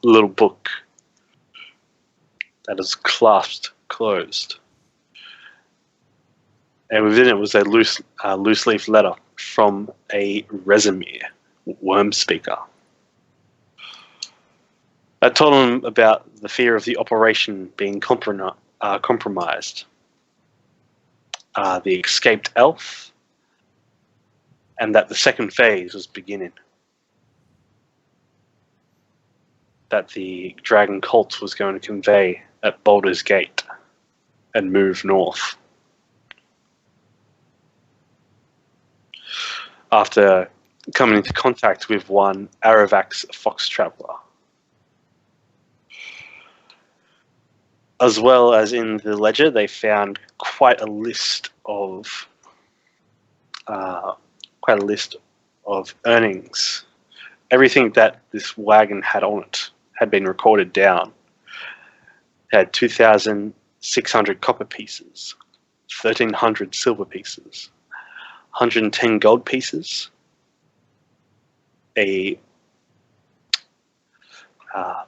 little book that is clasped closed. And within it was a loose leaf letter from a Rezimir worm speaker that told him about the fear of the operation being compromised, the escaped elf, and that the second phase was beginning. That the dragon cult was going to convey at Baldur's Gate and move north. After coming into contact with one Aravak's fox traveler. As well as in the ledger, they found quite a list of earnings. Everything that this wagon had on it had been recorded down. It had 2,600 copper pieces, 1,300 silver pieces, 110 gold pieces, a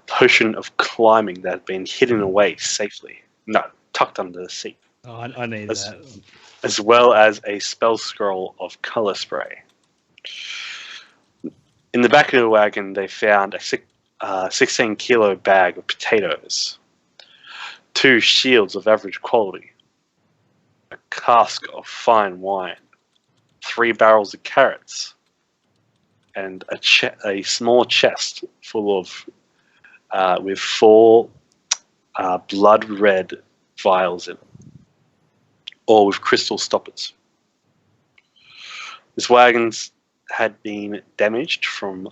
potion of climbing that had been hidden away safely. No, tucked under the seat. Oh, I need that. As well as a spell scroll of color spray. In the back of the wagon, they found a 16-kilo bag of potatoes, 2 shields of average quality, a cask of fine wine, 3 barrels of carrots, and a small chest full of with 4 blood red vials in it, all with crystal stoppers. This wagon had been damaged from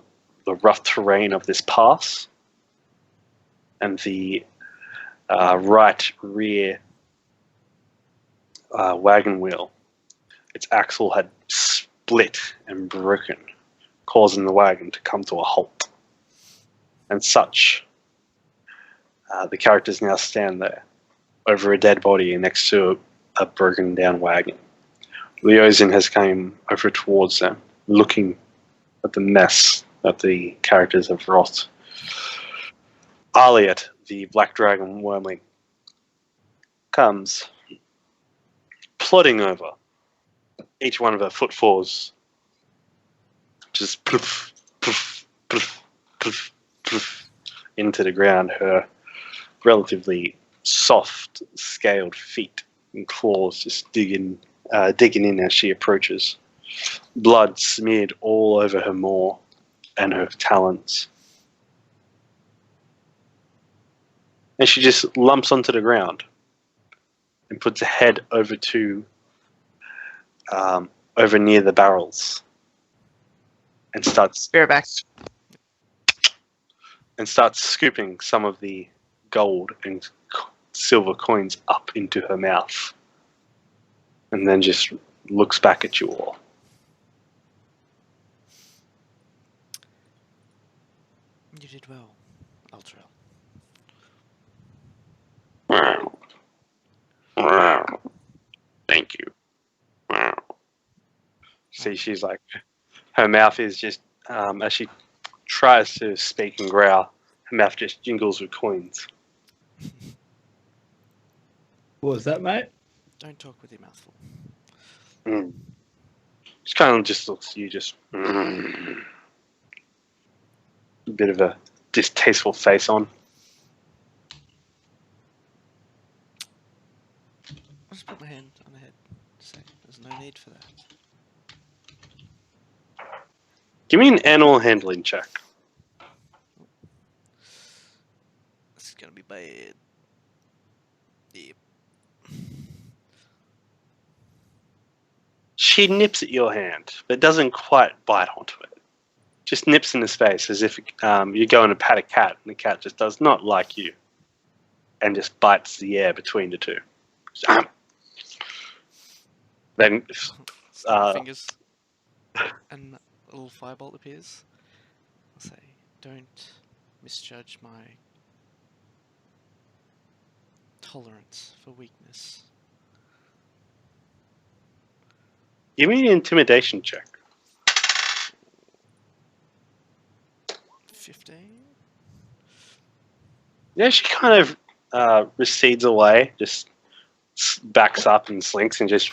the rough terrain of this pass, and the right rear wagon wheel, its axle had split and broken, causing the wagon to come to a halt. And such, the characters now stand there over a dead body next to a broken down wagon. Leozin has come over towards them, looking at the mess that the characters have wrought. Arlilet, the black dragon Wyrmling, comes plodding over. Each one of her footfalls just poof, poof, poof, poof, poof, into the ground. Her relatively soft, scaled feet and claws just digging in as she approaches. Blood smeared all over her maw and her talons. And she just lumps onto the ground and puts her head over to over near the barrels and starts scooping some of the gold and silver coins up into her mouth, and then just looks back at you all. You did well, Elturel. Thank you. See, she's like, her mouth is just, as she tries to speak and growl, her mouth just jingles with coins. What was that, mate? Don't talk with your mouth full. She kind of just looks at you, just a bit of a distasteful face on. I'll just put my hand on the head to say there's no need for that. Give me an animal handling check. This is gonna be bad. Yep. She nips at your hand, but doesn't quite bite onto it. Just nips in the space as if you're going to pat a cat, and the cat just does not like you, and just bites the air between the two. Then, fingers, and a little firebolt appears. I'll say, don't misjudge my tolerance for weakness. give me an intimidation check. 15? Yeah, she kind of recedes away, just backs up and slinks and just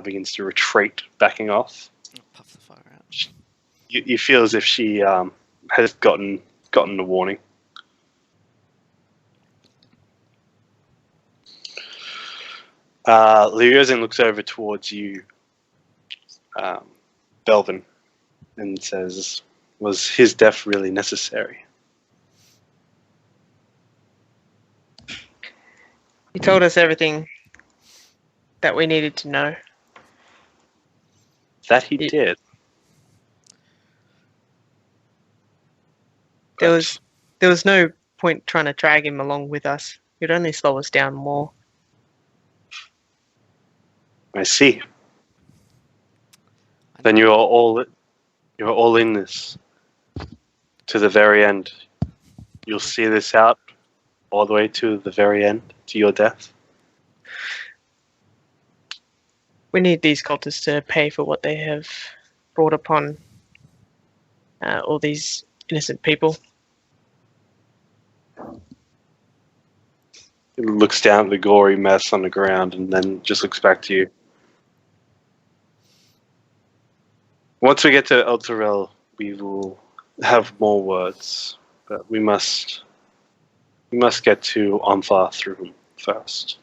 begins to retreat, backing off. I'll puff the fire out. You feel as if she has gotten the warning. Leozin looks over towards you, Belvin, and says, "Was his death really necessary?" He told us everything that we needed to know. That he It- did. There But was no point trying to drag him along with us. It'd only slow us down more. I see. I Then know- you're all in this to the very end. You'll see this out all the way to the very end, to your death. We need these cultists to pay for what they have brought upon all these innocent people. He looks down at the gory mess on the ground and then just looks back to you. Once we get to Elturel, we will have more words, but we must get to Omphar through him first.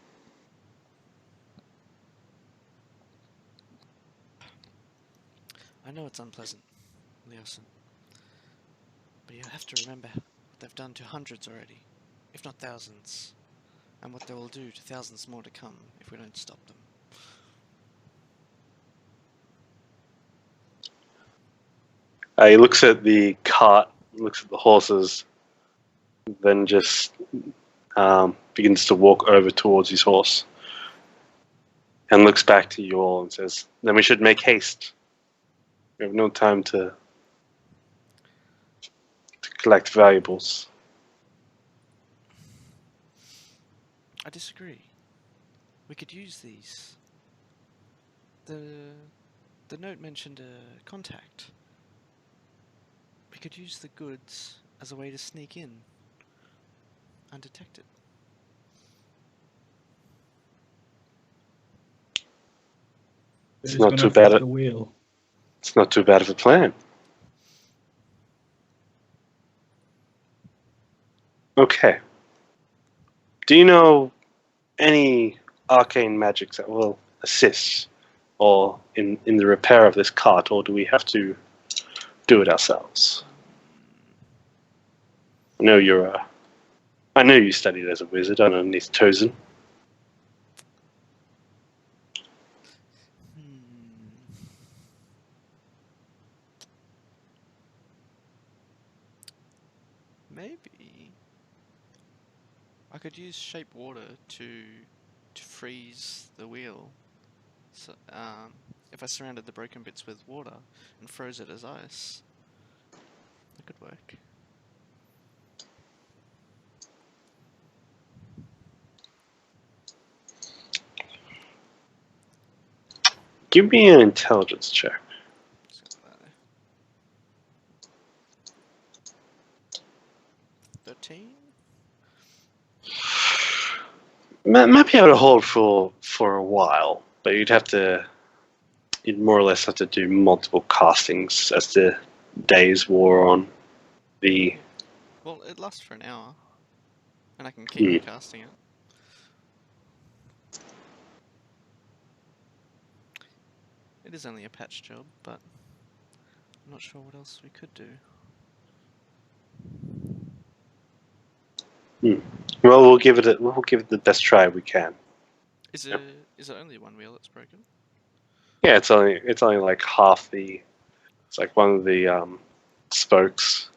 I know it's unpleasant, Leosin. But you have to remember what they've done to hundreds already, if not thousands, and what they will do to thousands more to come if we don't stop them. He looks at the cart, looks at the horses, then just begins to walk over towards his horse and looks back to you all and says, "Then we should make haste. We have no time to collect valuables." I disagree. We could use these. The note mentioned a contact. We could use the goods as a way to sneak in undetected. It's Who's not gonna too bad. flip the wheel. It's not too bad of a plan. Okay. Do you know any arcane magics that will assist or in the repair of this cart, or do we have to do it ourselves? I know I know you studied as a wizard underneath Tozen. Maybe I could use shape water to freeze the wheel. So, if I surrounded the broken bits with water and froze it as ice, that could work. Give me an intelligence check. Just got that. 13? Might be able to hold for a while, but you'd more or less have to do multiple castings as the days wore on. Well, it lasts for an hour, and I can keep recasting it. It is only a patch job, but I'm not sure what else we could do. Well, we'll give it the best try we can. Is it only one wheel that's broken? Yeah, it's only like half the. It's like one of the spokes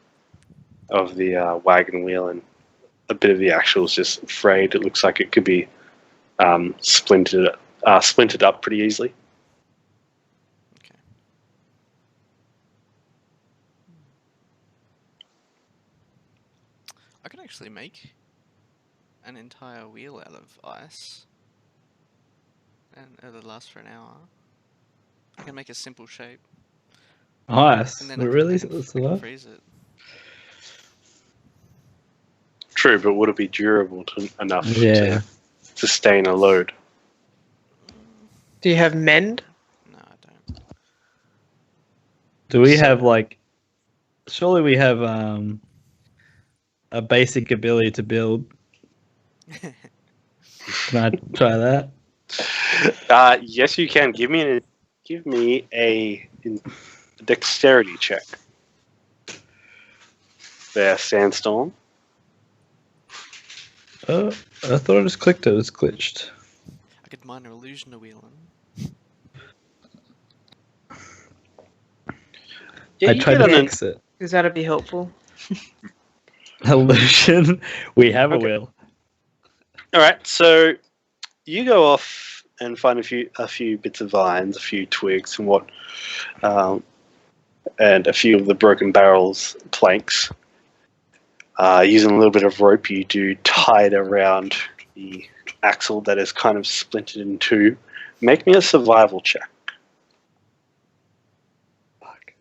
of the wagon wheel, and a bit of the axle is just frayed. It looks like it could be splintered up pretty easily. Okay. I can actually make an entire wheel out of ice, and it'll last for an hour. I can make a simple shape, Nice. And then But I can- really? I can That's freaking enough? freeze it. True, but would it be durable enough Yeah. to sustain a load? Do you have mend? No, I don't. Do we So- have like? Surely we have a basic ability to build. Can I try that? Yes, you can. Give me a dexterity check. There, Sandstorm. Oh, I thought I just clicked it. It was glitched. I could minor illusion to wheeling. Yeah, I you tried get to an fix it. Because that'd be helpful. Illusion. We have a Okay. wheel. All right, so you go off and find a few bits of vines, a few twigs, and a few of the broken barrels planks. Using a little bit of rope, you do tie it around the axle that is kind of splintered in two. Make me a survival check. Fuck.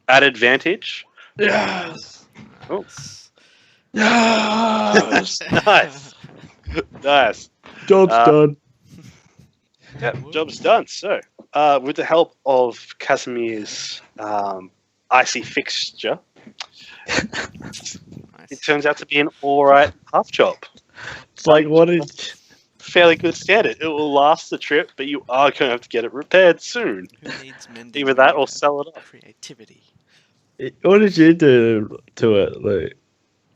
At advantage. Yes. Oh. Yes. Nice. Nice. Job's done. Yep, job's done. So, with the help of Casimir's icy fixture, Nice. it turns out to be an alright half job. It's like what did? Fairly good standard. It will last the trip, but you are going to have to get it repaired soon. Who needs mending? Either when that you or have sell it up. Creativity. What did you do to it, Luke?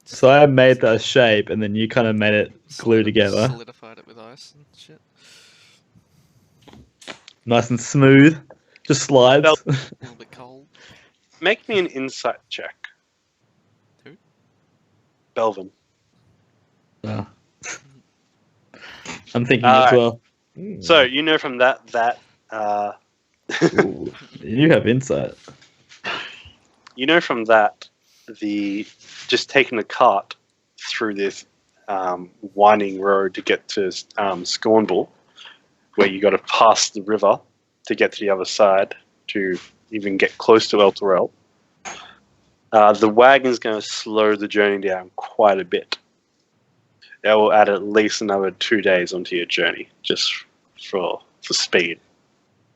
So I made that shape, and then you kind of made it glue together, Solidified it with ice and shit. nice and smooth. Just slides. Well- A little bit cold. Make me an insight check. Who? Belvin. Oh. I'm thinking Alright. as well. So, you know from that Ooh, you have insight. you know from that the just taking the cart through this winding road to get to Scornbull, where you got to pass the river to get to the other side to even get close to Elturel. The wagon's going to slow the journey down quite a bit. That will add at least another 2 days onto your journey, just for speed.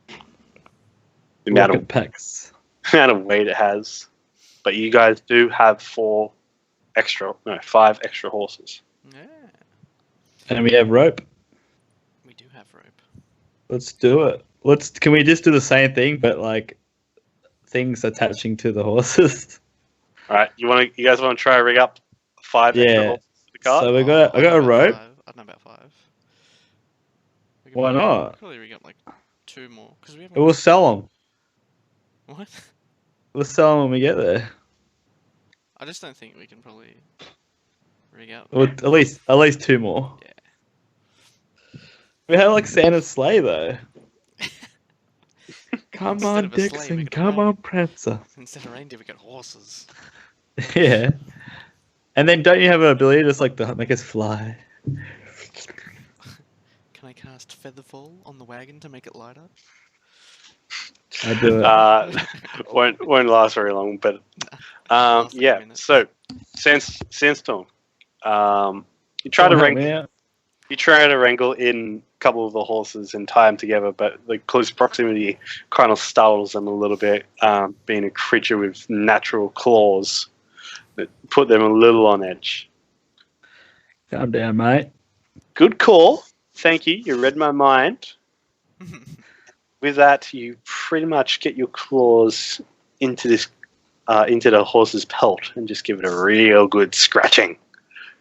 The amount Rocket packs. of weight it has. But you guys do have 5 extra horses. Yeah. And we have rope. We do have rope. Let's do it. Can we just do the same thing, but like things attaching to the horses? All right, you guys want to try rig up 5 extra Yeah. horses to the cart? So I I got know a about rope. 5. I know about 5. We could Why probably- not? we could probably rig up like 2 more because we haven't. We'll sell them. What? We'll sell them when we get there. I just don't think we can probably rig up. Or at least 2 more. Yeah. We have like Santa's sleigh though. Come Instead on, of a sleigh, we Dixon. get a Come wagon. on, Prancer. Instead of reindeer, we got horses. Yeah. And then don't you have an ability just like to make us fly? Can I cast Featherfall on the wagon to make it lighter? I do it. Won't last very long, but Last like a yeah. minute. So, Sandstorm. You try to Someone help wrangle. me out. You try to wrangle in a couple of the horses and tie them together, but the close proximity kind of startles them a little bit. Being a creature with natural claws that put them a little on edge. Calm down, mate. Good call. Thank you. You read my mind. With that, you pretty much get your claws into the horse's pelt and just give it a real good scratching.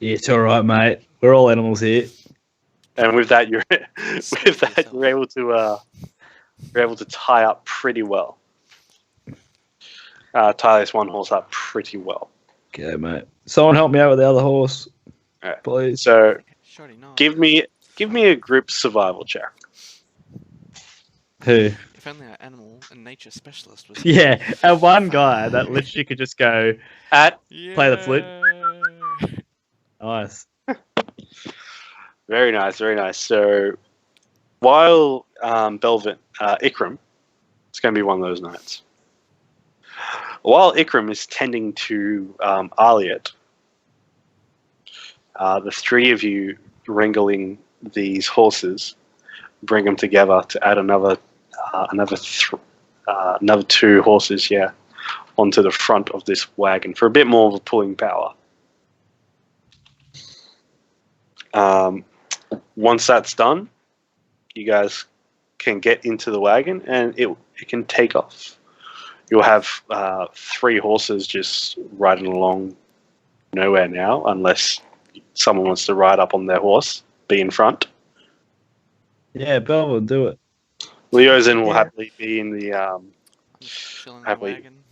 Yeah, it's all right, mate. We're all animals here. And with that, you're Speak for yourself. you're able to tie up pretty well. Tie this one horse up pretty well. Okay, mate. Someone help me out with the other horse, Alright. please. So Surely not. give me a group survival check. Who? If only our animal and nature specialist was. Yeah, and one guy that literally could just go, Play the flute. Yeah. nice. Very nice, very nice. So while Belvin, Ikram, it's going to be one of those nights. while Ikram is tending to Arlilet, the three of you wrangling these horses bring them together to add another two horses, onto the front of this wagon for a bit more of a pulling power. Once that's done, you guys can get into the wagon and it can take off. You'll have 3 horses just riding along nowhere now, unless someone wants to ride up on their horse, be in front. Yeah, Bell will do it. Leozin will Yeah. happily be in the I'm just chilling in the Happily. wagon.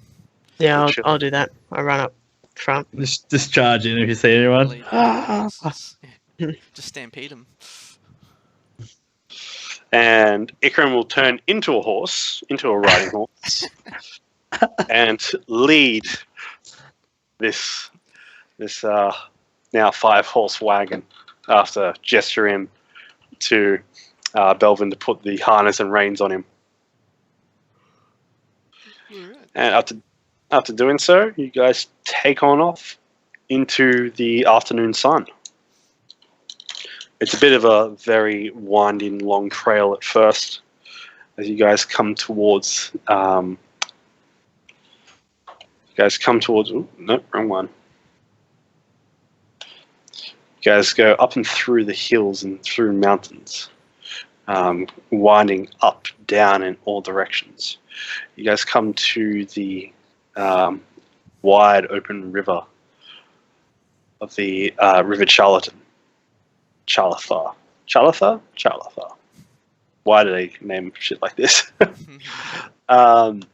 Yeah, Sure. I'll do that. I run up front. Just charge in if you see anyone. Lead the horses. Yeah. Just stampede them. and Ikram will turn into a riding horse, and lead this now 5-horse wagon after gesturing to Belvin to put the harness and reins on him. Alright. And after doing so, you guys take on off into the afternoon sun. It's a bit of a very winding, long trail at first, as you guys come towards. Ooh, no, wrong one. You guys go up and through the hills and through mountains, winding up, down in all directions. You guys come to the wide open river of the River Charlatan. Chalathar. Why do they name shit like this? And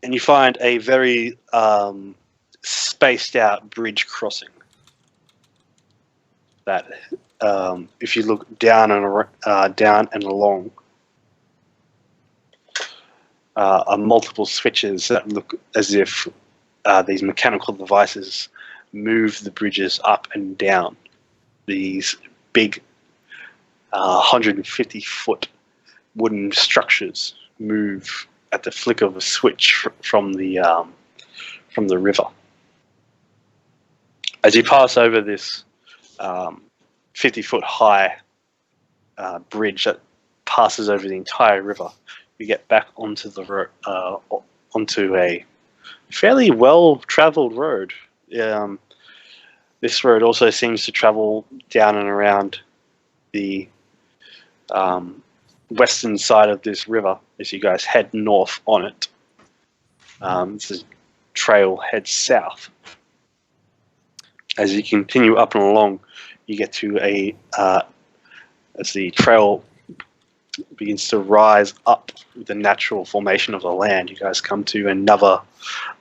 you find a very spaced out bridge crossing that, if you look down and along, are multiple switches that look as if these mechanical devices move the bridges up and down. These big 150-foot wooden structures move at the flick of a switch from the river. As you pass over this 50-foot high bridge that passes over the entire river, you get back onto the onto a fairly well-traveled road. This road also seems to travel down and around the western side of this river as you guys head north on it. This trail heads south. As you continue up and along, you get to as the trail begins to rise up with the natural formation of the land, you guys come to another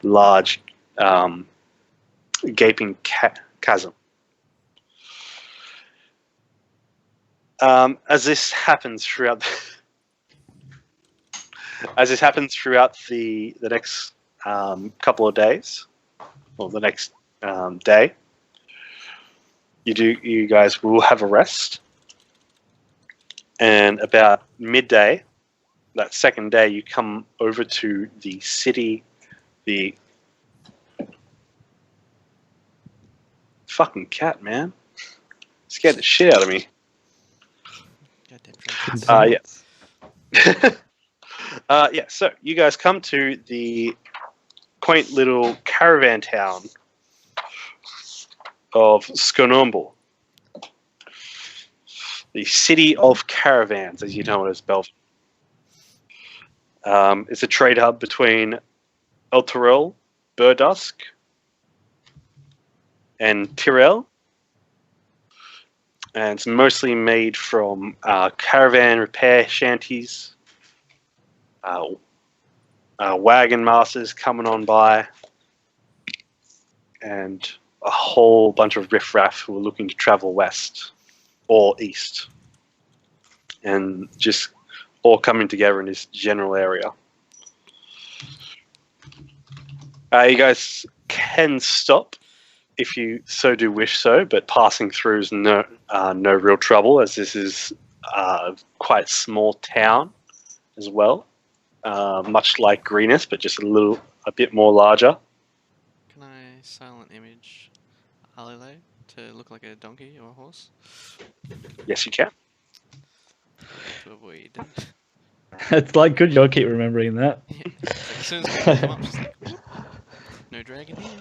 large gaping chasm. As this happens throughout the next couple of days, or the next day, you guys will have a rest, and about midday, that second day, you come over to the city, the fucking cat, man. Scared the shit out of me. Goddamn Yeah. So you guys come to the quaint little caravan town of Skonombo. The city of caravans, as you know it as Belgium. It's a trade hub between Elturel, Burdusk, and Tyrell, and it's mostly made from caravan repair shanties, wagon masters coming on by, and a whole bunch of riffraff who are looking to travel west or east, and just all coming together in this general area. You guys can stop if you so do wish so, but passing through is no real trouble, as this is quite a small town as well. much like Greenest, but just a bit more larger. Can I silent image Arlilet to look like a donkey or a horse? Yes, you can. To avoid. It's like good you'll keep remembering that. Yeah. It's like, as soon as I pull them up, she's like, "Whoop, no dragon here."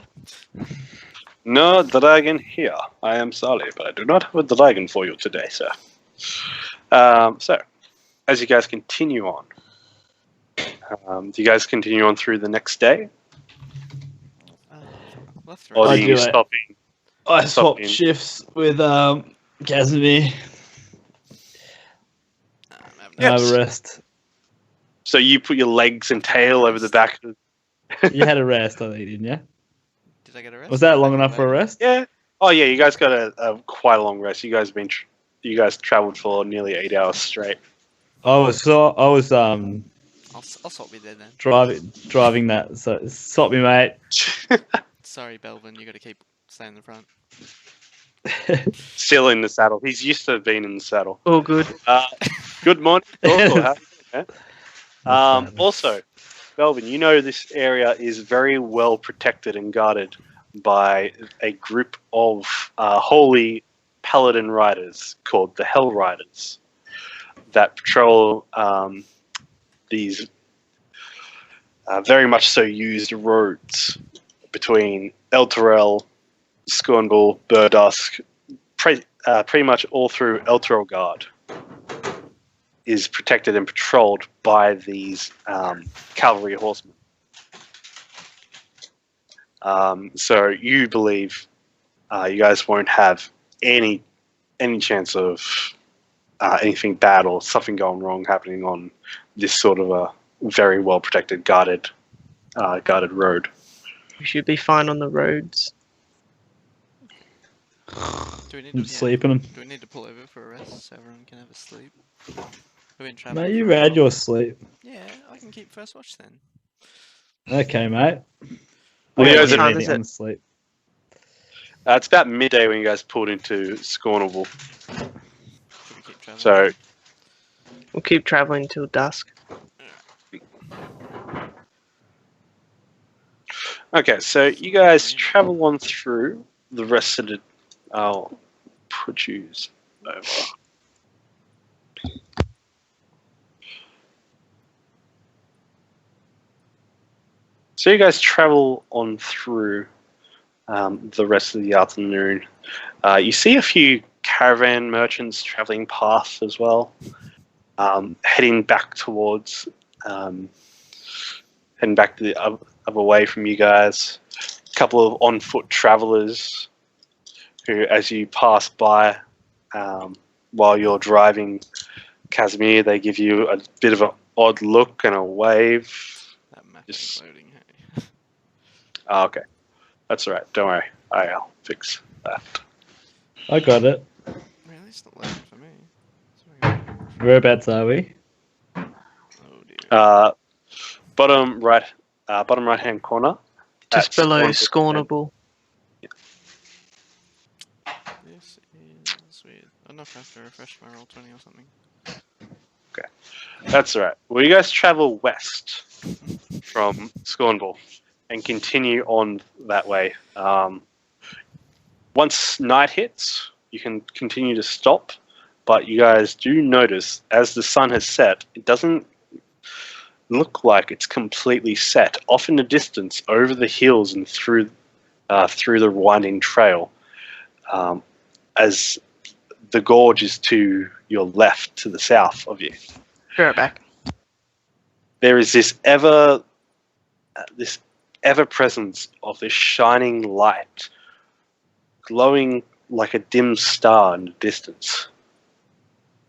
No dragon here. I am sorry, but I do not have a dragon for you today, sir. So, as you guys continue on, do you guys continue on through the next day? Left Or I do right. you do it. stop in? I Stop swapped in. shifts with Kazimir. I'm Have Yes. a rest. So you put your legs and tail over the back of You had a rest, I think, didn't you? Did I get a rest? Was that long Back in enough the for a wagon? rest? Yeah. Oh yeah, you guys got a quite a long rest. You guys traveled for nearly 8 hours straight. I was I'll swap with there then. driving that. So stop me, mate. Sorry, Belvin, you got to keep staying in the front. Still in the saddle. He's used to being in the saddle. All good. Good morning. Also, how- That's bad. also, Belvin, you know this area is very well protected and guarded by a group of holy paladin riders called the Hell Riders that patrol these very much so used roads between Elturel, Scornbull, Burdusk, pretty much all through Elturel Guard is protected and patrolled by these cavalry horsemen. So you believe you guys won't have any chance of anything bad or something going wrong happening on this sort of a very well protected, guarded road. We should be fine on the roads. Do we need I'm to sleeping. Do we need to pull over for a rest so everyone can have a sleep? We've been traveling. Mate, you for a had while. your sleep. Yeah, I can keep first watch then. Okay, mate. Well, I you got guys are- anything Time is it? on sleep. It's about midday when you guys pulled into Scornable. Should we keep traveling? So We'll keep traveling till dusk. okay, so you guys travel on through the rest of the. I'll put you over. So you guys travel on through the rest of the afternoon. You see a few caravan merchants traveling past as well, heading back towards, heading back to the other way from you guys. A couple of on-foot travelers who, as you pass by while you're driving Kazimir, they give you a bit of an odd look and a wave. That map Just- is loading. Hey. Oh, okay. That's all right. Don't worry. I'll fix that. I got it. Really, it's not loading for me. Sorry. Whereabouts are we? Oh dear. Bottom right hand corner. Just at below Scornable. Scornable. This is weird. I don't know if I have to refresh my roll 20 or something. That's all right. Well, you guys travel west from Scornbull and continue on that way. Once night hits, you can continue to stop, but you guys do notice as the sun has set, it doesn't look like it's completely set. Off in the distance, over the hills and through the winding trail, as the gorge is to your left, to the south of you. Be right back. There is this ever presence of this shining light, glowing like a dim star in the distance,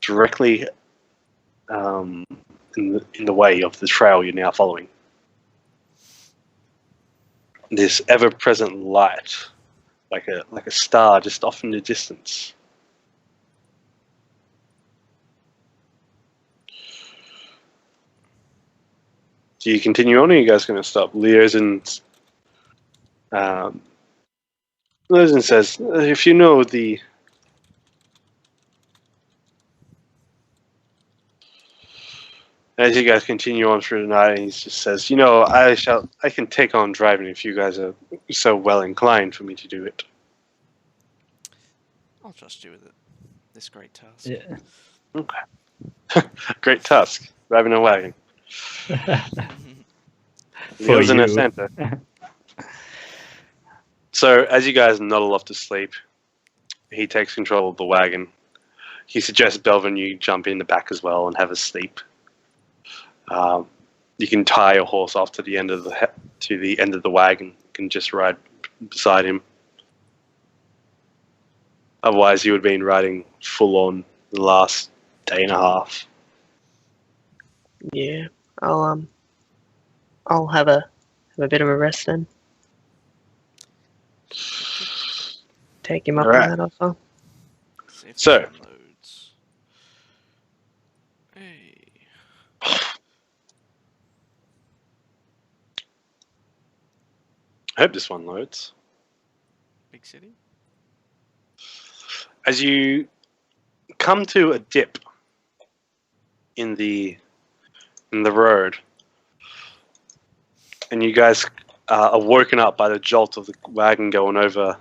directly in the way of the trail you're now following. This ever-present light, like a star, just off in the distance. Do you continue on, or are you guys going to stop? Leosin says, if you know the... As you guys continue on through the night, he just says, I can take on driving if you guys are so well inclined for me to do it. I'll trust you with it. This great task. Yeah. Okay. Great task. Driving a wagon. For Leo's in a you. Santa. So, as you guys noddle off to sleep, he takes control of the wagon. He suggests Belvin you jump in the back as well and have a sleep. You can tie your horse off to the end of the wagon. You can just ride beside him. Otherwise, you would have been riding full on the last day and a half. Yeah, I'll have a bit of a rest then. Take him up Alright. on that offer. See if So- this one loads. Hey. I hope this one loads. Big city? As you come to a dip in the road, and you guys are woken up by the jolt of the wagon going over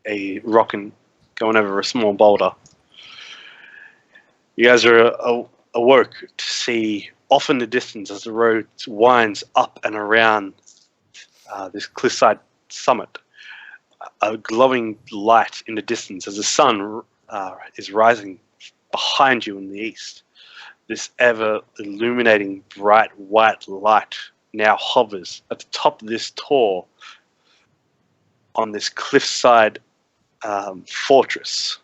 a rock and going over a small boulder. You guys are awoke to see off in the distance as the road winds up and around this cliffside summit, a glowing light in the distance as the sun is rising behind you in the east. This ever illuminating bright white light now hovers at the top of this tor on this cliffside fortress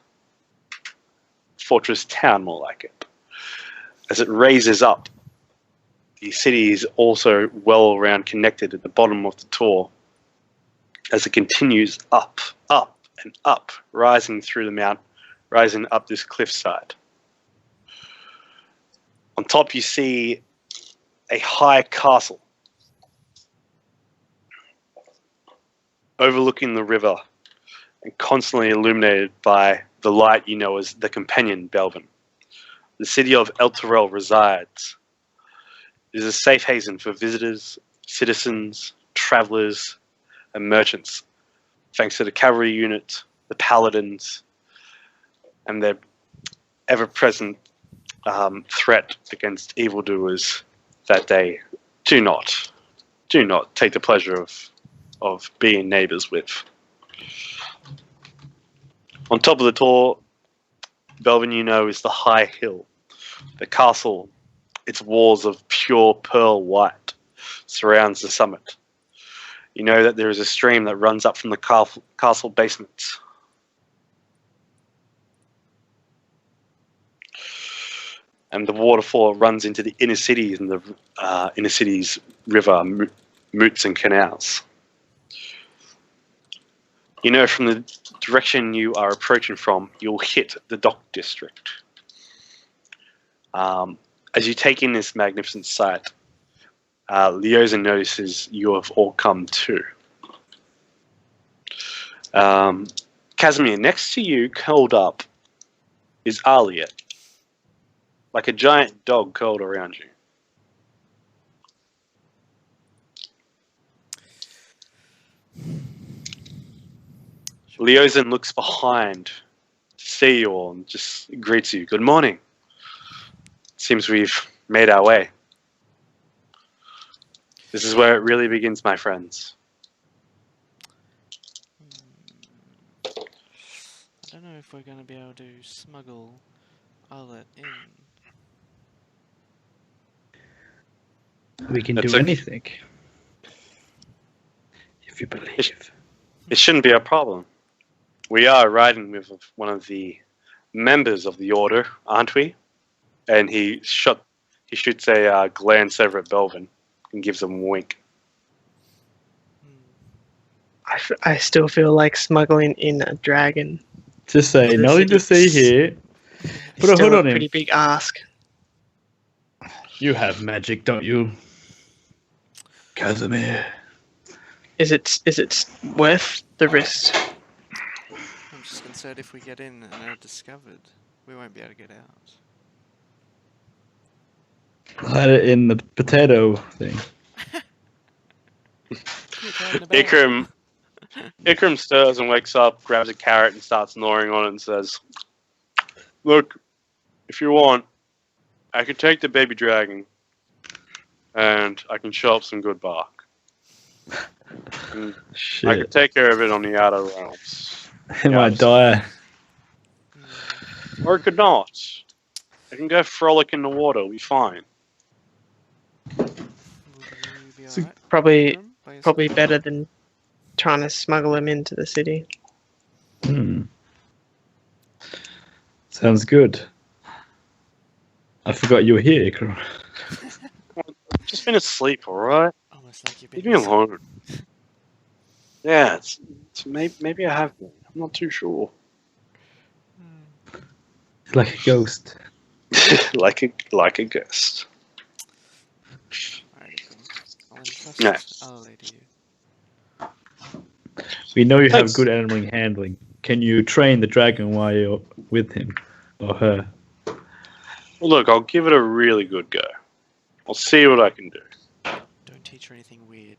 town, more like it. As it raises up, the city is also well around connected at the bottom of the tor as it continues up, up, and up, rising through the mountain, rising up this cliffside. On top you see a high castle overlooking the river and constantly illuminated by the light you know as the companion Belvin. The city of Elturel resides. It is a safe haven for visitors, citizens, travelers, and merchants, thanks to the cavalry unit, the paladins, and their ever-present threat against evildoers that they do not take the pleasure of being neighbors with. On top of the tor, Belvin, you know, is the high hill. The castle, its walls of pure pearl white, surrounds the summit. You know that there is a stream that runs up from the castle basements. And the waterfall runs into the inner cities and the inner cities river, moots and canals. You know from the direction you are approaching from, you'll hit the dock district. As you take in this magnificent sight, Leosin notices you have all come too. Kazimir, next to you, curled up, is Arlilet, like a giant dog curled around you. Leosin looks behind to see you all and just greets you. Good morning. Seems we've made our way. This is where it really begins, my friends. I don't know if we're going to be able to smuggle Arlilet in. We can That's do okay. anything. If you believe. It shouldn't be a problem. We are riding with one of the members of the Order, aren't we? And he shoots a glance over at Belvin and gives him a wink. I still feel like smuggling in a dragon. Just say, The nothing to see city's- here. It's Put a still hood on him. pretty big ask. You have magic, don't you? Kazimir. Is it worth the risk? I'm just concerned if we get in and are discovered, we won't be able to get out. I had it in the potato thing. Quit riding a barrel. Ikram stirs and wakes up, grabs a carrot and starts gnawing on it and says, "Look, if you want, I can take the baby dragon and I can show up some good bark. And I Shit. could take care of it on the outer realms. It might die. Or it could not. I can go frolic in the water, we'll be fine." Will you be So- alright? Probably Ikram, by yourself? probably better than trying to smuggle him into the city. Sounds good. I forgot you were here, Ikram. Just been asleep, alright? Almost like you've been Leave me alone. Yeah, maybe I have been. I'm not too sure. Like a ghost. like a ghost. Alright, Ikram. I'll entrust No. Arlilet to you. We know you Thanks. have good animal handling. Can you train the dragon while you're with him or her? Well, look, I'll give it a really good go. I'll see what I can do. Don't teach her anything weird.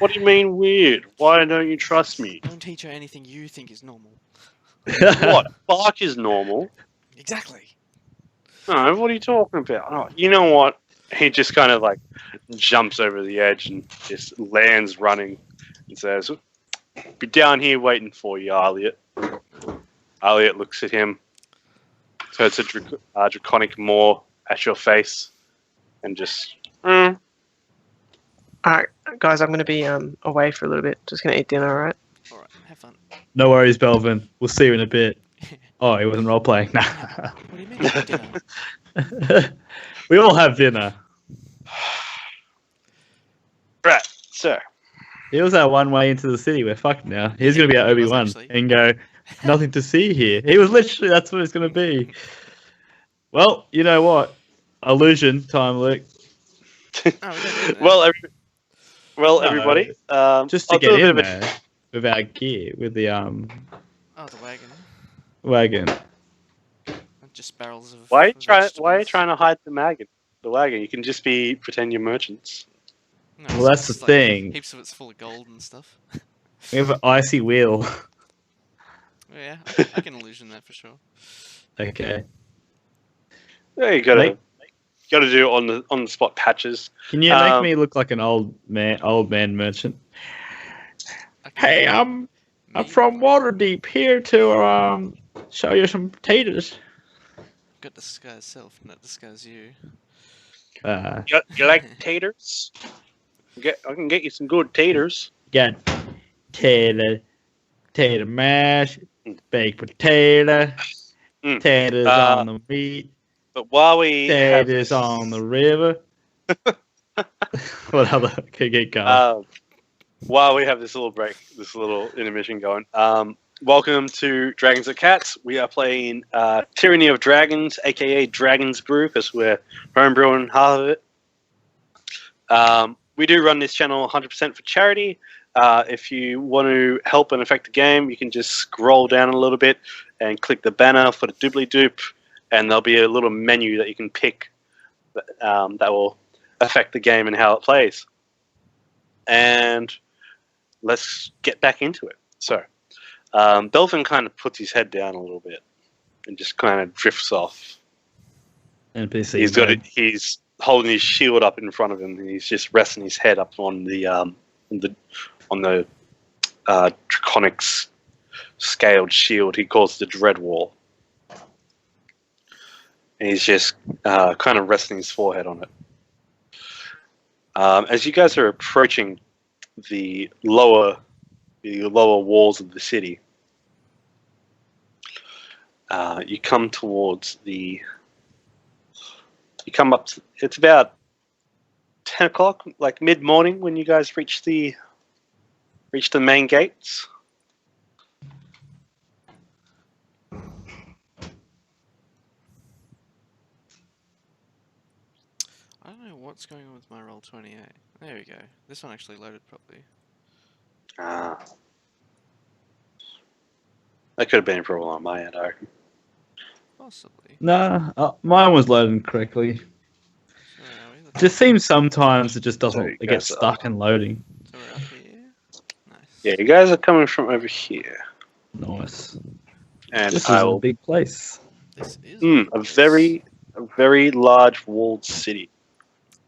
What do you mean weird? Why don't you trust me? Don't teach her anything you think is normal. What? Bark is normal. Exactly. No, what are you talking about? Oh, you know what? He just kind of like jumps over the edge and just lands running and says, "Be down here waiting for you, Arlilet." Arlilet looks at him, turns a draconic maw at your face, and just, Alright, guys, I'm gonna be away for a little bit. Just gonna eat dinner, alright? Alright, have fun. No worries, Belvin. We'll see you in a bit. Oh, he wasn't role playing. Nah. What do you mean? Dinner? We all have dinner. right, so. He was our one way into the city. We're fucked now. He's going to be our He was Obi-Wan actually. and go, nothing to see here. He was literally, that's what it's going to be. Well, you know what? Illusion time, Luke. Oh, we don't do that. Well, No, everybody, Just to I'll do get a bit in of there with our gear, with the Oh, the wagon. wagon. Just barrels of. Why are you trying vegetables. to hide the wagon? You can just pretend you're merchants. No, Well, it's that's the just like thing. Heaps of it's full of gold and stuff. We have an icy wheel. Yeah, I can illusion that for sure. Okay. Yeah, you gotta Make- do on the spot patches. Can you make Um, me look like an old man merchant? I can Hey, do I'm me- from Waterdeep here to show you some potatoes. Got disguise self, not disguise you. You like taters? I can get you some good taters. Got tater mash, baked potato, Mm. taters on the meat, But while we have taters on the river. What other? Okay, get going. while we have this little intermission going, welcome to Dragons and Cats. We are playing Tyranny of Dragons, aka Dragon's Brew, because we're homebrewing half of it. We do run this channel 100% for charity. If you want to help and affect the game, you can just scroll down a little bit and click the banner for the doobly doop, and there'll be a little menu that you can pick that will affect the game and how it plays. And let's get back into it. So, Belvin kind of puts his head down a little bit and just kind of drifts off. NPC. He's holding his shield up in front of him, and he's just resting his head up on the draconic scaled shield. He calls the Dread Wall, and he's just kind of resting his forehead on it. As you guys are approaching the lower walls of the city, you come towards the. You come up. It's about 10 o'clock, like mid morning, when you guys reach the main gates. I don't know what's going on with my roll 28. There we go. This one actually loaded properly. That could have been a problem on my end, I reckon. Possibly. Nah, mine was loading correctly. just seems sometimes it just doesn't. So you It gets guys stuck in loading. So we're up here. Nice. Yeah, you guys are coming from over here, Nice. and This is I a will. big place. This is A very large walled city.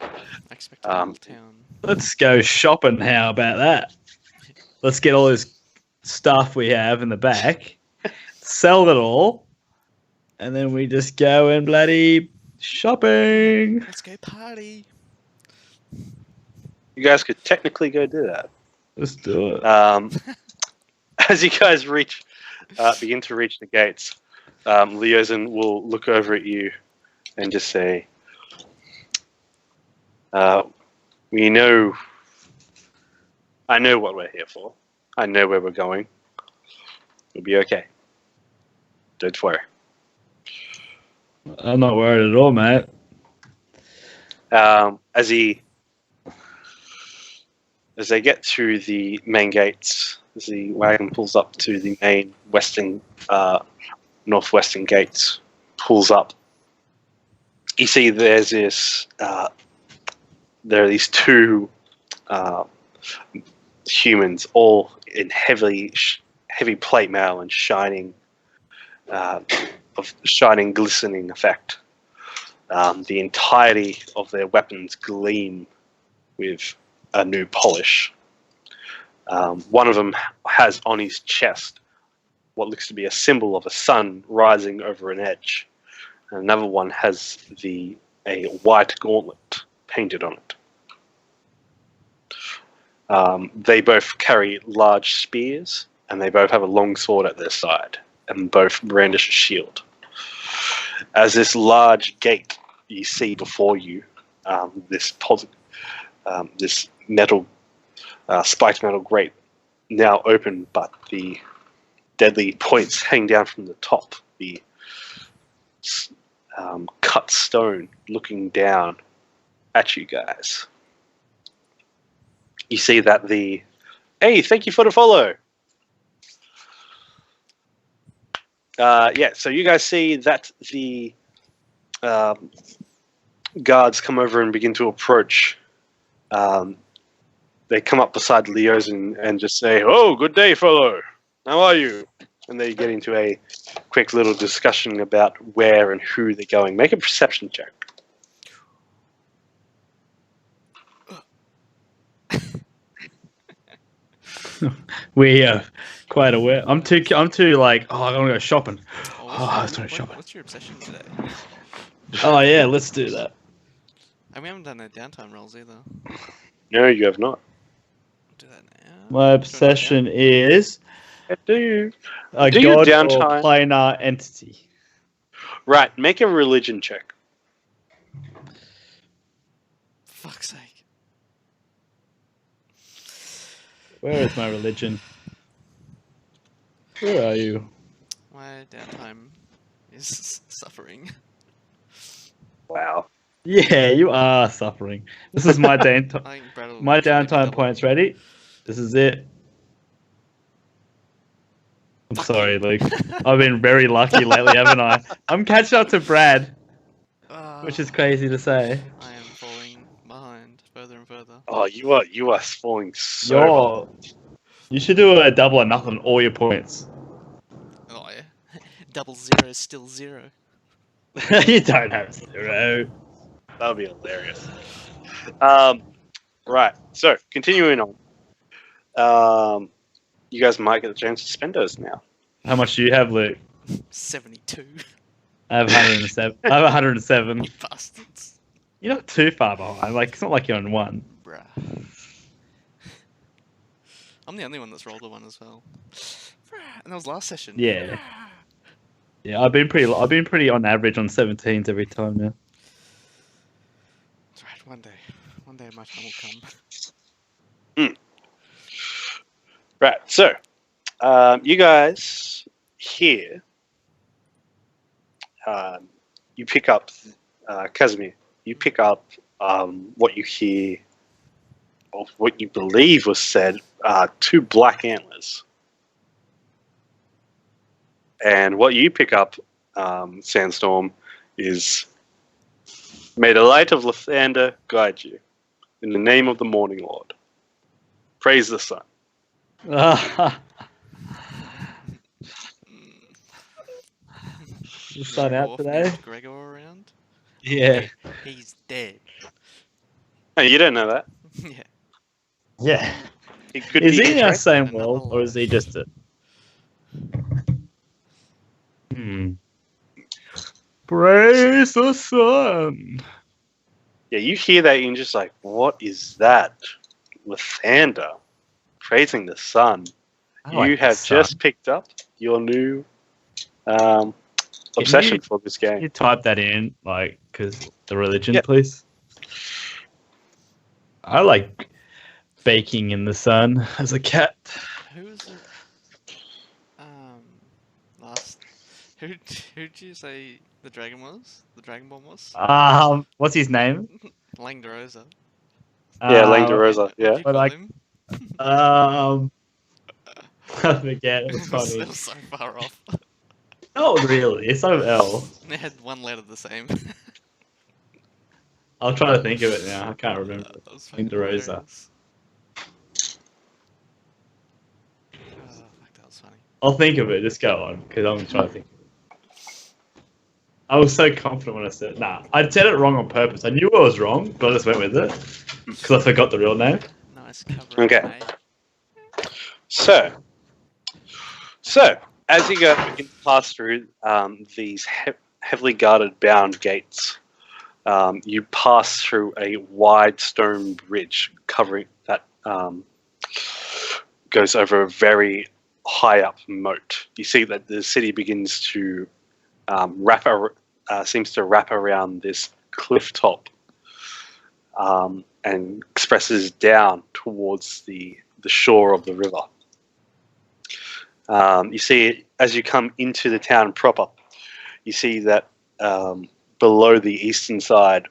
I expect a little town. Let's go shopping. How about that? Let's get all this stuff we have in the back, sell it all, and then we just go and bloody shopping. Let's go party. You guys could technically go do that. Let's do it. As you guys begin to reach the gates, Leosin will look over at you and just say, "We know. I know what we're here for. I know where we're going. We'll be okay. Don't worry." I'm not worried at all, mate. As they get through the main gates, as the wagon pulls up to the main northwestern gates, pulls up, you see there are these two humans, all in heavy plate mail and shining, glistening effect. The entirety of their weapons gleam with a new polish. One of them has on his chest what looks to be a symbol of a sun rising over an edge. And another one has a white gauntlet painted on it. They both carry large spears, and they both have a long sword at their side, and both brandish a shield. As this large gate you see before you, this metal, spiked metal grate now open, but the deadly points hang down from the top. The cut stone looking down at you guys. You see that hey, thank you for the follow. So you guys see that the guards come over and begin to approach. They come up beside Leo's and just say, "Oh, good day, fellow. How are you?" And they get into a quick little discussion about where and who they're going. Make a perception check. We are quite aware. I'm too like, oh, I want to go shopping. I just want to shopping. What's your obsession today? Oh yeah, let's do that. And we haven't done no downtime rolls either. No, you have not. Do that now. My obsession is Do a Do your god or downtime. planar entity. Right, make a religion check. Fuck's sake. Where is my religion? Where are you? My downtime is suffering. Wow. Yeah, you are suffering. This is my downtime. I think Brad will My maybe downtime double. points ready. This is it. I'm sorry, Luke. I've been very lucky lately, haven't I? I'm catching up to Brad, which is crazy to say. I am falling behind further and further. Oh, you are falling so. You should do a double or nothing on all your points. Oh yeah. Double zero is still zero. You don't have 0. That would be hilarious. Right. So continuing on. You guys might get the chance to spend those now. How much do you have, Luke? 72. I have 107. I have 107. You bastards. You're not too far behind. Like, it's not like you're on 1. Bruh. I'm the only one that's rolled a 1 as well. And that was last session. Yeah. Yeah, I've been pretty on average on 17s every time now. That's right, one day my time will come. Right. So, you guys here, you pick up, Kazimir, you pick up what you hear, or what you believe was said, 2 black antlers. And what you pick up, Sandstorm, is May the light of Lathander guide you. In the name of the Morning Lord. Praise the sun. The sun out Dwarf today? named Gregor around? Yeah. He's dead. Oh, you don't know that. Yeah. Yeah. He could Is be he in our correct. same Another world, or is he life. just a... Praise the sun. Yeah, you hear that and you're just like, what is that? Lathander praising the sun. I You like the have sun. just picked up your new obsession for this Can game. you type that in, like, because the religion, Yep. please? I like baking in the sun as a cat. Who was it? Last. Who'd you say the dragon was? The dragon bomb was? What's his name? Langderosa. Yeah, Langderosa, What'd yeah. you But call like- him? I forget. It was It funny. was so far off. Not really. It's not an L. They had one letter the same. I'll try to think of it now. I can't remember. That was fucking Langderosa. hilarious. Oh, fuck, that was funny. I'll think of it. Just go on, because I'm trying to think. I was so confident when I said it. Nah, I said it wrong on purpose. I knew I was wrong, but I just went with it because I forgot the real name. Nice cover. Okay. Mate. So, as you go begin to pass through these heavily guarded bound gates, you pass through a wide stone bridge covering that goes over a very high up moat. You see that the city begins to seems to wrap around this cliff top and expresses down towards the shore of the river. You see, as you come into the town proper, you see that below the eastern side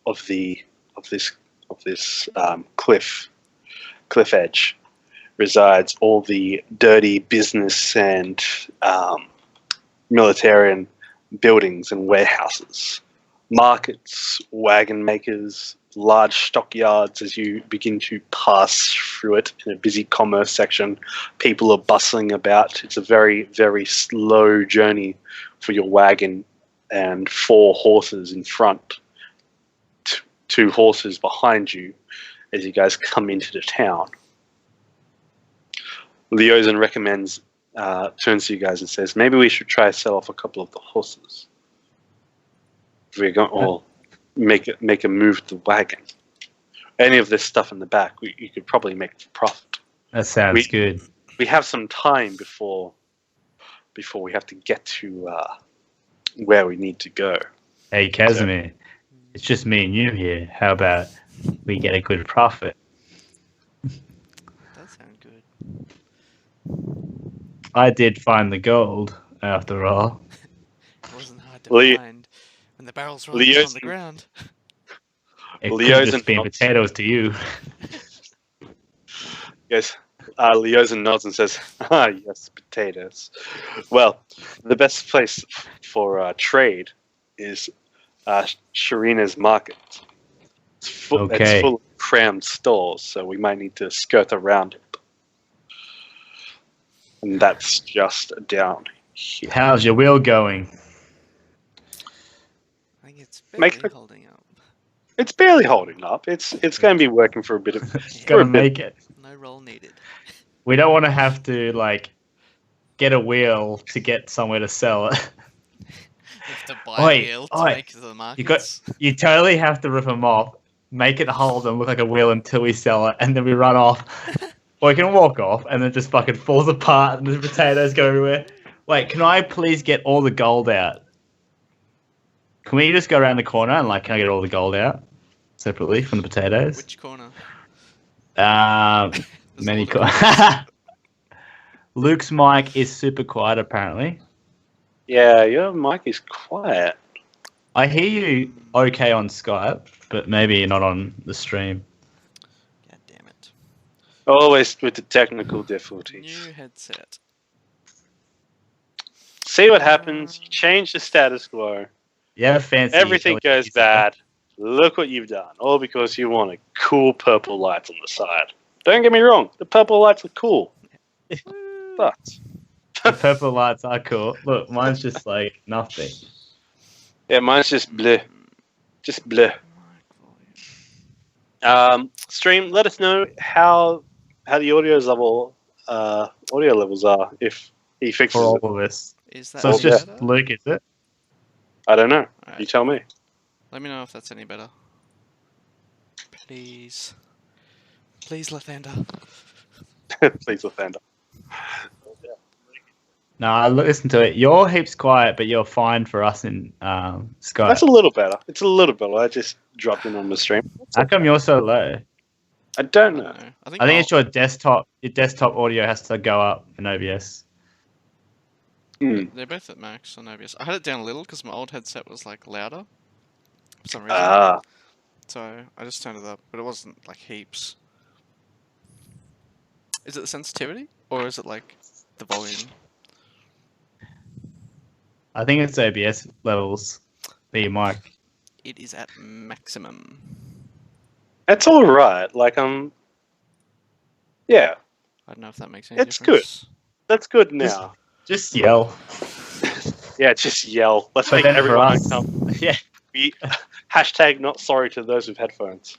of this cliff edge resides all the dirty business and militarian buildings and warehouses, markets, wagon makers, large stockyards. As you begin to pass through it in a busy commerce section, people are bustling about. It's a very, very slow journey for your wagon and 4 horses in front, 2 horses behind you as you guys come into the town. Leozen recommends, turns to you guys and says, maybe we should try to sell off a couple of the horses. If we're going, or make a move with the wagon. Any of this stuff in the back, you could probably make a profit. That sounds good. We have some time before we have to get to where we need to go. Hey, Kazimir, it's just me and you here. How about we get a good profit? That sounds good. I did find the gold, after all. It wasn't hard to Leo- find when the barrels were on the Leozen- ground. It could Leo's just be and- potatoes to you. Yes, Leozen nods and says, "Ah, yes, potatoes. Well, the best place for trade is Sharina's market. It's full of crammed stores, so we might need to skirt around it. And that's just down here. How's your wheel going? I think it's Make barely the- holding up. It's barely holding up. It's going to be working for a bit of. It's gonna make it. No roll needed. We don't want to have to like get a wheel to get somewhere to sell it. You have to buy Oi, a wheel to oi, make the markets. You totally have to rip them off, make it hold and look like a wheel until we sell it, and then we run off. Or we can walk off, and then it just fucking falls apart, and the potatoes go everywhere. Wait, can I please get all the gold out? Can we just go around the corner and can I get all the gold out separately from the potatoes? Which corner? Many all the corners. Luke's mic is super quiet, apparently. Yeah, your mic is quiet. I hear you okay on Skype, but maybe not on the stream. God damn it. Always with the technical difficulties. New headset. See what happens. You change the status quo. You have a fancy. Everything LED goes set. bad. Look what you've done. All because you wanted cool purple lights on the side. Don't get me wrong, the purple lights are cool. But The purple lights are cool. Look, mine's just like nothing. yeah, mine's just bleh. Just bleh. Stream, let us know how the audio levels are if he fixes For all it. of us. Is that So it's any just better? Luke, is it? I don't know. Alright. You tell me. Let me know if that's any better. Please. Please, Lathander. Please, Lathander. No, I listened to it. You're heaps quiet, but you're fine for us in Skype. That's a little better. It's a little better. I just dropped in on the stream. How come you're so low? I don't I know. don't know. I think I think it's your desktop. Your desktop audio has to go up in OBS. Hmm. they're both at max on OBS. I had it down a little because my old headset was like louder for some reason. Ah, So I just turned it up, but it wasn't like heaps. Is it the sensitivity or is it like the volume? I think it's OBS levels. The mic. It is at maximum. that's all right. Like yeah, I don't know if that makes any It's difference. that's good now. Just yell. Yeah, just yell. Let's But make then for everyone us, come. yeah. Hashtag not sorry to those with headphones.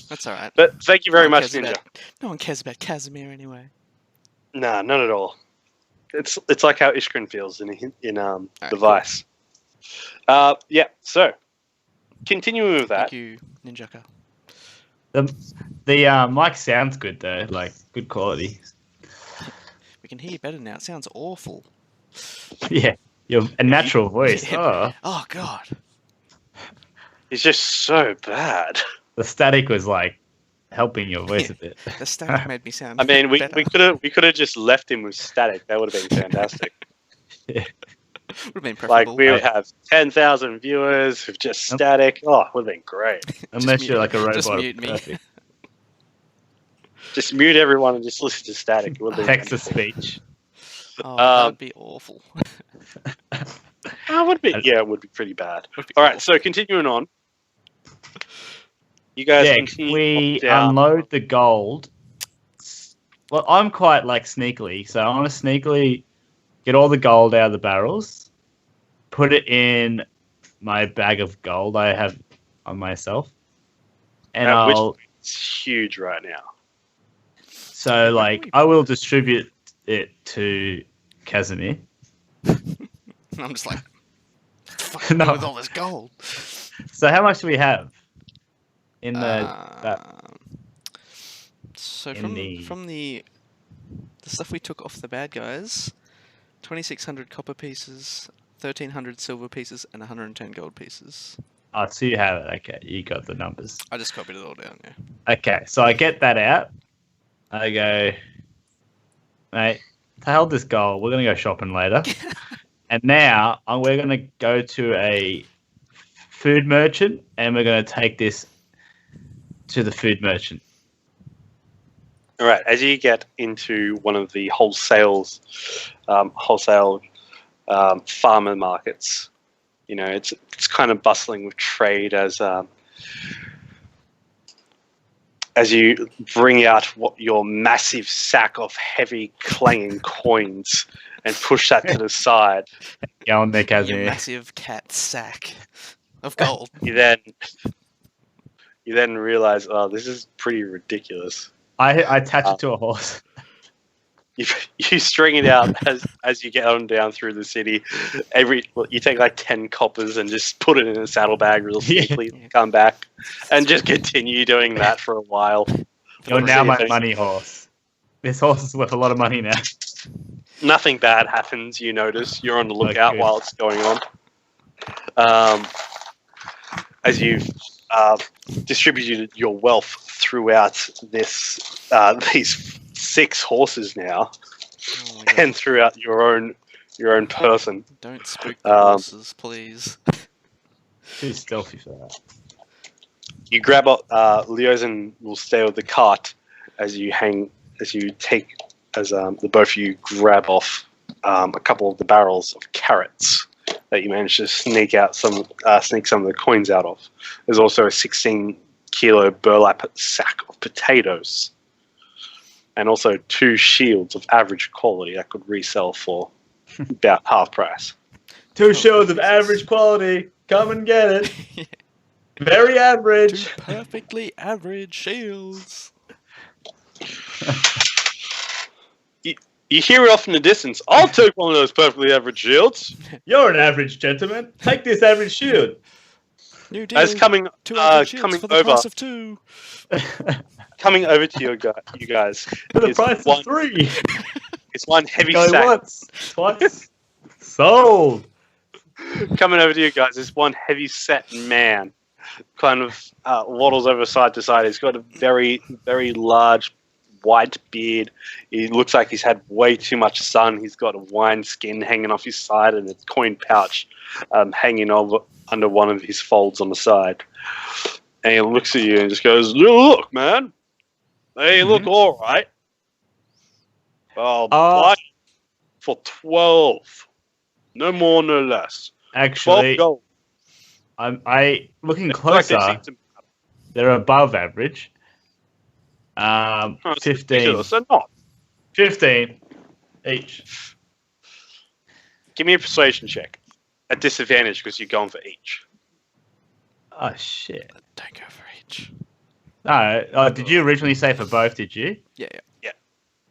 That's alright. But thank you very No one much, cares Ninja. No one cares about Kazimir anyway. Nah, not at all. It's like how Ishkrin feels in cool. Device. Yeah. So continuing with that. Thank you, Ninjaka. The mic sounds good though, like good quality. We can hear you better now. It sounds awful. Yeah, your a natural voice. Yeah. Oh, Oh god. It's just so bad. the static was like helping your voice a bit. The static made me sound I mean, we better. could have just left him with static. That would have been fantastic. Would have been Like preferable. we would have 10,000 viewers with just static. Oh, it would have been great. Unless mute- you're like a robot. just mute me. Perfect. Just mute everyone and just listen to static. It would have been Text to speech. Oh, that Um, would be awful. Oh, it would be, yeah, it would be pretty bad. Would be All right, awful. so continuing on. You guys Yeah, continue we down. unload the gold. Well, I'm quite like sneakily, so I want to sneakily get all the gold out of the barrels, put it in my bag of gold I have on myself, and Which I'll. it's huge right now. So, like, I will distribute it to Kazimir. I'm just like, fuck No. with all this gold. So, how much do we have in the? that- So in from the stuff we took off the bad guys, 2,600 copper pieces, 1,300 silver pieces, and 110 gold pieces. Oh, so you have it. Okay, you got the numbers. I just copied it all down. Yeah. Okay, so I get that out. I go, mate, to hell this gold. We're gonna go shopping later. And now we're gonna go to a food merchant, and we're gonna take this to the food merchant. All right, as you get into one of the wholesale farmer markets, you know it's kind of bustling with trade as you bring out your massive sack of heavy clanging coins and push that to the side. Go on there, Your Kazimir. massive cat sack of gold. You then realize, oh, this is pretty ridiculous. I attach it to a horse. You string it out as you get on down through the city. You take like 10 coppers and just put it in a saddlebag real Yeah. quickly. Come back and just continue doing that for a while. You're now my Thing. money horse. This horse is worth a lot of money now. Nothing bad happens. You notice you're on the lookout good. while it's going on. As you've distributed your wealth throughout these 6 horses now, Oh my God. and throughout your own person. Don't spook the horses, please. Too stealthy for that. You grab up. Leozen will stay with the cart as the both of you grab off a couple of the barrels of carrots that you managed to sneak some of the coins out of. There's also a 16-kilo burlap sack of potatoes, and also 2 shields of average quality that could resell for about half price. 2 shields of average quality. Come and get it. Very average. 2 perfectly average shields. You hear it off in the distance. I'll take one of those perfectly average shields. You're an average gentleman. Take this average shield. New deal. As coming 2 average shields coming for the over, price of 2. coming over to you guys. For the is price of 3. It's one heavy Go sack. once, twice. Sold. Coming over to you guys is one heavy set man, kind of waddles over side to side. He's got a very, very large white beard. He looks like he's had way too much sun. He's got a wine skin hanging off his side and a coin pouch hanging over under one of his folds on the side. And he looks at you and just goes, "Look, man, they look all right. I'll buy for 12, no more, no less. Actually, 12 gold." I looking Like closer. they seem to- They're above average. Oh, it's 15. ridiculous. They're not. 15 each. Give me a persuasion check. At disadvantage because you're going for each. Oh shit. Don't go for each. No, did you originally say for both? Did you? Yeah.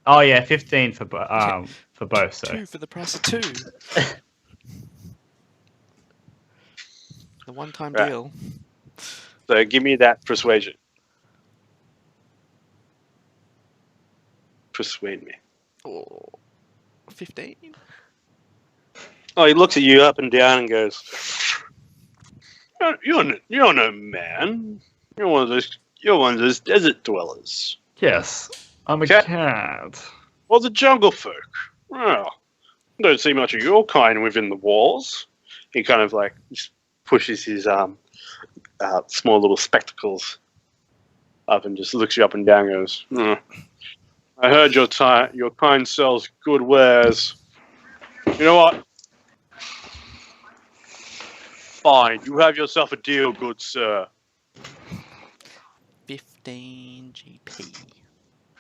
Oh yeah, 15 for both. So 2 for the price of 2. The one-time Right. deal. So give me that persuasion. Persuade me. Oh, 15. Oh, he looks at you up and down and goes, "You're no man. You're one of those desert dwellers. yes, I'm a Cat. cat. Well, the jungle folk. Well, don't see much of your kind within the walls." He kind of like just pushes his small little spectacles up and just looks you up and down and goes, "I heard your kind sells good wares. You know what? Fine, you have yourself a deal, good sir." 15 GP.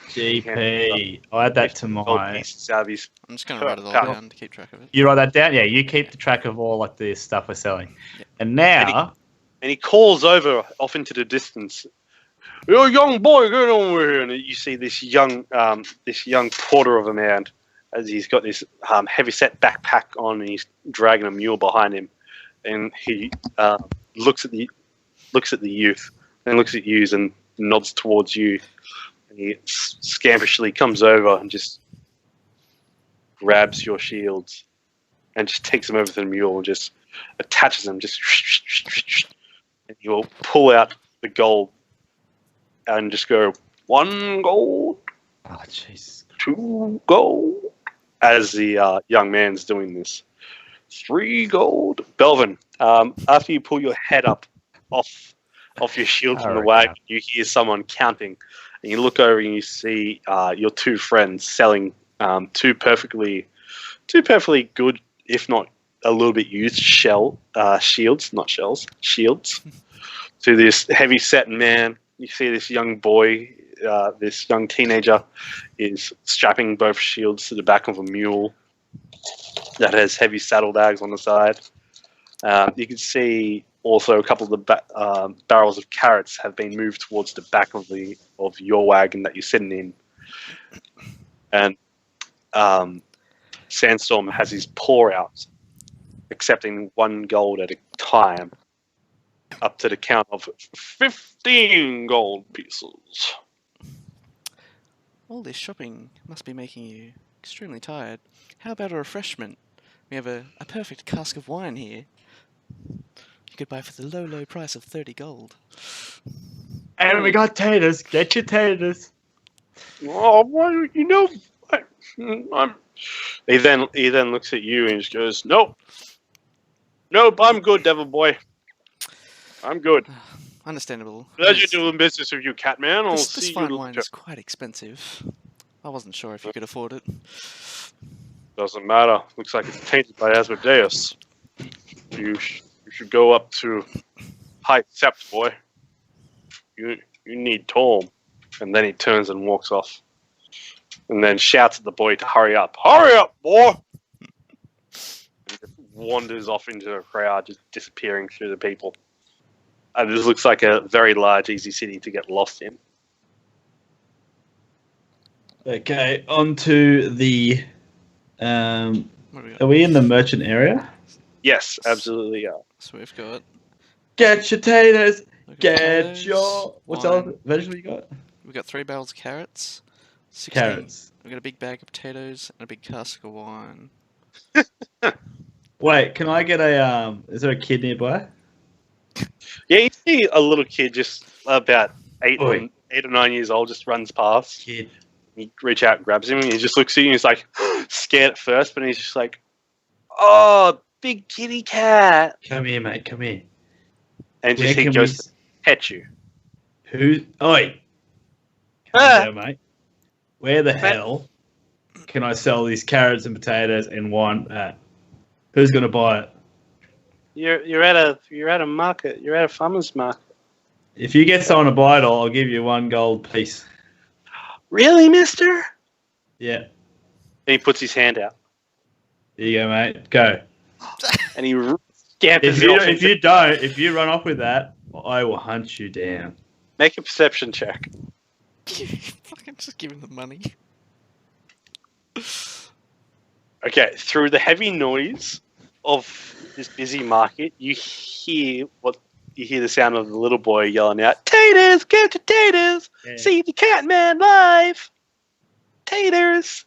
GP. I'll add that to Gold my. pieces out of his- I'm just going to write it all Pound. down to keep track of it. You write that down. Yeah, you keep the track of all like the stuff we're selling. Yeah. And now, And he calls over off into the distance. "You young boy, get over here!" And you see this young porter of a man, as he's got this heavy-set backpack on, and he's dragging a mule behind him. And he looks at the youth, and looks at you and nods towards you. And he scampishly comes over and just grabs your shields and just takes them over to the mule and just attaches them. And he will pull out the gold and just go, 1 gold, oh Jesus, 2 gold, as the young man's doing this. 3 gold. Belvin, after you pull your head up off your shield from the wagon, you hear someone counting, and you look over and you see your 2 friends selling 2 perfectly good, if not a little bit used shields, not shells, shields, to this heavy set man. You see this young boy, this young teenager, is strapping both shields to the back of a mule that has heavy saddlebags on the side. You can see also a couple of the barrels of carrots have been moved towards the back of your wagon that you're sitting in. And Sandstorm has his paw out, accepting 1 gold at a time, up to the count of 15 gold pieces. All this shopping must be making you extremely tired. How about a refreshment? We have a perfect cask of wine here. You could buy for the low, low price of 30 gold. and we got taters. Get your taters. Oh, well, you know, He then looks at you and just goes, "Nope, I'm good, devil boy. I'm good. Understandable. Pleasure doing business with you, Catman. I'll This see fine you wine later." is quite expensive. I wasn't sure if you could afford it. Doesn't matter. Looks like it's tainted by Asmodeus. You should go up to High Sept, boy. You need Torm. And then he turns and walks off. And then shouts at the boy to hurry up. Hurry up, boy! And just wanders off into the crowd, just disappearing through the people. And this looks like a very large, easy city to get lost in. Okay, on to the. What do we got? Are we in the merchant area? Yes, absolutely. Yeah. So we've got. Get your taters. we've got Get potatoes, your. What's wine. other vegetable you got? We've got 3 barrels of carrots. 16. Carrots. We've got a big bag of potatoes and a big cask of wine. Wait, can I get a Is there a kid nearby? Yeah, you see a little kid just about 8 or Oi. 9 years old just runs past. Kid. You reach out and grabs him, and he just looks at you and he's like, scared at first, but he's just like, oh, big kitty cat. Come here, mate. Come here. And Where just he can goes we- to pet you. Who? Oi. Calm Ah. down, mate. Where the hell can I sell these carrots and potatoes and wine at? Who's gonna buy it? You're at a market. You're at a farmer's market. If you get someone to buy it all, I'll give you 1 gold piece. Really, mister? Yeah. And he puts his hand out. There you go, mate. Go. And he scampers If you off. if you run off with that, I will hunt you down. Make a perception check. Fucking just give him the money. Okay, through the heavy noise of this busy market, you hear the sound of the little boy yelling out, "Taters, get your taters! Yeah. See the Catman live! Taters,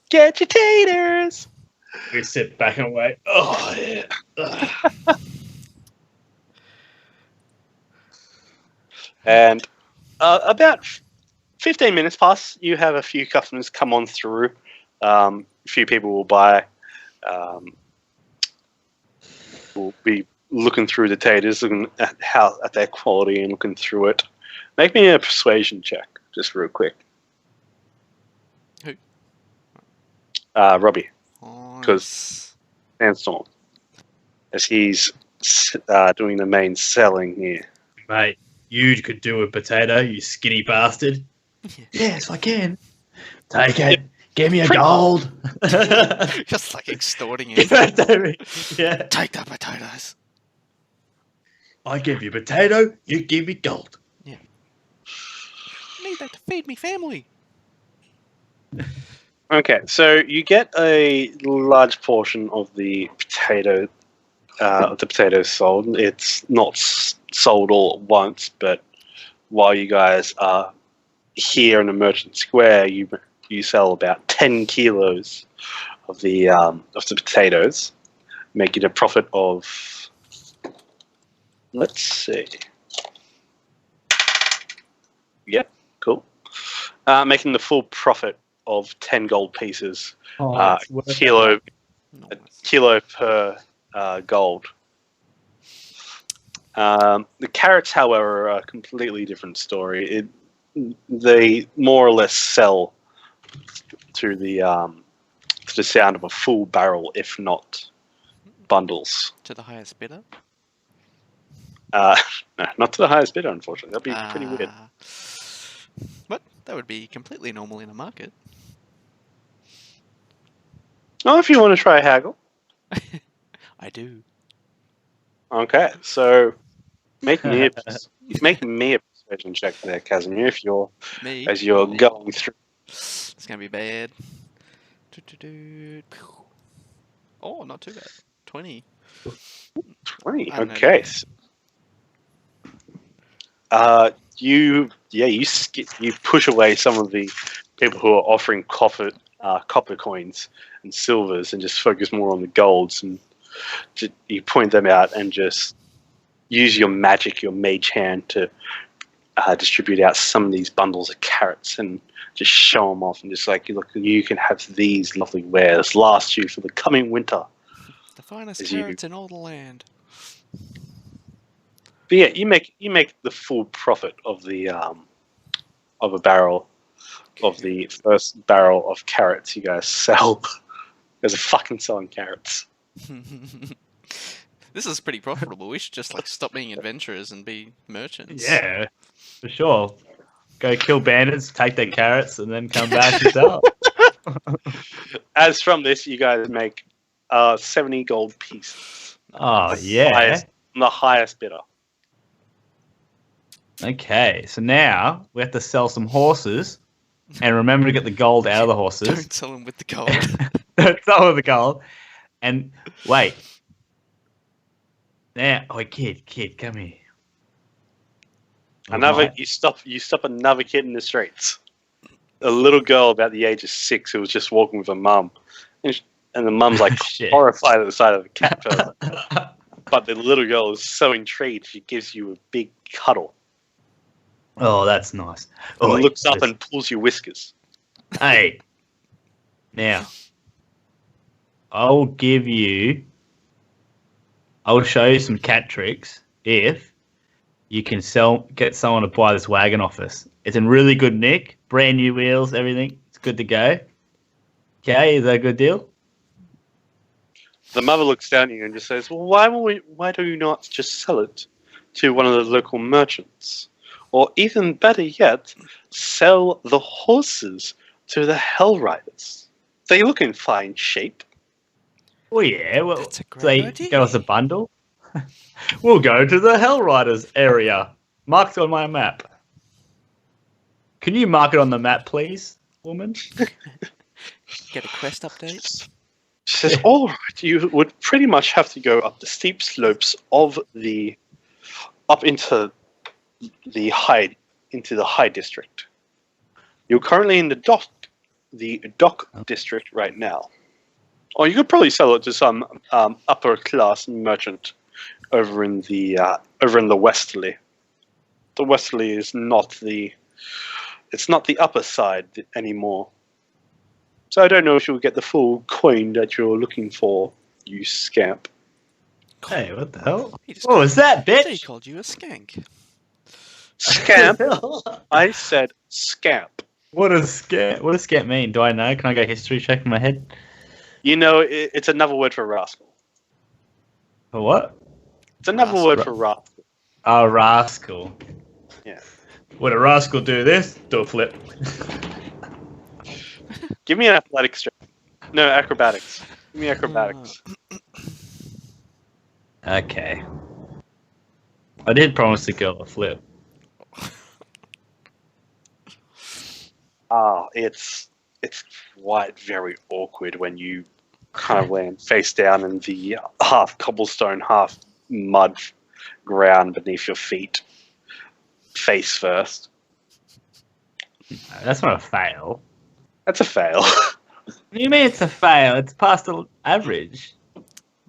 get your taters!" We sit back and wait. Oh yeah. Ugh. And about 15 minutes pass, you have a few customers come on through. A few people will buy. Will be looking through the taters, looking at their quality and looking through it. Make me a persuasion check, just real quick. Who? Robbie, Nice. Sandstorm, as he's doing the main selling here. Mate, you could do a potato, you skinny bastard. Yes, I can. Take it. Give me a gold. Just like extorting him. Give that to me. Yeah. Take the potatoes. I give you potato, you give me gold. I need that to feed me family. Okay, so you get a large portion of the potatoes sold. It's not sold all at once, but while you guys are here in the Merchant Square, you sell about 10 kilos of the potatoes, making a profit of, let's see. Yep, cool. Making the full profit of 10 gold pieces, it's worth it. kilo per gold. The carrots, however, are a completely different story. They more or less sell to the sound of a full barrel, if not bundles. To the highest bidder. No, not to the highest bidder, unfortunately. That'd be pretty weird. But that would be completely normal in a market. Oh, if you want to try a haggle. I do. Okay, so make me a persuasion check there, Kazimir, Me. as you're going through. It's gonna be bad. Oh, not too bad. 20. 20. I don't know. Okay. You push away some of the people who are offering copper coins and silvers, and just focus more on the golds, and you point them out and just use your magic, your mage hand, to distribute out some of these bundles of carrots and just show them off, and just like, look, you can have these lovely wares last you for the coming winter. The finest As you- carrots in all the land. But yeah, you make the full profit of the of a barrel of the first barrel of carrots you guys sell. There's a fucking selling carrots. This is pretty profitable. We should just like stop being adventurers and be merchants. Yeah, for sure. Go kill bandits, take their carrots, and then come back and sell. As from this, you guys make 70 gold pieces. Oh, yeah. The highest bidder. Okay, so now we have to sell some horses, and remember to get the gold out of the horses. Don't sell them with the gold. Don't sell with the gold. And wait. Now, kid, come here. You stop another kid in the streets. A little girl about the age of 6 who was just walking with her mum, and the mum's like Shit. horrified at the sight of the cat person. But the little girl is so intrigued, she gives you a big cuddle. Oh, that's nice. And Oh, looks up and pulls your whiskers. Hey, now I'll show you some cat tricks if you can get someone to buy this wagon off us. It's in really good nick, brand new wheels, everything. It's good to go. Okay, is that a good deal? The mother looks down at you and just says, "Well, why do you not just sell it to one of the local merchants? Or even better yet, sell the horses to the Hell Riders. They look in fine shape." Oh yeah, well, That's a great they idea. get us a bundle. We'll go to the Hell Riders area. Marked on my map. Can you mark it on the map, please, woman? Get a quest update. She says, "All right, you would pretty much have to go up the steep slopes of up into the high district. You're currently in the dock district right now. Or you could probably sell it to some upper class merchant over in the westerly. The westerly is not the upper side anymore. So I don't know if you'll get the full coin that you're looking for, you scamp." Hey, what the hell? He just What was that, He bitch? called you a skank. Scamp? I said scamp. What does scamp mean? Do I know? Can I go history check in my head? You know, it's another word for rascal. For what? It's another word for rascal. Oh, rascal. Yeah. Would a rascal do this? Do a flip. Give me an athletics check. No, acrobatics. Give me acrobatics. Okay. I did promise the girl a flip. It's quite very awkward when you kind of land face down in the half cobblestone, half mud ground beneath your feet, face first. That's not a fail. That's a fail. What do you mean it's a fail? It's past the average.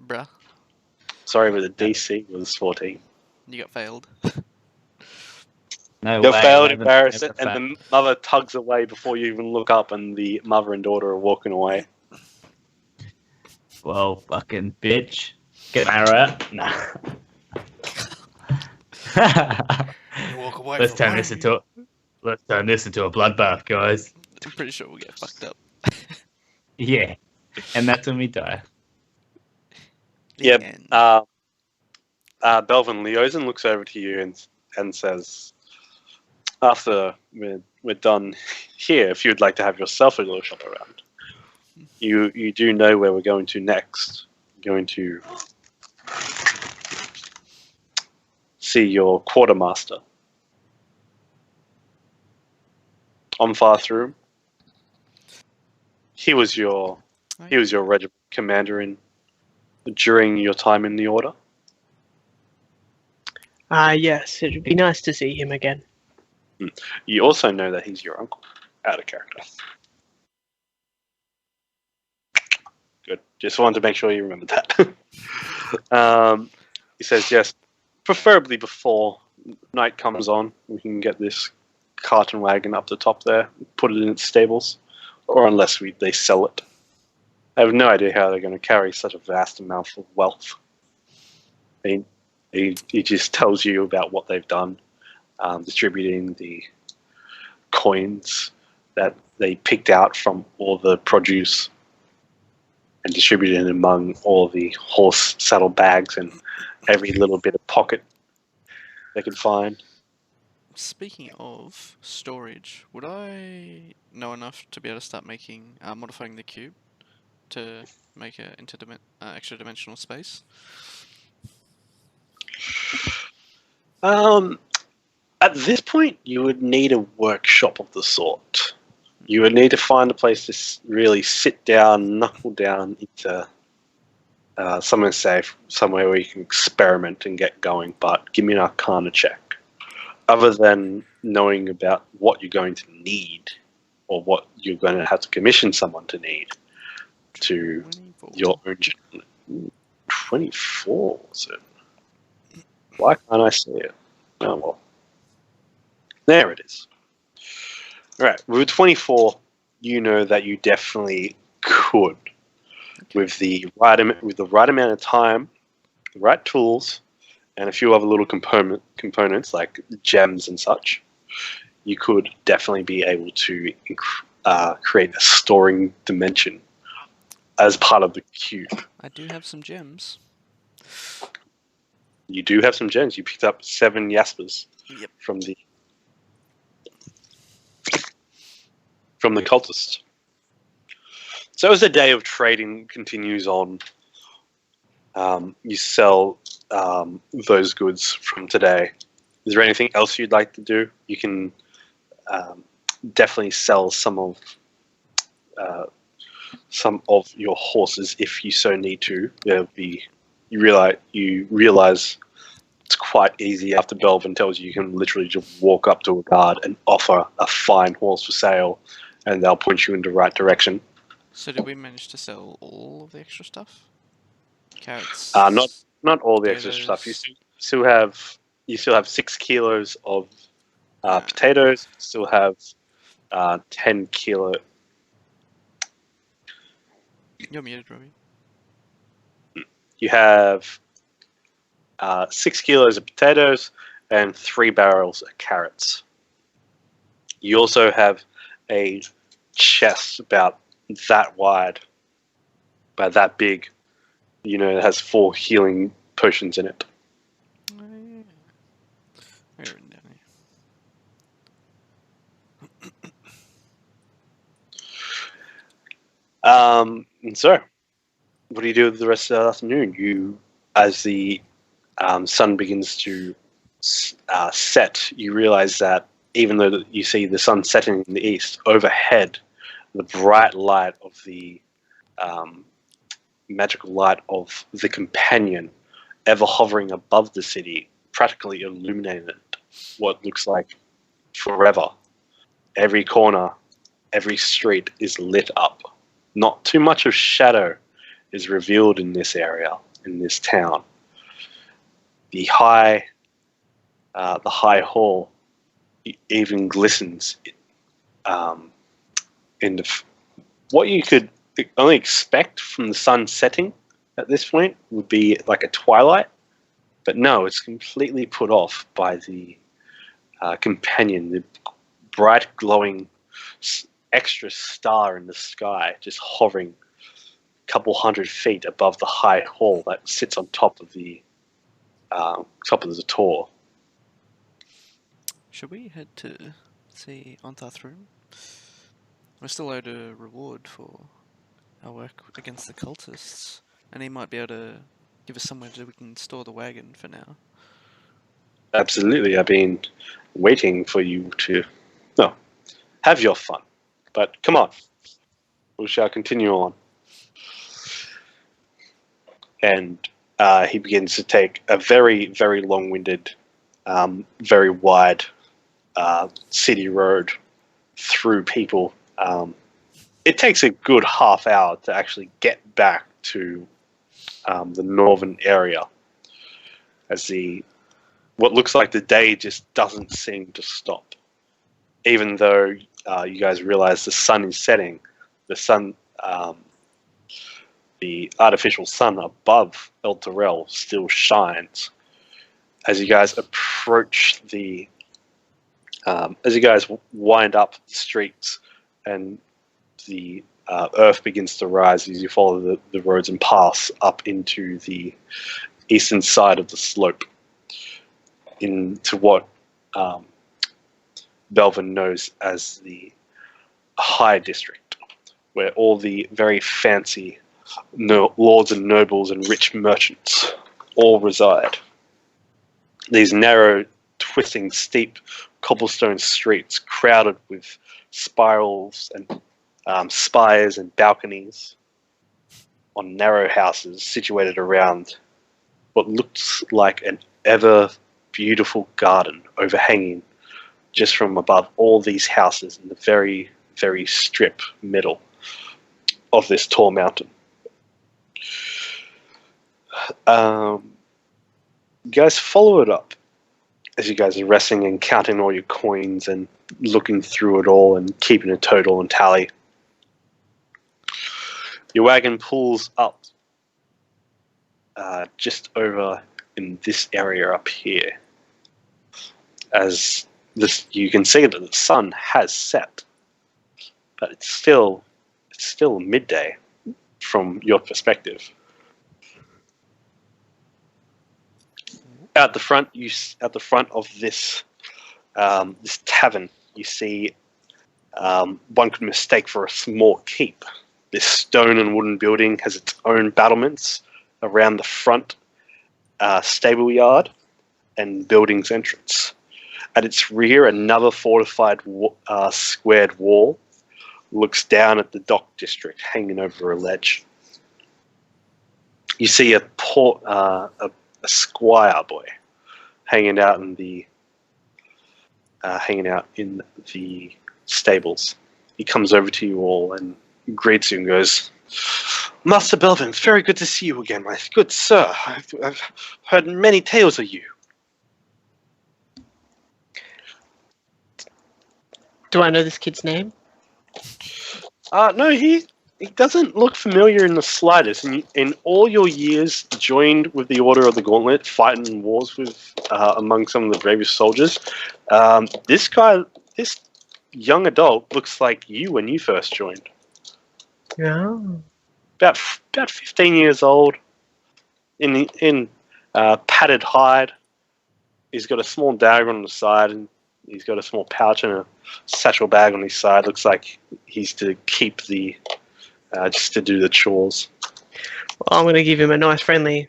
Bruh, Sorry, but the DC was 14. you got failed. No You way. failed, I haven't embarrassed, ever and failed. the mother tugs away before you even look up, and the mother and daughter are walking away. Well, fucking bitch. Get an arrow out. Nah. You walk away Let's from turn this into a bloodbath, guys. I'm pretty sure we'll get fucked up. Yeah, and that's when we die. The Yeah. end. Belvin Leozen looks over to you and says, "After we're done here, if you'd like to have yourself a little shop around, you do know where we're going to next. We're going to see your quartermaster on Farthroom. He was your regiment commander during your time in the Order." Yes, it would be nice to see him again. You also know that he's your uncle. Out of character. Good. Just wanted to make sure you remembered that. He says, yes, preferably before night comes on, we can get this cart and wagon up the top there, put it in its stables, or unless they sell it. I have no idea how they're going to carry such a vast amount of wealth. He just tells you about what they've done, distributing the coins that they picked out from all the produce, and distribute it among all the horse saddle bags and every little bit of pocket they could find. Speaking of storage, would I know enough to be able to start making modifying the cube to make a extra dimensional space? At this point, you would need a workshop of the sort. You would need to find a place to really sit down, knuckle down into somewhere safe, somewhere where you can experiment and get going. But give me an Arcana check. Other than knowing about what you're going to need, or what you're going to have to commission someone to need to 24. your own. 24, was it? Why can't I see it? Oh well. There it is. Alright, with 24, you know that you definitely could. With the right amount of time, the right tools, and a few other little components like gems and such, you could definitely be able to create a storing dimension as part of the cube. I do have some gems. You do have some gems. You picked up 7 Jaspers Yep. from the cultist. So as the day of trading continues on, you sell those goods from today. Is there anything else you'd like to do? You can definitely sell some of your horses if you so need to. You realize it's quite easy after Belvin tells you can literally just walk up to a guard and offer a fine horse for sale, and they'll point you in the right direction. So did we manage to sell all of the extra stuff? Carrots. Not all the extra stuff. You still have 6 kilos of potatoes. You still have 10 kilo. You're muted, Robbie. You have 6 kilos of potatoes and 3 barrels of carrots. You also have a chest about that wide, about that big. You know, it has 4 healing potions in it. Oh, yeah. I got it written down here. And so, what do you do with the rest of the afternoon? As the sun begins to set, you realize that even though you see the sun setting in the east, overhead, the bright light of the magical light of the companion ever hovering above the city practically illuminated what looks like forever. Every corner, every street is lit up. Not too much of shadow is revealed in this area, in this town. The high hall even glistens in what you could only expect from the sun setting at this point would be like a twilight, but no, it's completely put off by the companion, the bright glowing extra star in the sky, just hovering a couple 100 feet above the high hall that sits on top of the tour. Should we head to see Onthar's room? We're still owed a reward for our work against the cultists, and he might be able to give us somewhere that we can store the wagon for now. Absolutely, I've been waiting for you to have your fun. But come on, we shall continue on. And he begins to take a very, very long-winded, very wide city road through people. It takes a good half hour to actually get back to the northern area, as what looks like the day just doesn't seem to stop. Even though you guys realize the sun is setting, the artificial sun above Elturel still shines. As you guys approach as you guys wind up the streets and the earth begins to rise as you follow the roads and pass up into the eastern side of the slope into what Belvin knows as the High District, where all the very fancy lords and nobles and rich merchants all reside. These narrow, twisting, steep cobblestone streets crowded with spirals and spires and balconies on narrow houses situated around what looks like an ever beautiful garden overhanging just from above all these houses in the very, very strip middle of this tall mountain. You guys follow it up as you guys are resting and counting all your coins and looking through it all and keeping a total and tally. Your wagon pulls up just over in this area up here. As this, you can see that the sun has set, but it's still midday from your perspective. At the front of this this tavern, you see one could mistake for a small keep. This stone and wooden building has its own battlements around the front stable yard and building's entrance. At its rear, another fortified squared wall looks down at the dock district hanging over a ledge. You see a squire boy hanging out in the stables. He comes over to you all and greets you and goes, "Master Belvin, it's very good to see you again, my good sir. I've heard many tales of you." Do I know this kid's name? No, he doesn't look familiar in the slightest. In all your years joined with the Order of the Gauntlet, fighting in wars with among some of the bravest soldiers, this young adult looks like you when you first joined. Yeah. About 15 years old, in padded hide. He's got a small dagger on the side, and he's got a small pouch and a satchel bag on his side. Looks like he's to keep the just to do the chores. Well, I'm going to give him a nice friendly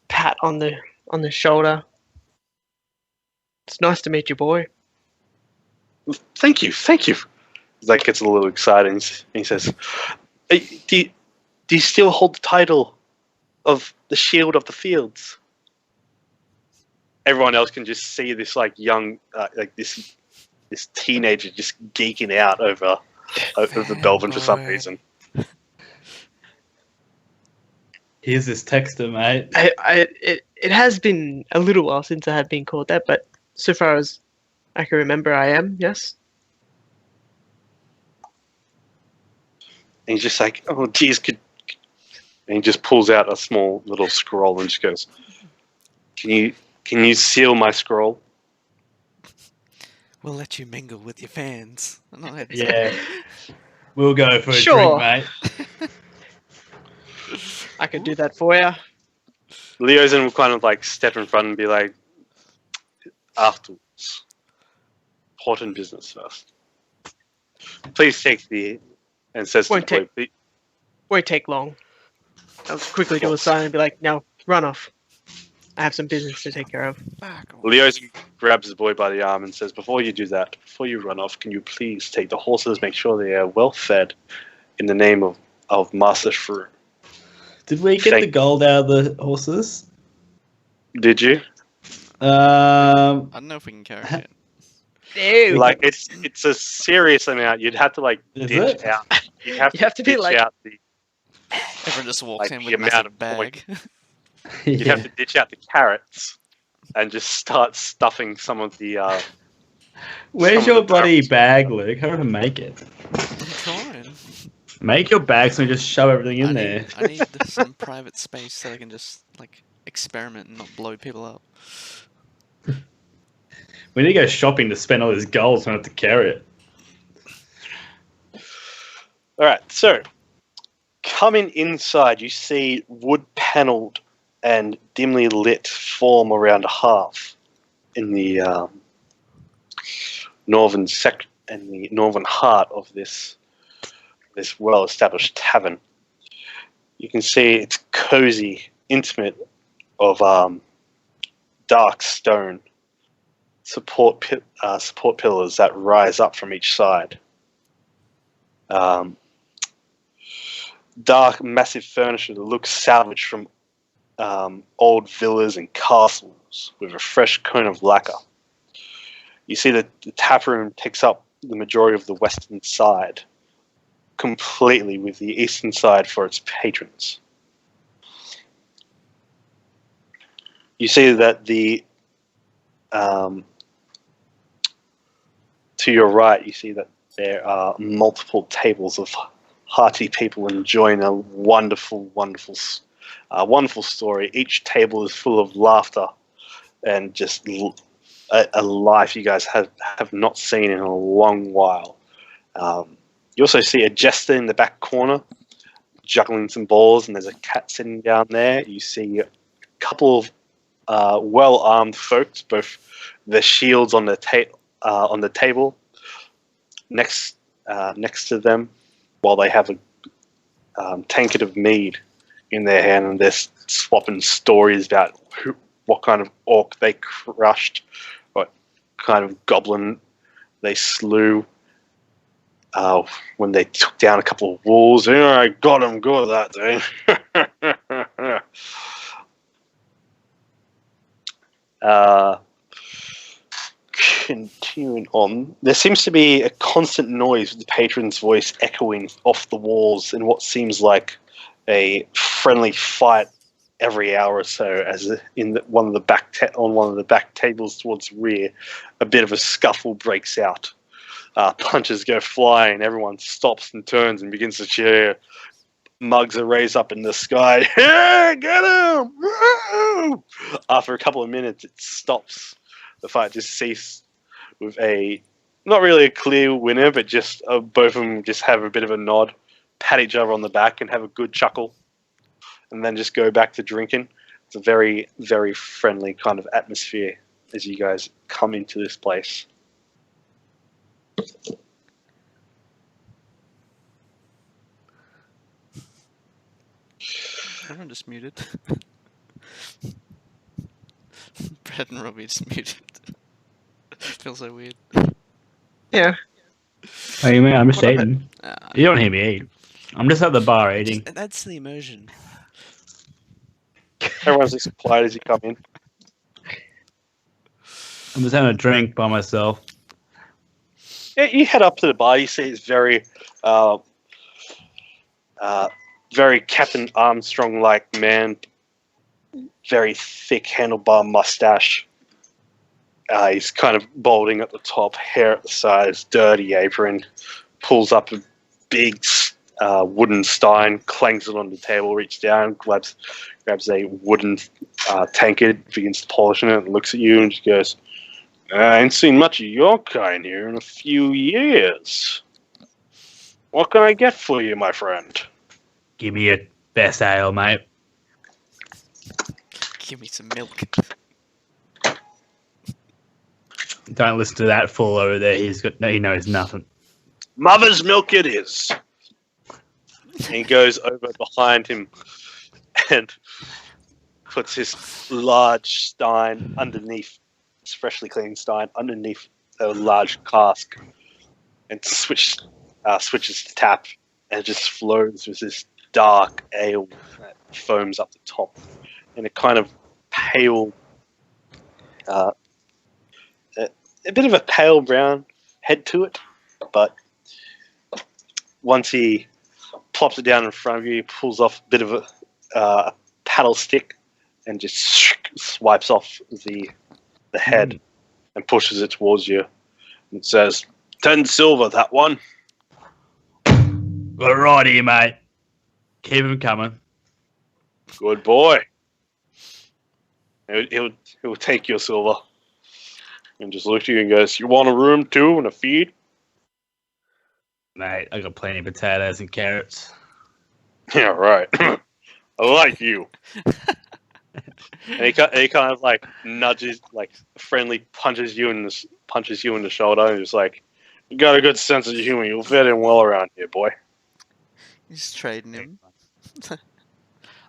pat on the shoulder. It's nice to meet you, boy. Thank you. Zach gets a little excited and he says, do you still hold the title of the Shield of the Fields? Everyone else can just see this young, this teenager just geeking out over Belvin for some reason. Here's this texter, mate. It has been a little while since I have been called that, but so far as I can remember, I am, yes. And he's just like, "Oh, geez, and he just pulls out a small little scroll and just goes, Can you seal my scroll?" We'll let you mingle with your fans. Yeah. We'll go for a Sure. drink, mate. I could do that for you. Leozen will kind of step in front and be like, "Afterwards. Important business first. Please take and says to Won't the boy, Won't take long. I'll quickly do a sign and be like, "Now, run off. I have some business to take care of." Leozen grabs the boy by the arm and says, "Before you do that, before you run off, can you please take the horses, make sure they are well fed in the name of Master Shrew." Did we get the gold out of the horses? Did you? I don't know if we can carry it. Ew. It's a serious amount. You'd have to Is ditch it? out. You'd You have to be ditch out the. Everyone just walks in the with a amount massive of bag. You'd have to ditch out the carrots and just start stuffing some of the. Where's some of your the bloody barrels. bag, Luke? How do I make it? I'm trying. Make your bag so we just shove everything in there. I need some private space so I can just experiment and not blow people up. We need to go shopping to spend all this gold so we don't have to carry it. All right, so coming inside, you see wood-panelled and dimly lit form around a hearth in the northern heart of this well-established tavern. You can see it's cozy, intimate, of dark stone support pillars that rise up from each side. Dark, massive furniture that looks salvaged from old villas and castles with a fresh coat of lacquer. You see that the tap room takes up the majority of the western side, completely, with the eastern side for its patrons. You see that to your right, you see that there are multiple tables of hearty people enjoying a wonderful story. Each table is full of laughter and just a life you guys have not seen in a long while. You also see a jester in the back corner juggling some balls, and there's a cat sitting down there. You see a couple of well-armed folks, both their shields on the table next to them, while they have a tankard of mead in their hand, and they're swapping stories about what kind of orc they crushed, what kind of goblin they slew when they took down a couple of wolves. I got them good that day. Continuing on, there seems to be a constant noise with the patron's voice echoing off the walls in what seems like a friendly fight every hour or so. As in one of the back tables towards the rear, a bit of a scuffle breaks out. Punches go flying. Everyone stops and turns and begins to cheer. Mugs are raised up in the sky. Hey, get him! Woo! After a couple of minutes, it stops. The fight just ceases with not really a clear winner, but just both of them just have a bit of a nod, pat each other on the back, and have a good chuckle, and then just go back to drinking. It's a very, very friendly kind of atmosphere as you guys come into this place. Everyone just muted. Brad and Robbie just muted. Feels so weird. Yeah. What do you mean? I'm just What eating. You don't hear me eat. I'm just at the bar eating. That's the immersion. Everyone's just quiet as you come in. I'm just having a drink by myself. Yeah, you head up to the bar. You see it's very Captain Armstrong-like man, very thick handlebar mustache. He's kind of balding at the top, hair at the sides, dirty apron, pulls up a big wooden stein, clangs it on the table, reaches down, grabs a wooden tankard, begins to polish it, and looks at you and just goes, I ain't seen much of your kind here in a few years. What can I get for you, my friend? Give me your best ale, mate. Give me some milk. Don't listen to that fool over there. He knows nothing. Mother's milk it is. And he goes over behind him and puts his large stein underneath, his freshly cleaned stein, underneath a large cask, and switches the tap, and it just flows with this dark ale that foams up the top, and a kind of pale, a bit of a pale brown head to it, but once he plops it down in front of you, he pulls off a bit of a paddle stick and just swipes off the head and pushes it towards you and says, 10 silver, that one. Got it right here, mate. Keep him coming. Good boy. He'll take your silver and just look at you and goes, you want a room too and a feed? Mate, I got plenty of potatoes and carrots. Yeah, right. I like you. And he kind of like nudges, like friendly punches you in the shoulder, and he's like, "You got a good sense of humor. You'll fit in well around here, boy." He's trading him.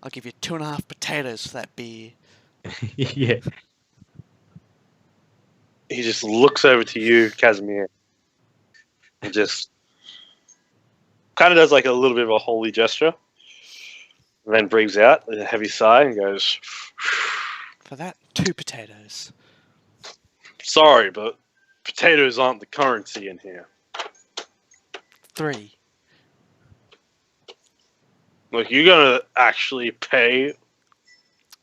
I'll give you 2.5 potatoes for that beer. Yeah. He just looks over to you, Kazimir, and just kind of does like a little bit of a holy gesture, and then breathes out with a heavy sigh and goes, For that, 2 potatoes. "Sorry, but potatoes aren't the currency in here. 3. Look, you're gonna actually pay,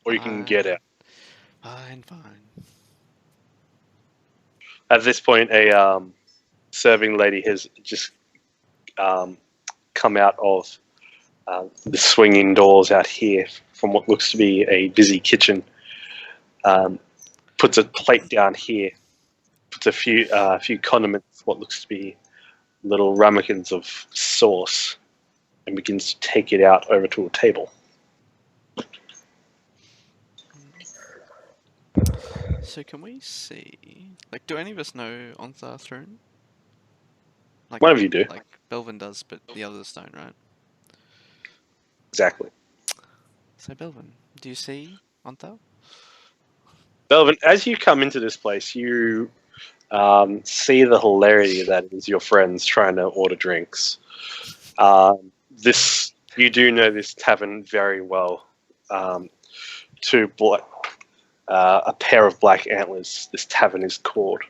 or you can get out." Fine. At this point, a serving lady has just come out of the swinging doors out here from what looks to be a busy kitchen. Puts a plate down here, puts a few condiments, what looks to be little ramekins of sauce, and begins to take it out over to a table. So can we see... Like, do any of us know Onthar's rune? Like, One of you do. Like, Belvin does, but the others don't, right? Exactly. So, Belvin, do you see Onthar? Belvin, as you come into this place, you see the hilarity that is your friends trying to order drinks. You do know this tavern very well. A pair of black antlers. This tavern is called.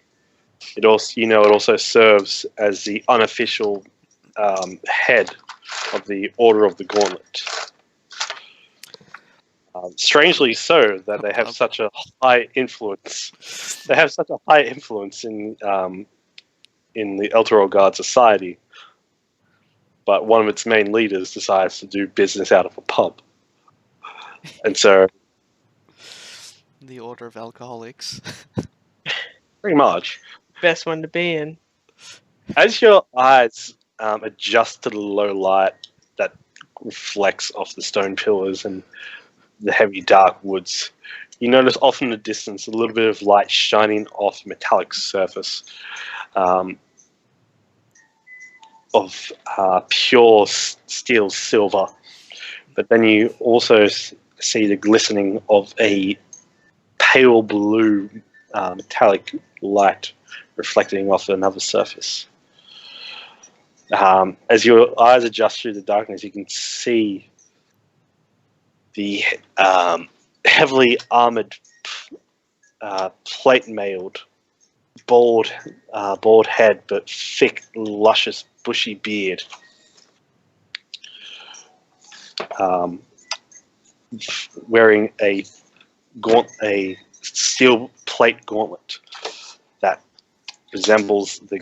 It also serves as the unofficial head of the Order of the Gauntlet. Strangely so that they have such a high influence. They have such a high influence in the Elturel Guard society. But one of its main leaders decides to do business out of a pub, and so The Order of Alcoholics. pretty much, Best one to be in. as your eyes adjust to the low light that reflects off the stone pillars and the heavy dark woods, you notice off in the distance a little bit of light shining off the metallic surface of pure steel silver. But then you also see the glistening of a pale blue metallic light reflecting off another surface. As your eyes adjust through the darkness, you can see the heavily armored, plate-mailed, bald head, but thick, luscious, bushy beard. Wearing a steel plate gauntlet that resembles the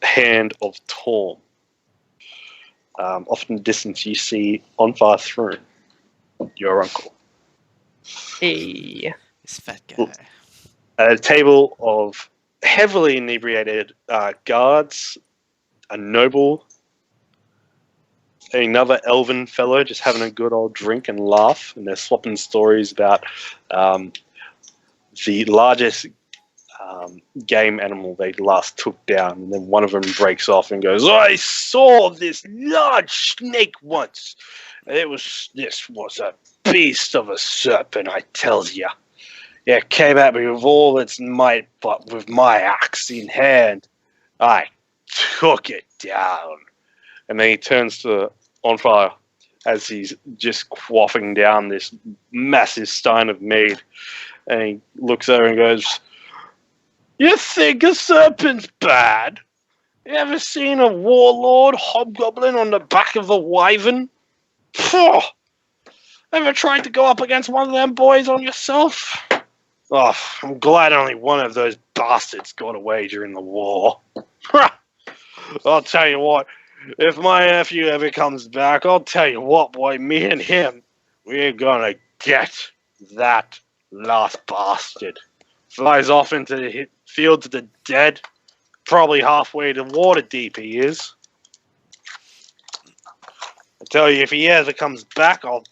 hand of Torm. Off in the distance, you see Onfar Throne, your uncle. Hey. This fat guy. At a table of heavily inebriated guards, a noble, another elven fellow just having a good old drink and laugh, and they're swapping stories about the largest game animal they last took down, and then one of them breaks off and goes, "I saw this large snake once. This was a beast of a serpent, I tell ya. It came at me with all its might, but with my axe in hand, I took it down." And then he turns to Onfire as he's just quaffing down this massive stein of mead, and he looks over and goes, "You think a serpent's bad? You ever seen a warlord hobgoblin on the back of a wyvern? Phew! Ever tried to go up against one of them boys on yourself? Oh, I'm glad only one of those bastards got away during the war. I'll tell you what, if my nephew ever comes back, I'll tell you what, boy, me and him, we're gonna get that last bastard. Flies off into the fields of the dead, probably halfway to Waterdeep he is." tell you, if he ever comes back, I'll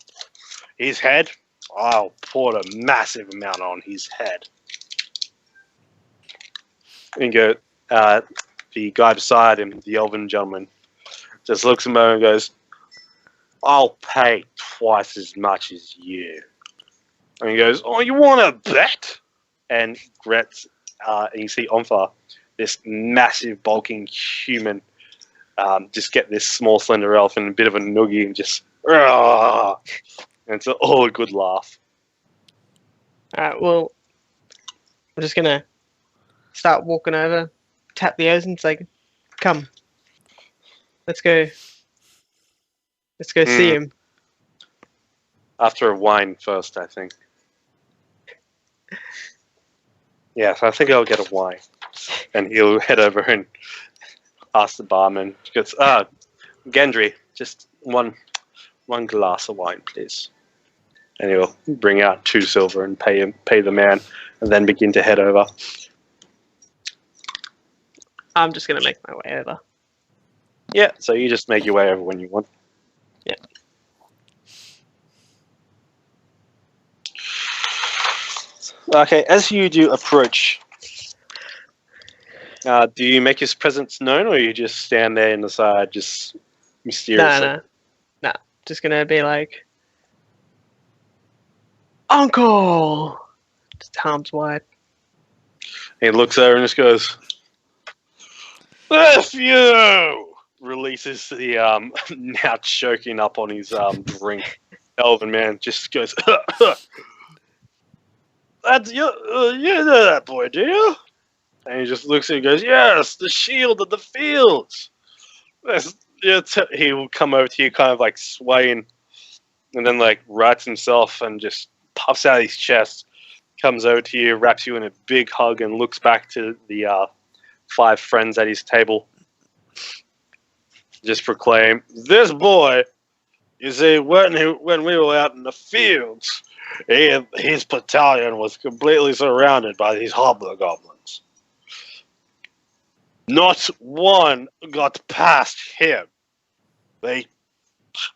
pour a massive amount on his head. And the guy beside him, the elven gentleman, just looks at him and goes, I'll pay twice as much as you. And he goes, oh, you want to bet? And Gretz, and you see Omphar, this massive, bulking human, just get this small, slender elf and a bit of a noogie and just, and it's all a good laugh. Alright, well, I'm just gonna start walking over, tap the ocean, say, come. Let's go. Let's go see him. After a wine first, I think. Yes, I think I'll get a wine. And he'll head over and ask the barman. He goes, Gendry, just one glass of wine, please. And he'll bring out 2 silver and pay the man, and then begin to head over. I'm just gonna make my way over. Yeah, so you just make your way over when you want. Yeah. Okay, as you do approach, do you make his presence known, or you just stand there in the side, just mysteriously? No. Just gonna be like, Uncle! Just arms wide. He looks over and just goes, F you! Releases the, now choking up on his drink. Elven man just goes, That's you know that boy, do you? And he just looks at you and goes, yes, the shield of the fields. He will come over to you kind of like swaying, and then like rights himself and just puffs out his chest, comes over to you, wraps you in a big hug, and looks back to the 5 friends at his table. Just proclaim, this boy, you see, when we were out in the fields, his battalion was completely surrounded by these hobgoblins. Not one got past him. They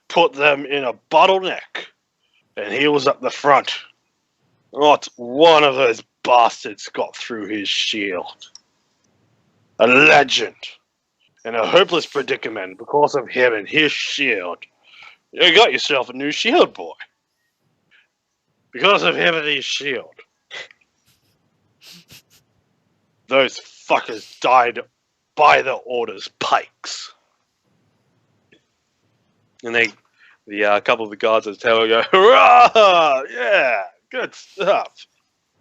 put them in a bottleneck, and he was up the front. Not one of those bastards got through his shield. A legend. In a hopeless predicament because of him and his shield. You got yourself a new shield, boy. Because of him and his shield. Those fuckers died by the Order's pikes. And the couple of the guards at the table go, hurrah! Yeah, good stuff.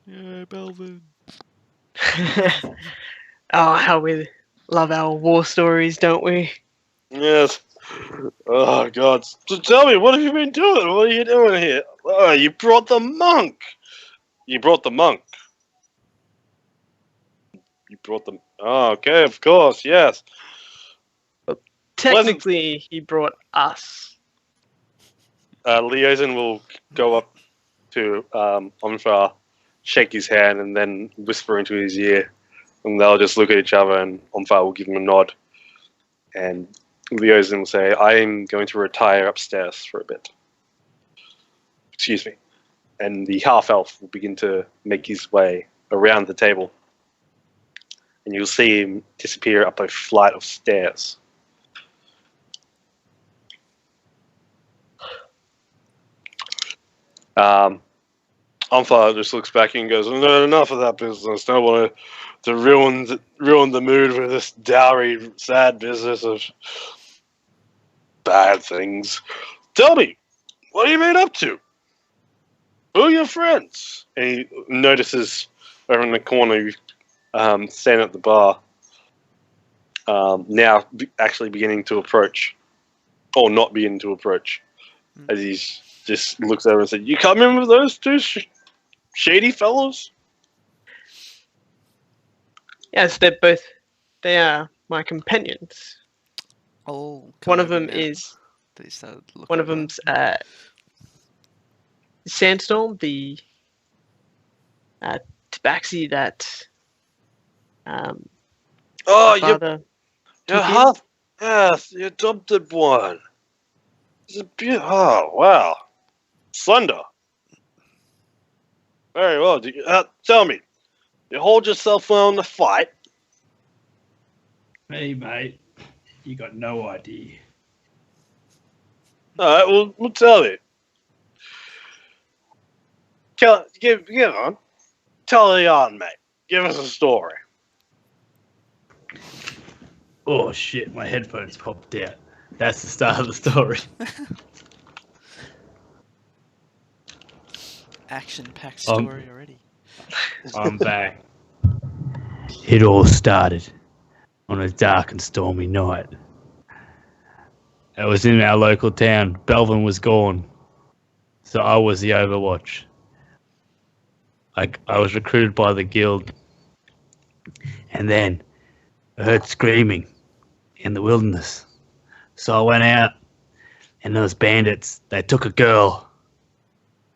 Yeah, Belvin. Oh, how we love our war stories, don't we? Yes. Oh, God. So tell me, what have you been doing? What are you doing here? Oh, you brought the monk. You brought the monk. You brought them. Oh, okay, of course, yes. Technically, he brought us. Liaison will go up to Onfar, shake his hand, and then whisper into his ear. And they'll just look at each other, and Onfar will give him a nod. And Liaison will say, I'm going to retire upstairs for a bit. Excuse me. And the half-elf will begin to make his way around the table. And you'll see him disappear up a flight of stairs. Omphar just looks back and goes, no, enough of that business. Don't want to ruin the mood with this dowry, sad business of bad things. Tell me, what have you been up to? Who are your friends? And he notices over in the corner, standing at the bar, now actually beginning to approach, or not beginning to approach, as he's just looks over and said, you come in with those 2 shady fellows? Yes, they are my companions. Oh, One of them is one of them's Sandstorm, the tabaxi that Oh, father you're half, yes, you adopted one. Oh, wow. Slender. Very well. Tell me, you hold yourself well in the fight? Hey, mate. You got no idea. Alright, well, we'll tell you. Get on. Tell it on, mate. Give us a story. Oh, shit. My headphones popped out. That's the start of the story. Action-packed story already. I'm back. It all started on a dark and stormy night. It was in our local town. Belvin was gone. So I was the Overwatch. I was recruited by the guild. And then I heard screaming in the wilderness. So I went out and those bandits, they took a girl.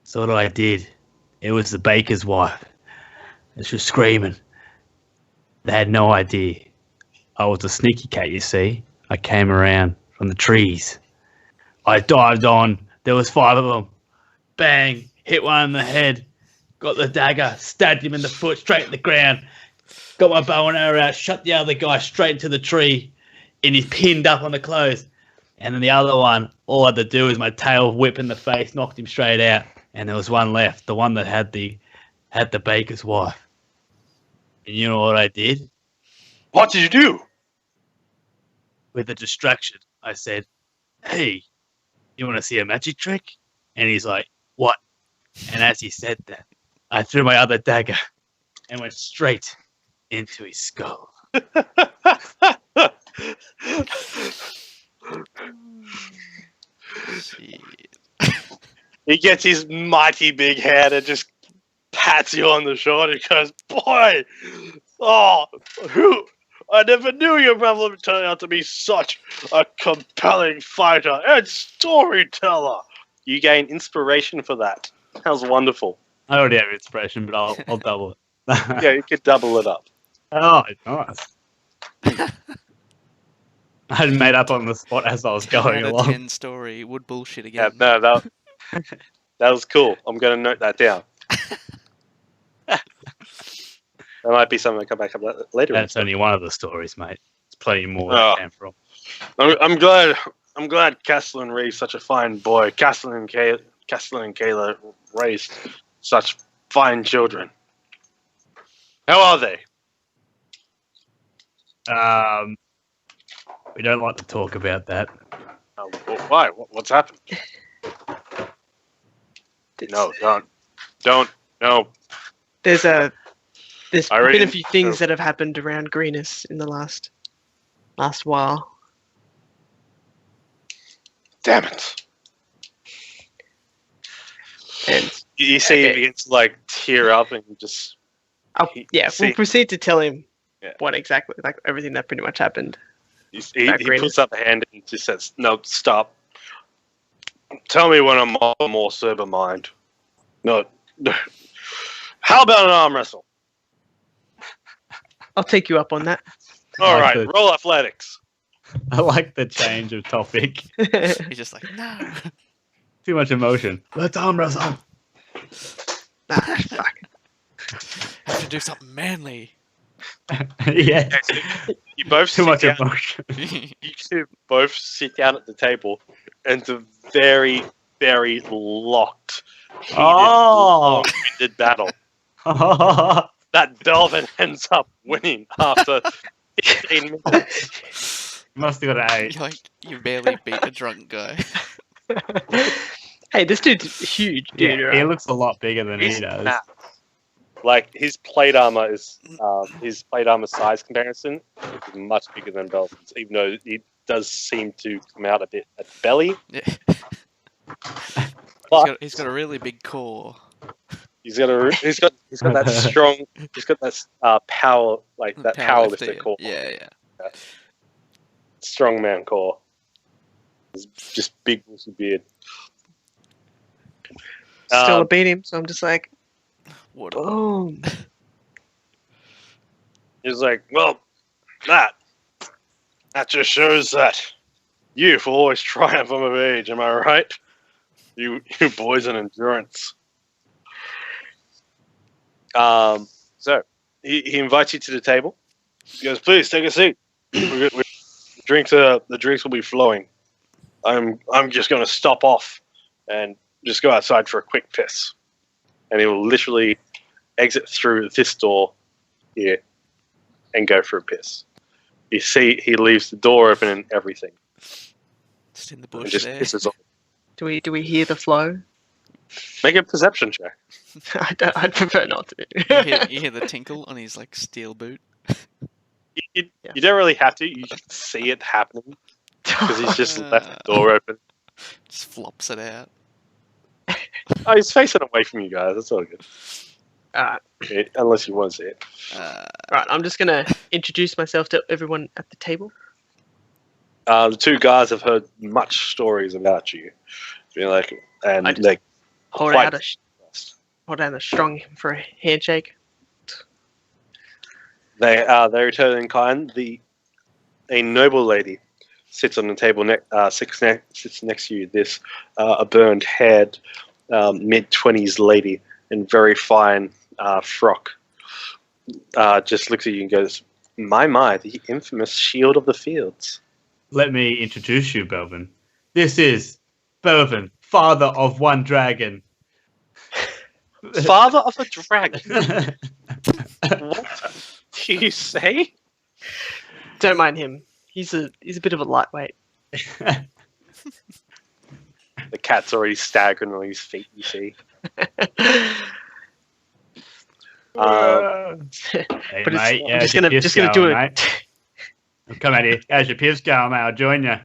So what I did, it was the baker's wife. And she was screaming. They had no idea. I was a sneaky cat, you see. I came around from the trees. I dived on. There was 5 of them. Bang! Hit one in the head. Got the dagger. Stabbed him in the foot, straight in the ground. Got my bow and arrow out. Shot the other guy straight into the tree. And he's pinned up on the clothes. And then the other one, all I had to do was my tail whip in the face, knocked him straight out. And there was one left, the one that had the baker's wife. And you know what I did? What did you do? With a distraction, I said, "Hey, you want to see a magic trick?" And he's like, "What?" And as he said that, I threw my other dagger and went straight into his skull. Shit. He gets his mighty big hand and just pats you on the shoulder and goes, "Boy, I never knew your brother would turn out to be such a compelling fighter and storyteller." You gain inspiration for that. That was wonderful. I already have inspiration, but I'll double it. Yeah, you could double it up. Oh, nice. I had made up on the spot as I was 10 going out of along. 10 story would bullshit again. Yeah, no, that was cool. I'm going to note that down. That might be something I come back up later. That's only one of the stories, mate. There's plenty more Oh. that came from. I'm glad Castellan raised such a fine boy. Castellan and Kayla raised such fine children. How are they? We don't like to talk about that. Why? What's happened? No, don't. No. There's been already a few things know. that have happened around Greenus in the last while. Damn it! And You see, he Okay. begins to like tear up, and you just we'll proceed to tell him Yeah. what exactly, like everything that pretty much happened. he Agreed. puts up a hand and just says, "No, stop. Tell me when I'm more sober mind. No. How about an arm wrestle? I'll take you up on that. All Like right, the- roll athletics." I like the change of topic. He's just like, no. Too much emotion. Let's arm wrestle. Nah, fuck. Have to do something manly. Yeah. You both Too sit much down, emotion. you two both sit down at the table, and it's a very, very locked, heated, Oh. long-winded battle. That Delvin ends up winning after 15 minutes. Must have got an 8. You're like, you barely beat a drunk guy. Hey, this dude's huge, dude. Yeah, right? he looks a lot bigger than He's he does. fat. Like his plate armor is size comparison is much bigger than Belvin's, even though it does seem to come out a bit at the belly. Yeah. But He's got a really big core. he's got that strong, power, like that powerlifter core, Yeah. strongman core. It's just big bushy beard. Still beat him, so I'm just like, What? boom. He's like, well, that just shows that Youth will always triumph of age, am I right? You boys in endurance. So he invites you to the table. He goes, please take a seat. The drinks will be flowing. I'm just going to stop off and just go outside for a quick piss. And he will literally exit through this door here and go for a piss. You see, he leaves the door open and everything. Just in the And bush just there. pisses off. Do we hear the flow? Make a perception check. I'd prefer not to. You hear the tinkle on his like steel boot. You don't really have to. You just see it happening because he's just left the door open. Just flops it out. Oh, he's facing away from you guys. That's all good. Alright. Unless you want to see it. Right, I'm just gonna introduce myself to everyone at the table. The two guys have heard much stories about you. You're like, and I just they Hold quite out a strong for a handshake. they return in kind. A noble lady sits on the table sits next to you. This a burned haired mid-20s lady in very fine frock. Just looks at you and goes, my, the infamous Shield of the Fields. Let me introduce you, Belvin. This is Belvin, father of one dragon. Father of a dragon? What do you say? Don't mind him. He's a bit of a lightweight. The cat's already staggering on his feet, you see. Hey, But mate, I'm just gonna do it. Mate. Come out here. How's your piss going, mate? I'll join you.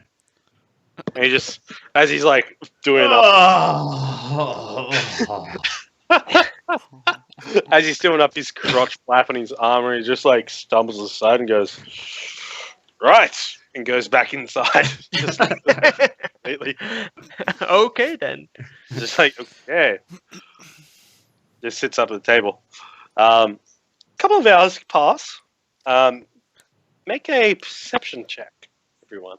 And he just, as he's like doing up, as he's doing up his crotch flap on his armor, he just like stumbles aside and goes, right, and goes back inside. Just completely. Okay then. Just like, okay. Just sits up at the table. Couple of hours pass. Make a perception check, everyone.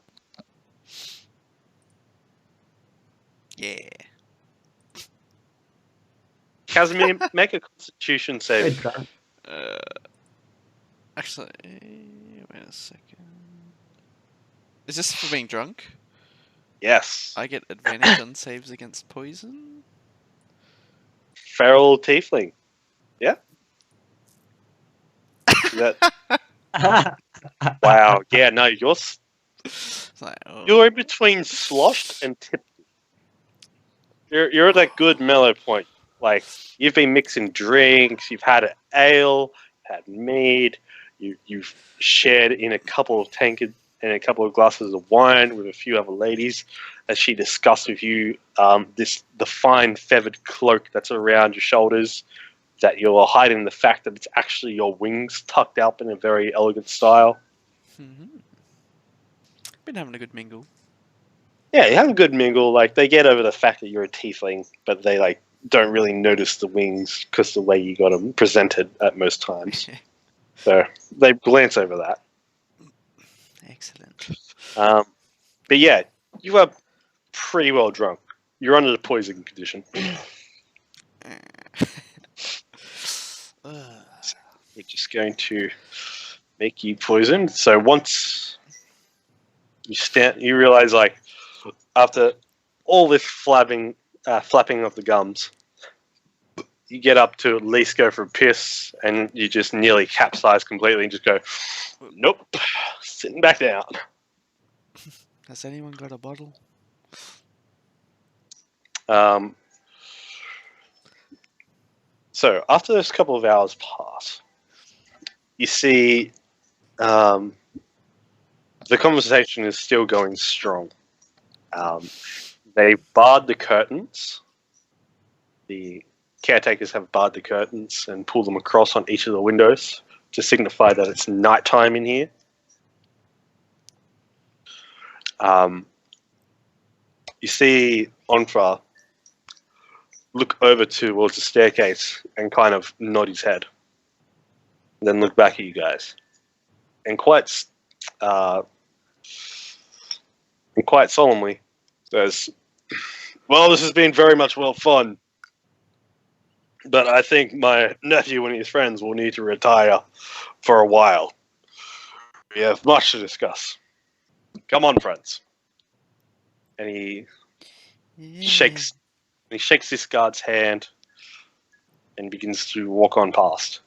Yeah. Kazimir, make a Constitution save. Actually, wait a second. Is this for being drunk? Yes. I get advantage on saves against poison? Feral Tiefling. Yeah. That, wow. Yeah, no, It's like, oh. you're in between sloshed and tipsy. You're at that good mellow point. Like, you've been mixing drinks, you've had an ale, had mead, you've shared in a couple of tankards and a couple of glasses of wine with a few other ladies as she discussed with you the fine feathered cloak that's around your shoulders, that you're hiding the fact that it's actually your wings tucked up in a very elegant style. Mm-hmm. Been having a good mingle. Yeah, you have a good mingle. Like, they get over the fact that you're a tiefling, but they like don't really notice the wings because the way you got them presented at most times. So they glance over that. Excellent. But yeah, you are pretty well drunk. You're under the poison condition. We're just going to make you poisoned. So once you realize, like, after all this flapping of the gums, you get up to at least go for a piss, and you just nearly capsize completely and just go, nope, sitting back down. Has anyone got a bottle? So after this couple of hours pass, you see the conversation is still going strong. They barred the curtains. The caretakers have barred the curtains and pulled them across on each of the windows to signify that it's nighttime in here. You see Onfra look over towards the staircase and kind of nod his head. Then look back at you guys. And quite and quite solemnly says, "Well, this has been very much fun, but I think my nephew and his friends will need to retire for a while. We have much to discuss. Come on, friends." And he shakes this guard's hand and begins to walk on past.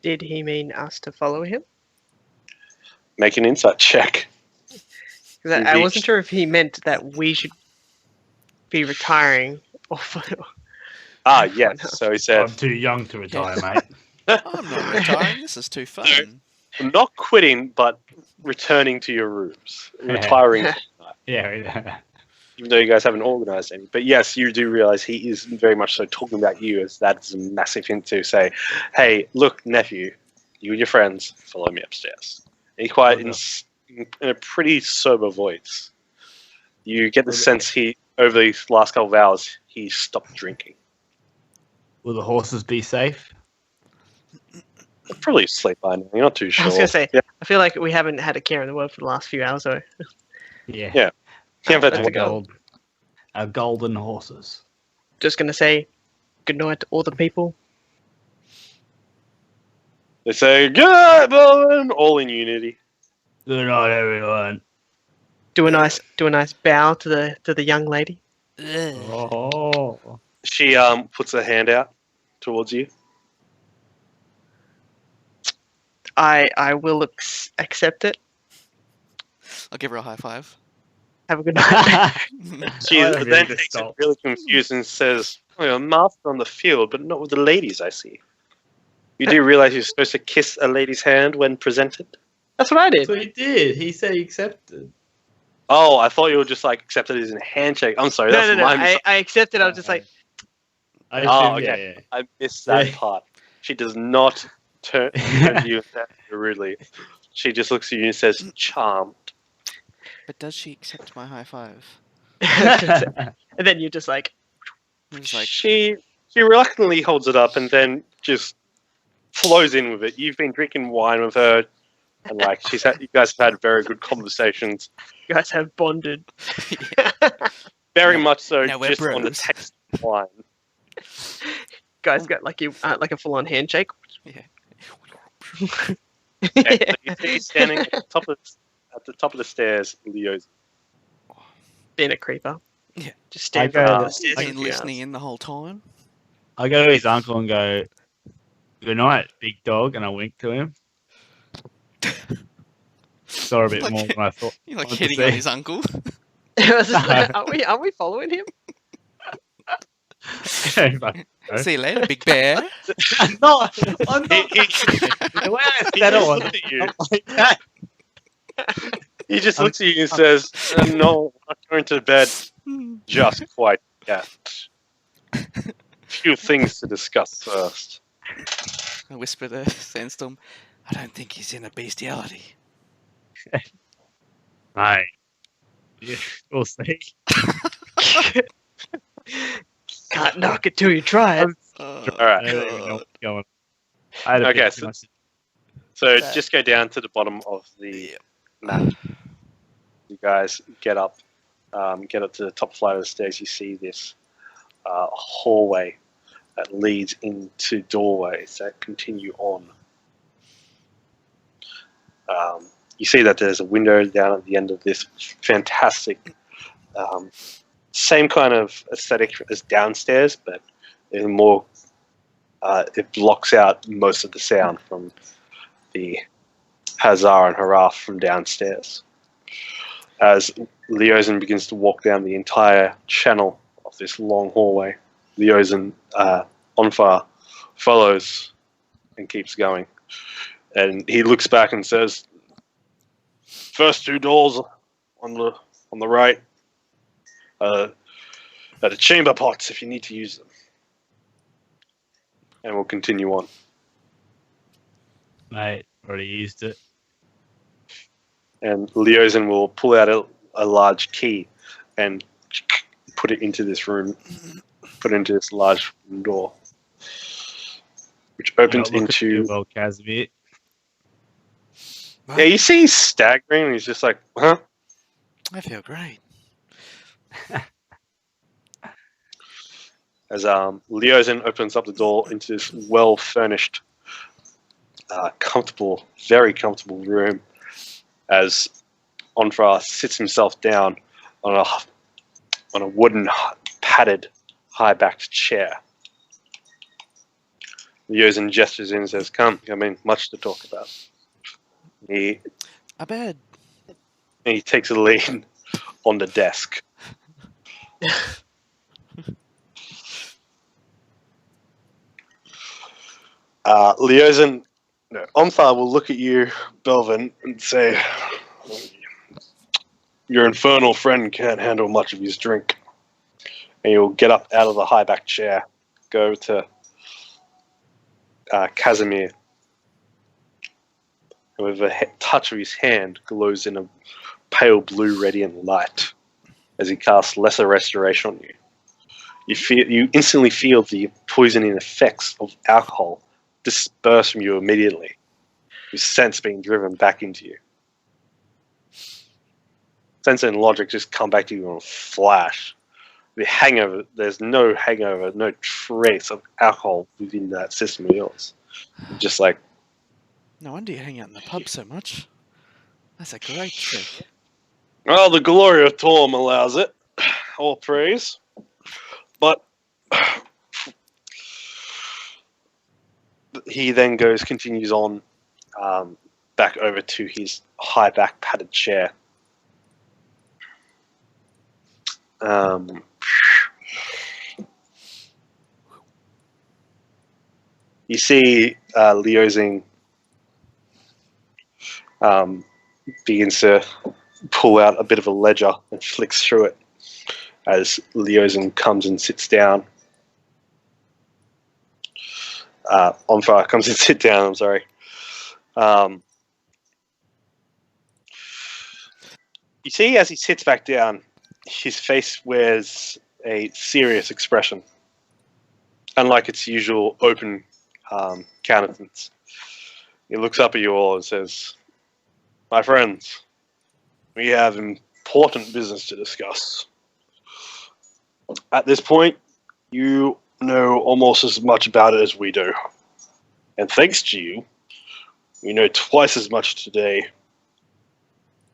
Did he mean us to follow him? Make an insight check. 'Cause I wasn't sure if he meant that we should be retiring or follow. Yes. So he said, I'm too young to retire, mate. I'm not retiring. This is too fun. not quitting, but returning to your rooms. Retiring. Yeah. Even though you guys haven't organized any. But yes, you do realize he is very much so talking about you, as that is a massive hint to say, hey, look, nephew, you and your friends, follow me upstairs. And he quite, in a pretty sober voice, you get the sense he, over these last couple of hours, he stopped drinking. Will the horses be safe? They're probably asleep by now, you're not too sure. I was going to say, Yeah. I feel like we haven't had a care in the world for the last few hours, though. Yeah. Yeah. Can't have That's to Our golden horses. Just going to say good night to all the people. They say, good night, Bowen! All in unity. Good night, everyone. Do a nice bow to the young lady. Oh. She puts her hand out towards you. I will accept it. I'll give her a high five. Have a good night. She I don't then really takes it stop. really confused and says, "Oh, you're a master on the field, but not with the ladies, I see. You do realize you're supposed to kiss a lady's hand when presented?" That's what I did. So he did. He said he accepted. Oh, I thought you were just like accepted as a handshake. I'm sorry, that's No. my I accepted. I was just like, I Oh, assumed, okay. yeah. I missed that Yeah. part. She does not turn to you rudely. She just looks at you and says, "Charmed." But does she accept my high five? and then you're just like, It was like, She reluctantly holds it up and then just flows in with it. You've been drinking wine with her, and like you guys have had very good conversations. you guys have bonded. Very much so, now we're just on the bros. text of wine. Guys got like a full on handshake. yeah. Okay, so you see standing at the top of the stairs, Leo's. Being a creeper. Yeah. Just stand I on go- the stairs. Been for a few listening hours. in the whole time. I go to his uncle and go, good night, big dog, and I wink to him. Saw a bit Like- more than I thought. You're like What to hitting on say? his uncle. I was just like, are we following him? See you later, big bear. No, I'm not. He The way I he said it just was looks at you. like that. He just looks at you and says, "No, I'm not going to bed just quite yet. Few things to discuss first." I whisper to Sandstorm, I don't think he's in a bestiality. Right. Yeah, we'll see. Can't knock it till you try it. Oh, All right. I don't even know what's going on. I had a Okay, bit too so- much- So just go down to the bottom of the map. You guys get up to the top flight of the stairs. You see this hallway that leads into doorways that continue on. You see that there's a window down at the end of this fantastic, same kind of aesthetic as downstairs, but it's more. It blocks out most of the sound from the Hazar and Haraf from downstairs. As Leozen begins to walk down the entire channel of this long hallway, Leozen, on fire, follows and keeps going. And he looks back and says, "First two doors on the right are the chamber pots if you need to use them." And we'll continue on. Mate, already used it. And Leozen will pull out a large key and put it into this room, put it into this large door. which You're opens not looking into. too well, Kazimir. Yeah, you see he's staggering, and he's just like, huh? I feel great. As Leozen opens up the door into this well-furnished, comfortable, very comfortable room, as Onfra sits himself down on a wooden, padded, high-backed chair. Leozen gestures in and says, "Come, much to talk about." He A bed. takes a lean on the desk. Leozen, no, Omthar will look at you, Belvin, and say, "Your infernal friend can't handle much of his drink." And he'll get up out of the high-back chair, go to Kazimir, and with a touch of his hand glows in a pale blue radiant light as he casts Lesser Restoration on you. You instantly feel the poisoning effects of alcohol disperse from you immediately, with sense being driven back into you. Sense and logic just come back to you in a flash. The hangover, there's no hangover, no trace of alcohol within that system of yours. Just like, No wonder you hang out in the pub so much. That's a great trick. well, the glory of Torm allows it. All praise. But he then continues on back over to his high back padded chair. You see Leozing begins to pull out a bit of a ledger and flicks through it as Leozing comes and sits down. Onfra comes and sits down, I'm sorry. You see as he sits back down, his face wears a serious expression, unlike its usual open countenance. He looks up at you all and says, "My friends, we have important business to discuss. At this point, you know almost as much about it as we do. And thanks to you, we know twice as much today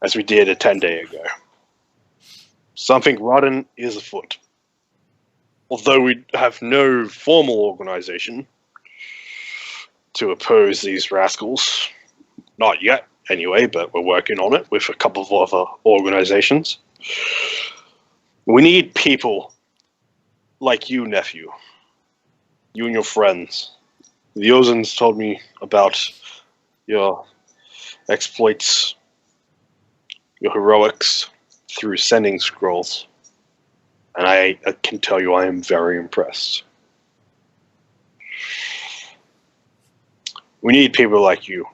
as we did 10 days ago. Something rotten is afoot. Although we have no formal organization to oppose these rascals, not yet anyway, but we're working on it with a couple of other organizations. We need people like you, nephew. You and your friends. The Ozens told me about your exploits, your heroics through sending scrolls. And I can tell you I am very impressed. We need people like you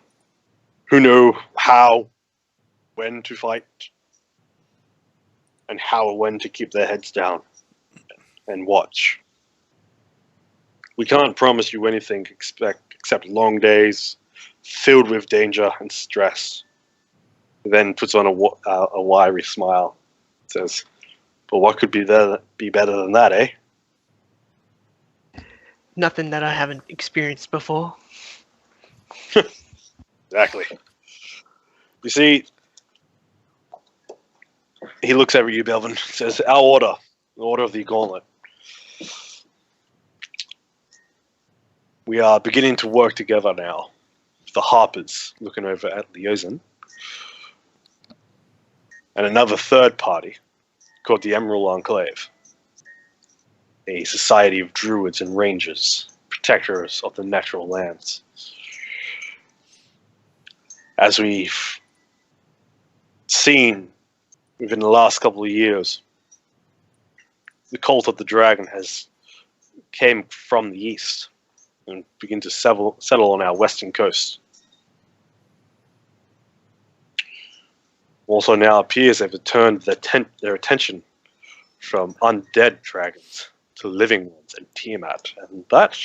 who know how, when to fight, and how and when to keep their heads down and watch. We can't promise you anything except long days filled with danger and stress. He then puts on a wiry smile. Says, "But what could be better than that, eh?" Nothing that I haven't experienced before. Exactly. You see, he looks over you, Belvin, says, "Our order, the Order of the Gauntlet. We are beginning to work together now. The Harpers looking over at Leozin, and another third party called the Emerald Enclave, a society of druids and rangers, protectors of the natural lands. As we've seen within the last couple of years, the cult of the dragon has came from the east and begin to settle on our western coast. Also now appears they've turned their attention from undead dragons to living ones and Tiamat, and that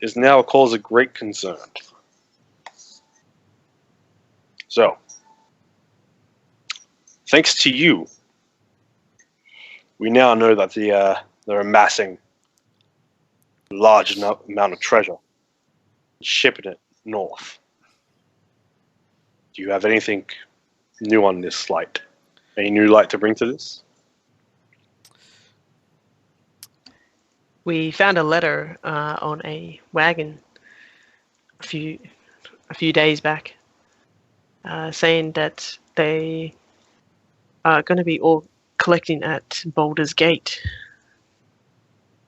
is now a cause of great concern. So, thanks to you, we now know that they're amassing a large amount of treasure, shipping it north. Do you have anything new on this light? Any new light to bring to this? We found a letter on a wagon a few days back, saying that they are going to be all collecting at Baldur's Gate,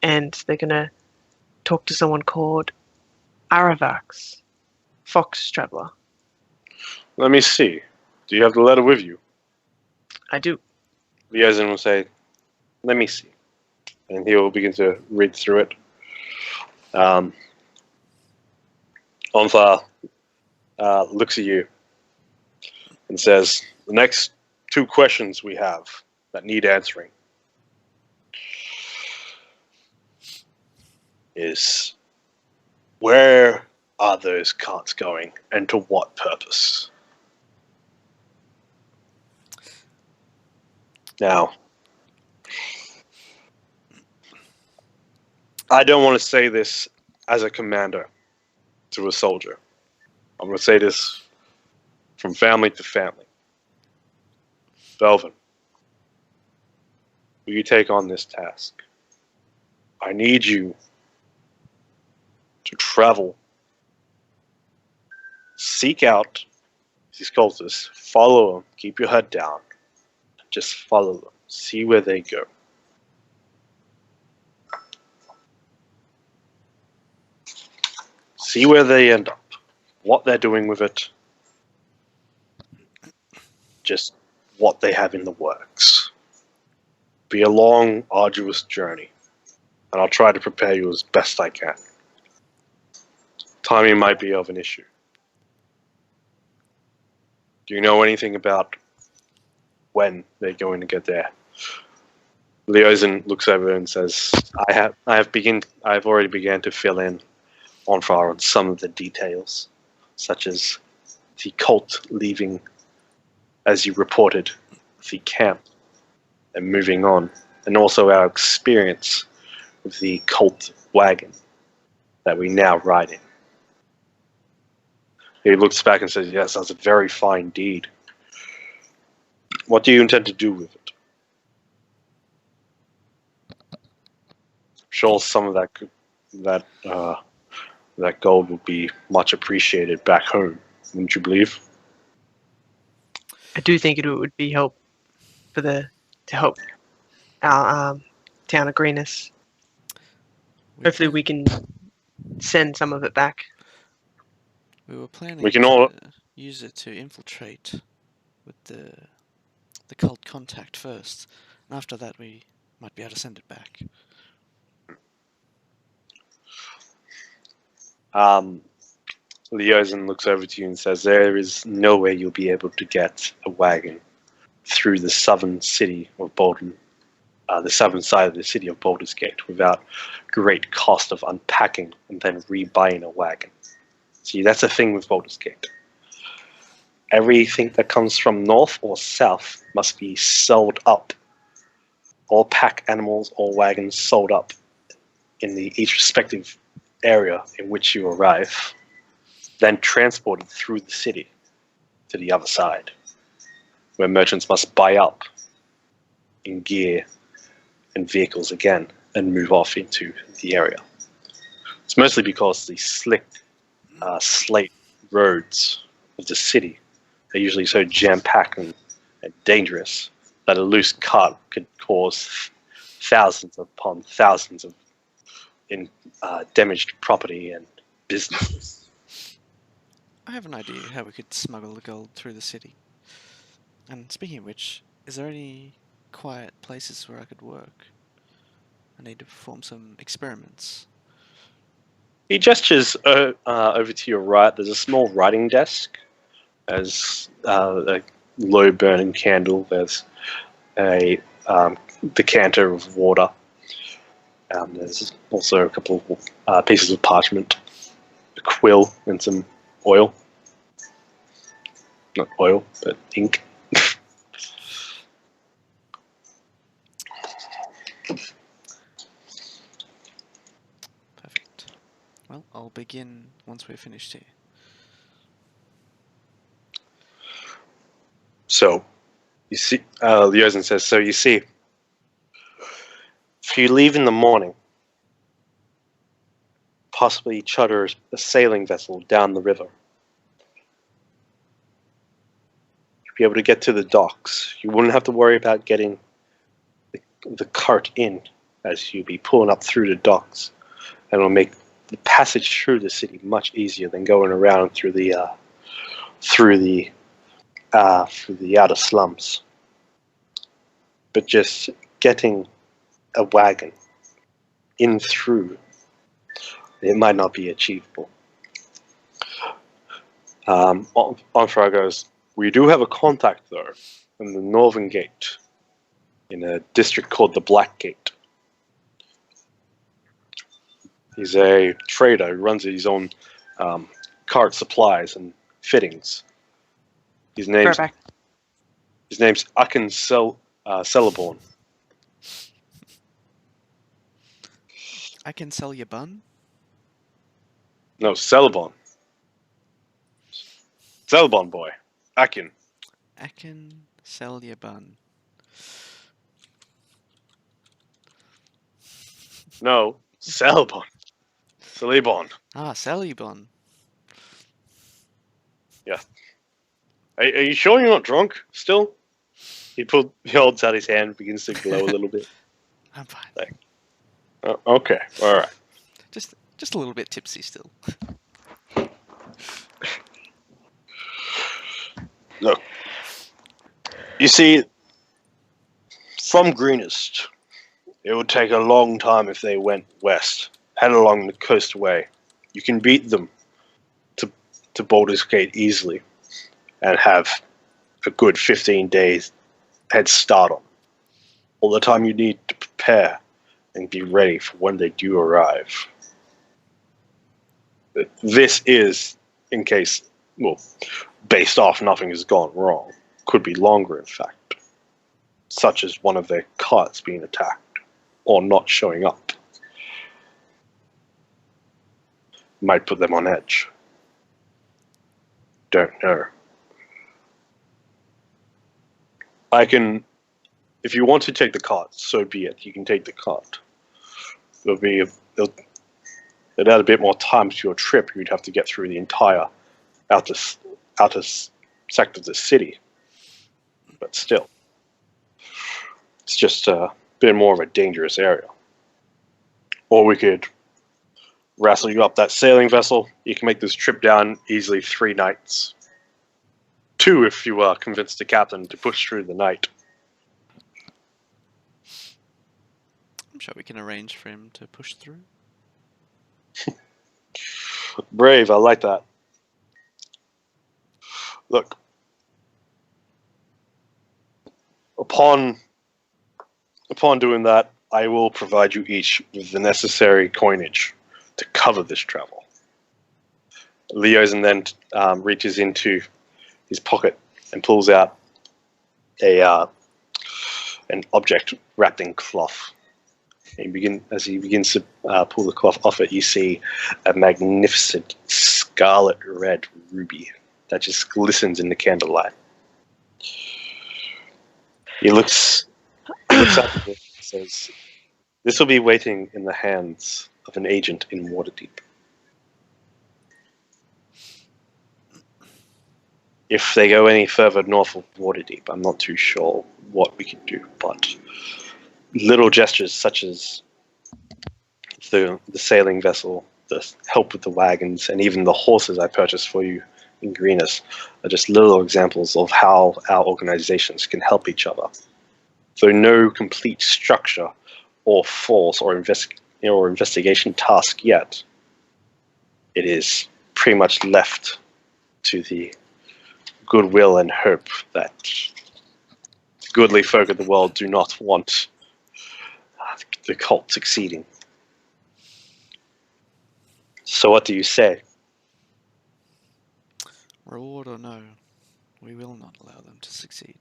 and they're going to talk to someone called Aravax, Fox Traveler. Let me see. Do you have the letter with you? I do. Liaison will say, let me see. And he will begin to read through it. Onfar looks at you and says, the next 2 questions we have that need answering is, where are those carts going and to what purpose? Now, I don't want to say this as a commander to a soldier. I'm going to say this from family to family. Belvin, will you take on this task? I need you to travel, seek out these cultists, follow them, keep your head down, just follow them, see where they go. See where they end up, what they're doing with it, just what they have in the works. Be a long, arduous journey, and I'll try to prepare you as best I can. Timing might be of an issue. Do you know anything about when they're going to get there? Leozen looks over and says, "I have already begun to fill in on some of the details, such as the cult leaving, as you reported, the camp and moving on, and also our experience with the cult wagon that we now ride in." He looks back and says, "Yes, that's a very fine deed. What do you intend to do with it?" I'm sure some of that gold will be much appreciated back home, wouldn't you believe? I do think it would be to help our town of Greenus. Hopefully we can send some of it back. We were planning We can all- to use it to infiltrate with the cult contact first, and after that we might be able to send it back. Leozen looks over to you and says, "There is no way you'll be able to get a wagon through the southern city of Bolden, the southern side of the city of Baldur's Gate, without great cost of unpacking and then rebuying a wagon. See, that's the thing with Baldur's Gate. Everything that comes from north or south must be sold up. All pack animals, all wagons sold up in each respective area in which you arrive, then transported through the city to the other side, where merchants must buy up in gear and vehicles again and move off into the area. It's mostly because the slick slate roads of the city are usually so jam-packed and dangerous that a loose cart could cause thousands upon thousands of damaged property and businesses." I have an idea how we could smuggle the gold through the city. And speaking of which, is there any quiet places where I could work? I need to perform some experiments. He gestures over to your right. There's a small writing desk. There's a low burning candle. There's a decanter of water. There's also a couple pieces of parchment, a quill, and some oil. Not oil, but ink. Perfect. Well, I'll begin once we're finished here. So, you see, Leosin says, so you see, if you leave in the morning, possibly charter a sailing vessel down the river. You'll be able to get to the docks. You wouldn't have to worry about getting the cart in, as you'll be pulling up through the docks, and it'll make the passage through the city much easier than going around through the outer slums. But just getting a wagon in through, it might not be achievable. Onfra goes, we do have a contact though in the Northern Gate, in a district called the Black Gate. He's a trader who runs his own cart supplies and fittings. His name's Akin Celeborn. I can sell you bun? No, Celeborn. Celeborn boy. Akin. I can sell you bun. No, Celeborn. Celeborn. Ah, sell you bun. Yeah. Are you sure you're not drunk still? He holds out his hand, begins to glow a little bit. I'm fine. Like, oh, okay, all right. Just a little bit tipsy still. Look, you see, from Greenest, it would take a long time if they went west, head along the coastway. You can beat them to Baldur's Gate easily, and have a good 15 days head start on. All the time you need to prepare and be ready for when they do arrive. This is, in case, well, based off nothing has gone wrong. Could be longer, in fact. Such as one of their carts being attacked, or not showing up. Might put them on edge. Don't know. I can, if you want to take the cart, so be it. You can take the cart. It'd add a bit more time to your trip. You'd have to get through the entire outer sector of the city. But still, it's just a bit more of a dangerous area. Or we could wrestle you up that sailing vessel. You can make this trip down easily 3 nights. 2 if you are convinced the captain to push through the night. I'm sure we can arrange for him to push through. Brave, I like that. Look, upon doing that, I will provide you each with the necessary coinage to cover this travel. Leosin then reaches into his pocket and pulls out an object wrapped in cloth. And as he begins to pull the cloth off it, you see a magnificent scarlet red ruby that just glistens in the candlelight. He looks up at it and says, "This will be waiting in the hands of an agent in Waterdeep. If they go any further north of Waterdeep, I'm not too sure what we can do, but little gestures such as the sailing vessel, the help with the wagons, and even the horses I purchased for you in Greenest are just little examples of how our organizations can help each other. Though no complete structure or force or investigation task yet, it is pretty much left to the goodwill and hope that goodly folk of the world do not want the cult succeeding So what do you say? Reward or no, we will not allow them to succeed.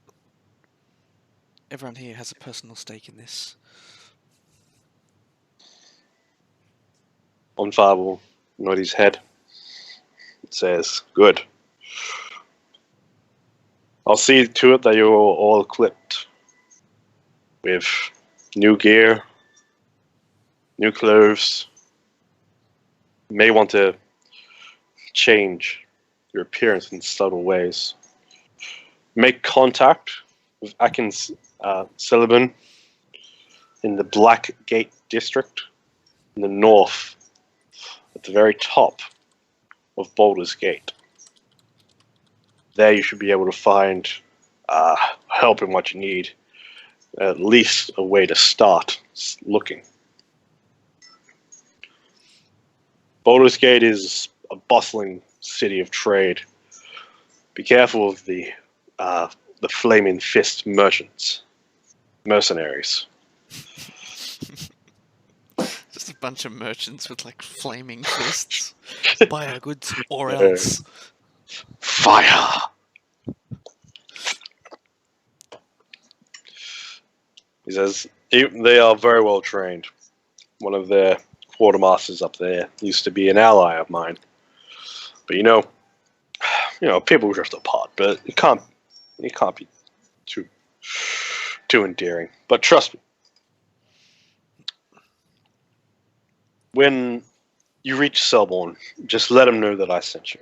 Everyone here has a personal stake in this. Bonfire will nod his head. It says, good. I'll see to it that you're all equipped with new gear, new clothes. You may want to change your appearance in subtle ways. Make contact with Atkins Sullivan in the Black Gate district in the north, at the very top of Baldur's Gate. There you should be able to find help in what you need, at least a way to start looking. Baldur's Gate is a bustling city of trade. Be careful of the flaming fist mercenaries. Just a bunch of merchants with like flaming fists. Buy our goods or else. Fire! He says, they are very well trained. One of their quartermasters up there used to be an ally of mine. But you know, people drift apart, but it can't be too endearing. But trust me, when you reach Selborne, just let him know that I sent you.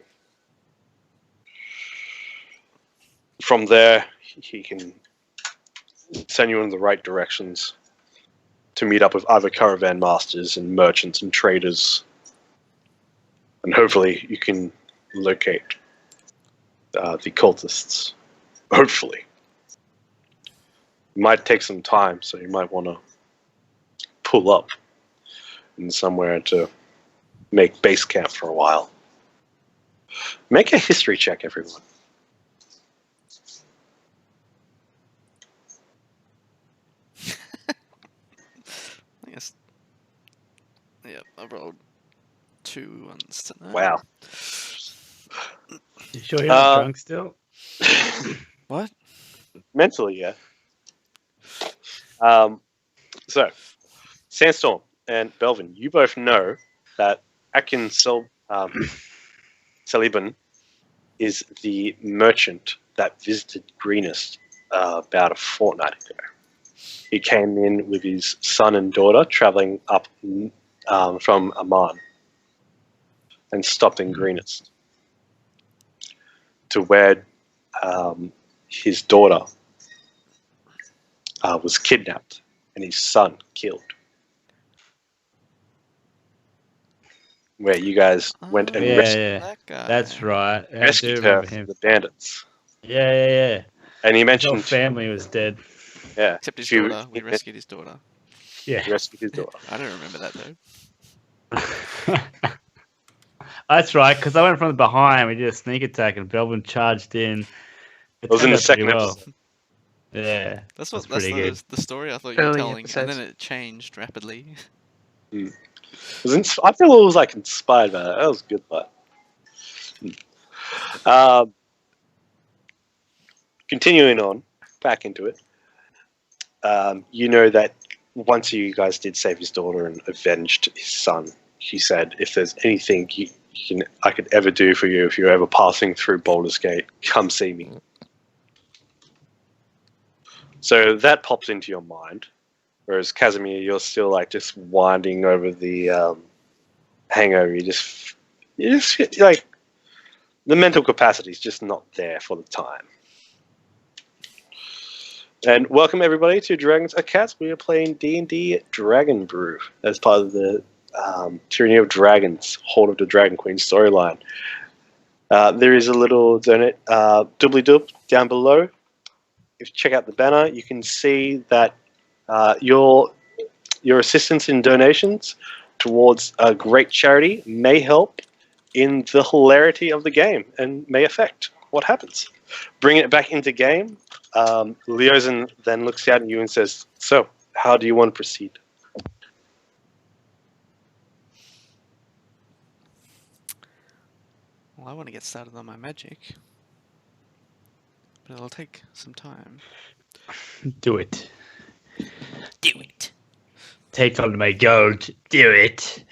From there, he can send you in the right directions to meet up with other caravan masters and merchants and traders. And hopefully you can locate the cultists. Hopefully. It might take some time, so you might want to pull up in somewhere to make base camp for a while. Make a history check, everyone. I guess. Yeah, I rolled 2 ones tonight. Wow. You sure you're not drunk still? What? Mentally, yeah. So, Sandstorm and Belvin, you both know that Akin Sullivan is the merchant that visited Greenest about a fortnight ago. He came in with his son and daughter traveling up from Amman and stopped in Greenest to where his daughter was kidnapped and his son killed. Where you guys went and rescued, That guy. That's right. I do rescued her remember from him. the bandits. Yeah. And he His whole mentioned, family was dead. yeah, Except his she- daughter. We rescued his daughter. Yeah. he rescued his daughter. I don't remember that though. That's right, because I went from behind. We did a sneak attack, and Belvin charged in. It was in the turned out pretty second episode. Yeah, That's pretty good. the story I thought you were Early telling, and episodes. then it changed rapidly. I feel it was like inspired by that. That was a good part. Continuing on, back into it. You know that once you guys did save his daughter and avenged his son, he said, if there's anything I could ever do for you if you're ever passing through Baldur's Gate, come see me. So that pops into your mind. Whereas Kazimir, you're still like just winding over the hangover. You just like the mental capacity is just not there for the time. And welcome everybody to Dragons and Cats. We are playing D&D Dragon Brew as part of the Tyranny of Dragons, Hold of the Dragon Queen storyline. There is a little donate doobly-doo down below. If you check out the banner, you can see that your assistance in donations towards a great charity may help in the hilarity of the game and may affect what happens. Bringing it back into game, Leozen then looks out at you and says, so, how do you want to proceed? Well, I want to get started on my magic, but it'll take some time. Do it. Do it. Take on my gold. Do it.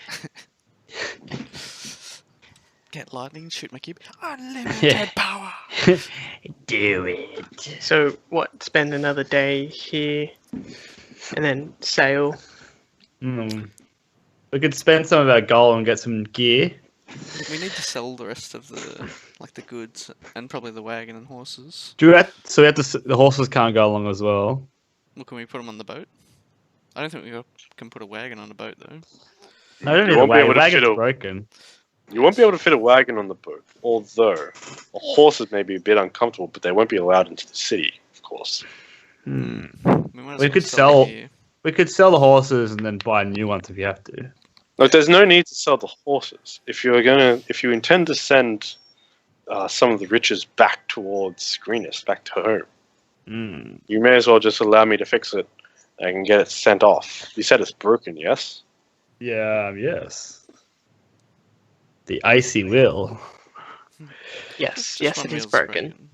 Get lightning, shoot my cube. Unlimited power. Do it. So what? Spend another day here, and then sail. We could spend some of our gold and get some gear. We need to sell the rest of the goods and probably the wagon and horses. So we have to. The horses can't go along as well. Well, can we put them on the boat? I don't think can put a wagon on a boat though. No, I don't You need a won't be wagon. able to Wagon's fit a- broken. You won't be able to fit a wagon on the boat, although horses may be a bit uncomfortable, but they won't be allowed into the city, of course. We might as We well could sell sell- it here. We could sell the horses and then buy new ones if you have to. Look, there's no need to sell the horses. If you intend to send some of the riches back towards Greenest, back to home, you may as well just allow me to fix it. I can get it sent off. You said it's broken, yes? Yeah. Yes. The icy will. Yes, Just yes, one it is wheel's broken.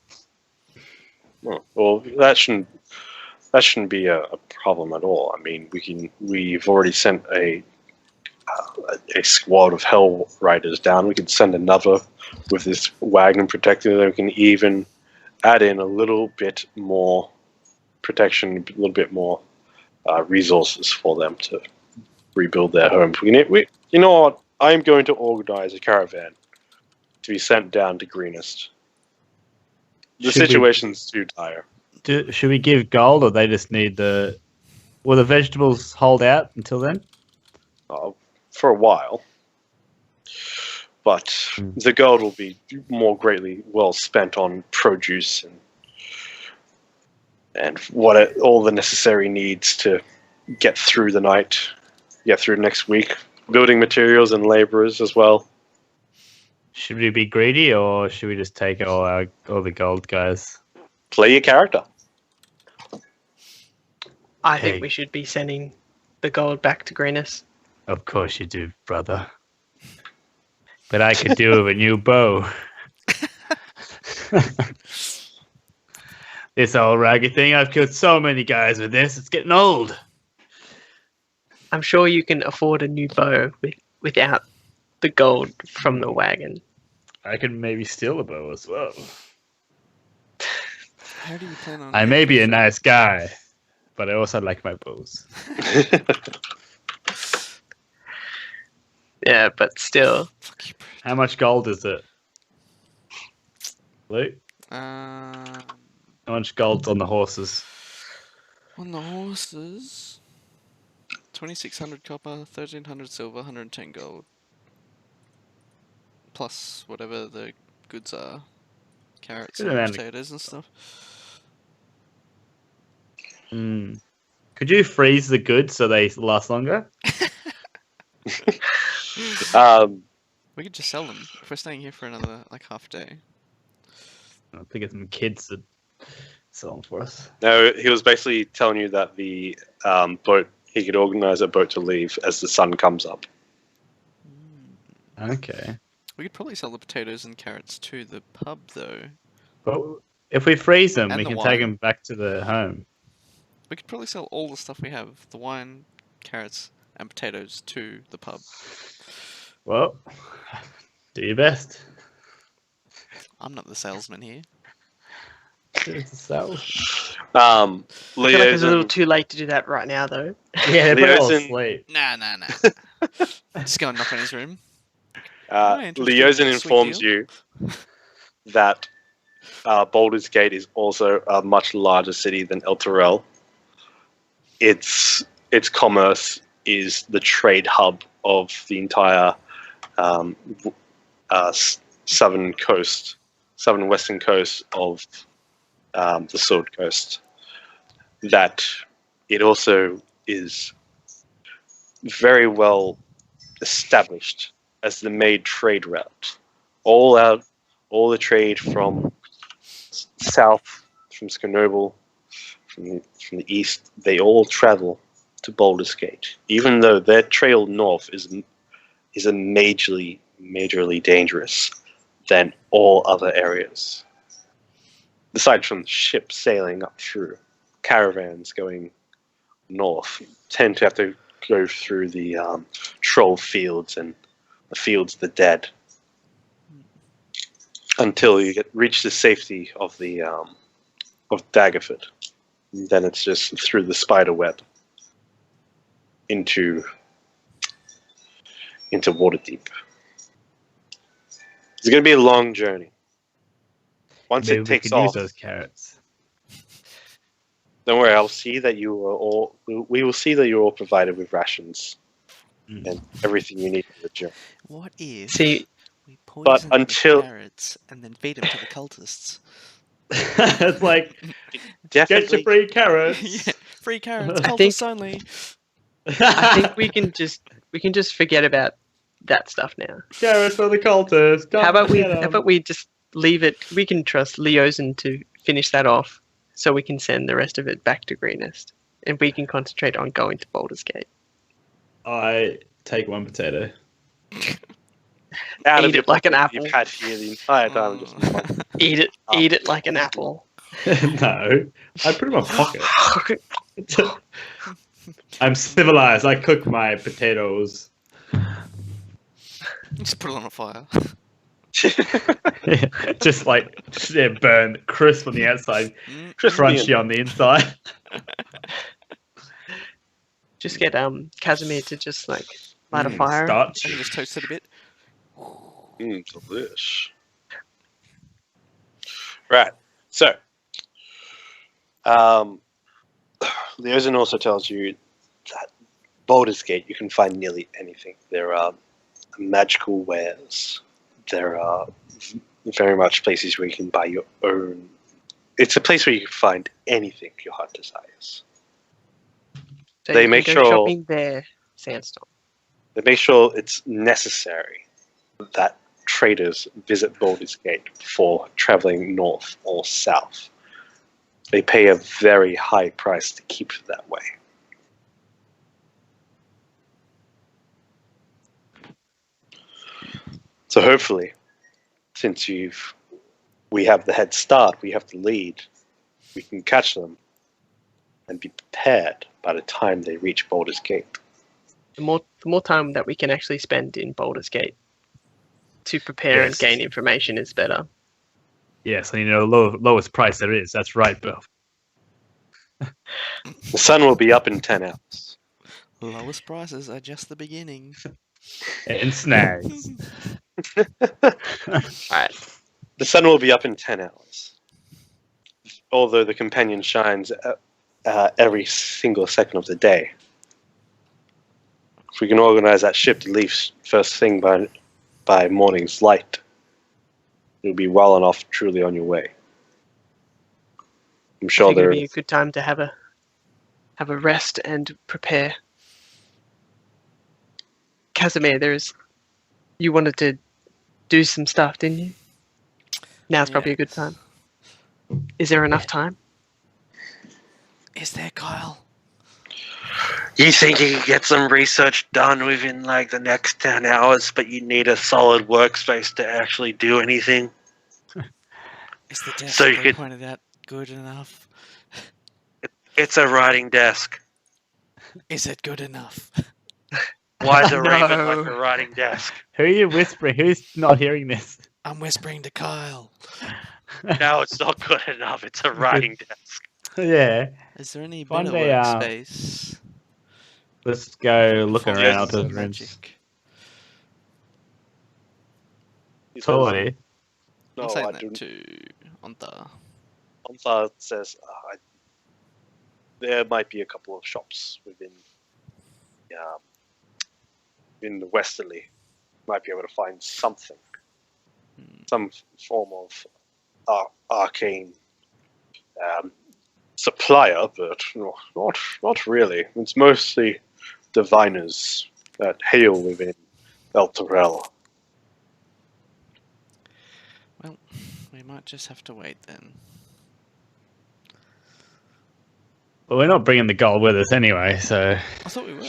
Well, that shouldn't be a problem at all. I mean, we've already sent a squad of Hell Riders down. We could send another with this wagon protecting them. We can even add in a little bit more protection, a little bit more resources for them to rebuild their homes. You know what? I'm going to organize a caravan to be sent down to Greenest. The Should we- situation's too dire. Should we give gold, or they just need the? Will the vegetables hold out until then? For a while. But the gold will be more greatly well spent on produce and all the necessary needs to get through the night, get through next week. Building materials and laborers as well. Should we be greedy, or should we just take all the gold, guys? Play your character. I Hey. think we should be sending the gold back to Greenest. Of course you do, brother. But I could do with a new bow. This old raggy thing, I've killed so many guys with this, it's getting old. I'm sure you can afford a new bow without the gold from the wagon. I can maybe steal a bow as well. How do you plan on? I may be a nice guy, but I also like my bows. Yeah, but still. Fuck you, How much gold is it? Luke? bro. How much gold's on the horses? On the horses, 2,600 copper, 1,300 silver, 110 gold, plus whatever the goods are, carrots Good and amount of- potatoes and stuff. Could you freeze the goods so they last longer? We could just sell them if we're staying here for another half day. I think it's some kids that sell them for us. No, he was basically telling you that the boat, he could organize a boat to leave as the sun comes up. Okay. We could probably sell the potatoes and carrots to the pub though. But if we freeze them, And we the can wine. take them back to the home. We could probably sell all the stuff we have, the wine, carrots, and potatoes to the pub. Well, do your best. I'm not the salesman here. It's a sell. I feel like it's a little Liaison, too late to do that right now, though. Yeah, they're all Liaison- asleep. Nah. Just go and knock on his room. interesting. Liaison Sweet informs deal. you that Baldur's Gate is also a much larger city than Elturel. Its commerce is the trade hub of the entire southern western coast of the Sword Coast. That it also is very well established as the main trade route. All the trade from south, from Skernoble, from the east, they all travel to Baldur's Gate, even though their trail north is a majorly dangerous. than all other areas. Aside from ships sailing up through, caravans going north tend to have to go through the troll fields and the fields of the dead until you reach the safety of the of Daggerford. And then it's just through the spider web into Waterdeep. It's going to be a long journey. Once Maybe it takes we could use off, those carrots. don't worry. I'll see that you are all. We will see that you're all provided with rations and everything you need for the journey. What if See, we poison them until- with carrots and then feed them to the cultists? It's like, get your Definitely, free carrots. Yeah, free carrots, I think- cultists only. I think we can just forget about that stuff now. Carrots for the cultists. How about we just leave it? We can trust Leosin to finish that off, so we can send the rest of it back to Greenest, and we can concentrate on going to Baldur's Gate. I take one potato. out of Eat your it like an pocket apple. You've had here the entire time. Just Eat it like an apple. No, I put it in my pocket. I'm civilized. I cook my potatoes. Just put it on a fire. Just like burn crisp on the outside, crunchy on the inside. Just get Kazimir to just like light a fire. Starch. And just toast it a bit. Delish. Right. So, Leosin also tells you that Baldur's Gate, you can find nearly anything. There are magical wares. There are very much places where you can buy your own. It's a place where you can find anything your heart desires. So They you make can go sure- shopping there, Sandstorm. They make sure it's necessary that traders visit Baldur's Gate before traveling north or south. They pay a very high price to keep it that way. So hopefully, since we have the head start, we have the lead, we can catch them and be prepared by the time they reach Baldur's Gate. The more time that we can actually spend in Baldur's Gate to prepare and Yes. gain information is better. Yes, and lowest price there is. That's right, Bill. The sun will be up in 10 hours. Lowest prices are just the beginning. And snags. Alright. The sun will be up in 10 hours. Although the companion shines every single second of the day. If we can organize that ship to leave first thing by morning's light, you'll be well and off truly on your way. I'm I sure think it'd there be a is. good time to have a rest and prepare. Kazimir, you wanted to do some stuff, didn't you? Now's probably a good time. Is there enough time? Is there, Kyle? You think you can get some research done within like the next 10 hours, but you need a solid workspace to actually do anything? Is the desk So you they could- pointed out good enough? It's a writing desk. Is it good enough? Why is a raven No. like a writing desk? Who are you whispering? Who's not hearing this? I'm whispering to Kyle. No, it's not good enough. It's a writing desk. Yeah. Is there any One better day, workspace? Let's go looking for around the the rooms. magic? Totally. No, I'm I saying do. that to Onta. Onthar says there might be a couple of shops within in the westerly. Might be able to find something, some form of arcane supplier, but not really. It's mostly diviners that hail within Elturel. Well, we might just have to wait then. Well, we're not bringing the gold with us anyway, so I thought we were.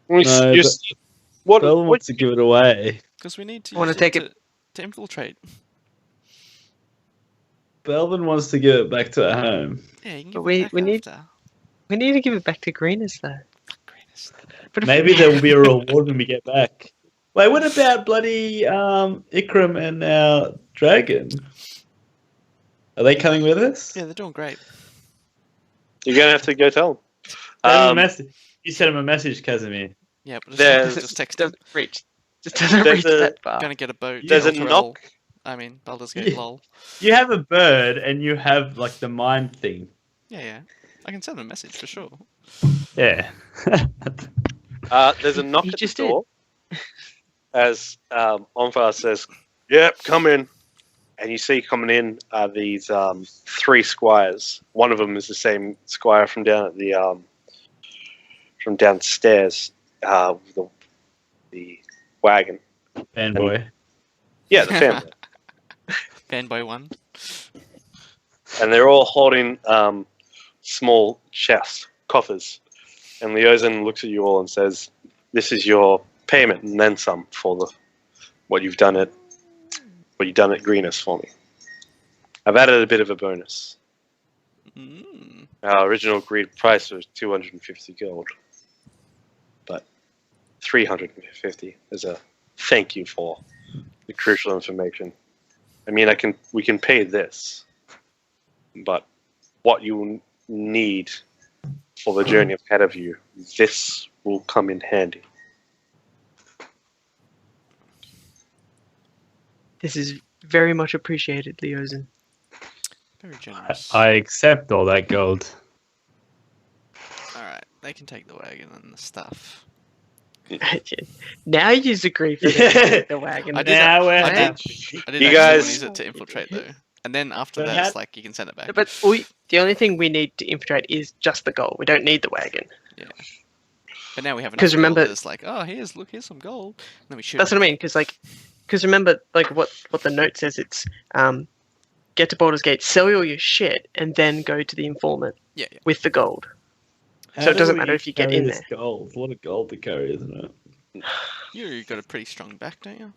No, You but see- what Bill wants to give it away. Because we need to I wanna use it take it- to infiltrate. Belvin wants to give it back to her home. Yeah, you can But give we- it back we need- after. We need to give it back to Greeners though. Fuck Greenest. But if Maybe we- there will be a reward when we get back. Wait, what about bloody Ikram and our dragon? Are they coming with us? Yeah, they're doing great. You're gonna have to go tell Send him a them. message. You sent him a message, Casimir. Yeah, but There's- just text him. doesn't reach. Just doesn't There's reach a- that far. Gonna get a boat. There's a Elturel. knock. I mean, Baldur's Gate. Yeah. Lol. You have a bird and you have like the mind thing. Yeah. I can send him a message for sure. Yeah. There's a knock He at just the door. As Onfar says, "Yep, come in." And you see coming in are these 3 squires. One of them is the same squire from down at the from downstairs with the wagon. Fanboy. Yeah, the family. Fanboy 1. And they're all holding small chests, coffers. And Leozen looks at you all and says, "This is your payment and then some for what you've done at Greenus for me. I've added a bit of a bonus. Mm. Our original agreed price was 250 gold, but 350 is a thank you for the crucial information. I mean, we can pay this, but what you need for the journey ahead of you, this will come in handy." This is very much appreciated, Leozen. Very generous. I accept all that gold. Alright, they can take the wagon and the stuff. Now you agree for the wagon. I did Now we're I did- happy. I did You actually guys- want to use it to infiltrate though. And then after But that, how- it's like you can send it back. But the only thing we need to infiltrate is just the gold. We don't need the wagon. But now we have enough 'Cause remember- gold, it's like, oh, here's some gold. And then we shoot. That's what I mean. Because remember, like what the note says, it's get to Baldur's Gate, sell all your shit, and then go to the informant Yeah. with the gold. How So it do doesn't we matter if you get carry in this there. Gold. What a gold to carry, isn't it? You got a pretty strong back, don't you?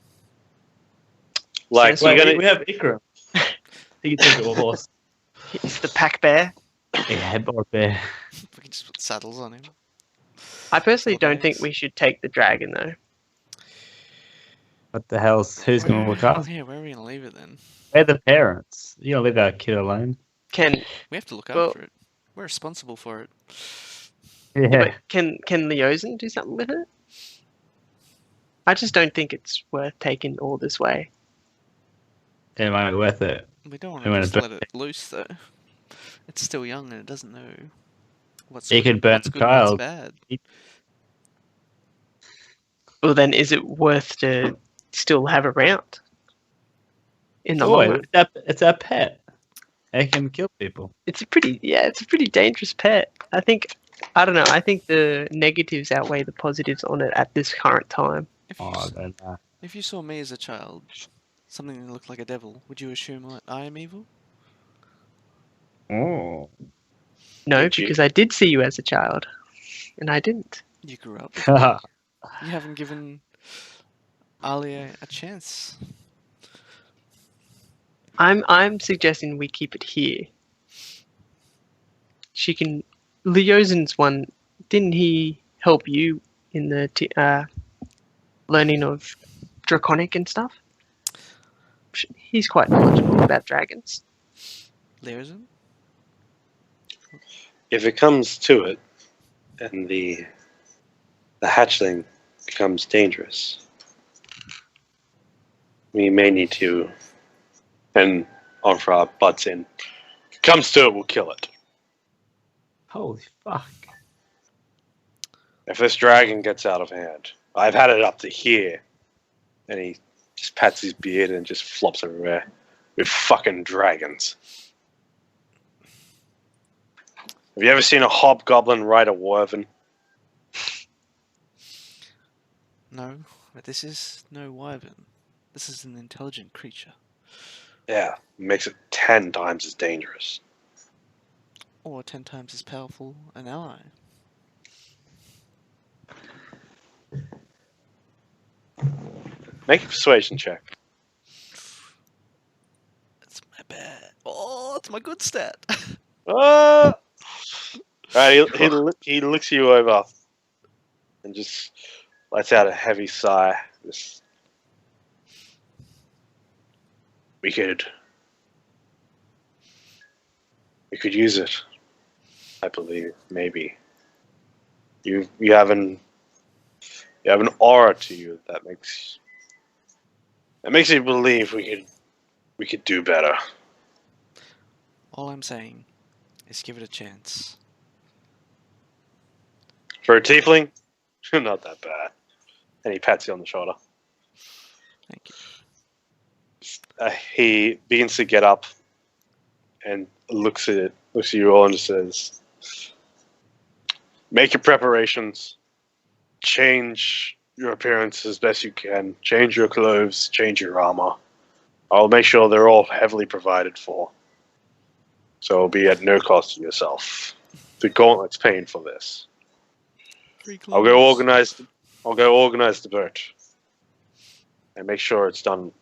Like, So you're Wait, gonna, we have Ikram. He can take a horse. It's the pack bear. Yeah, or bear. We can just put saddles on him. I personally Or don't think bags. we should take the dragon though. What the hell's who's going to look Oh after? yeah, where are we gonna leave it then? We're the parents. You don't leave our kid alone. Can We have to look Well- after it. We're responsible for it. Yeah. but can Leozen do something with it? I just don't think it's worth taking all this way. It might be worth it. We don't want You to wanna just do- let it loose though. It's still young and it doesn't know what's You good, could burn what's the good and what's child. bad. Well, then is it worth to still have around in the long Boy, run? it's our pet. It can kill people. It's a pretty dangerous pet. I don't know. I think the negatives outweigh the positives on it at this current time. If you, Oh, I s- don't know. if you saw me as a child, something that looked like a devil, would you assume that I am evil? Oh. No, Did you? because I did see you as a child, and I didn't. You grew up. You haven't given Alia a chance. I'm suggesting we keep it here. She can. Leozen's one. Didn't he help you in the learning of draconic and stuff? He's quite knowledgeable about dragons. Leozen? if it comes to it, and the hatchling becomes dangerous, we may need to. And Onfra butts in. If it comes to it, we'll kill it. Holy fuck. If this dragon gets out of hand, I've had it up to here. And he just pats his beard and just flops everywhere. With fucking dragons. Have you ever seen a hobgoblin ride a wyvern? No, but this is no wyvern. This is an intelligent creature. Yeah, makes it 10 times as dangerous. Or 10 times as powerful an ally. Make a persuasion check. that bad. Oh, it's my good stat. Ah! Right, he looks you over and just lets out a heavy sigh. Just, we could use it. I believe maybe you have an aura to you that makes you believe we could do better. All I'm saying is give it a chance. For a tiefling, not that bad. And he pats you on the shoulder. Thank you. He begins to get up and looks at you all and just says, "Make your preparations. Change your appearance as best you can. Change your clothes. Change your armor. I'll make sure they're all heavily provided for. So it'll be at no cost to yourself. The Gauntlet's paying for this. Free I'll go clothes. organize the boat and make sure it's done.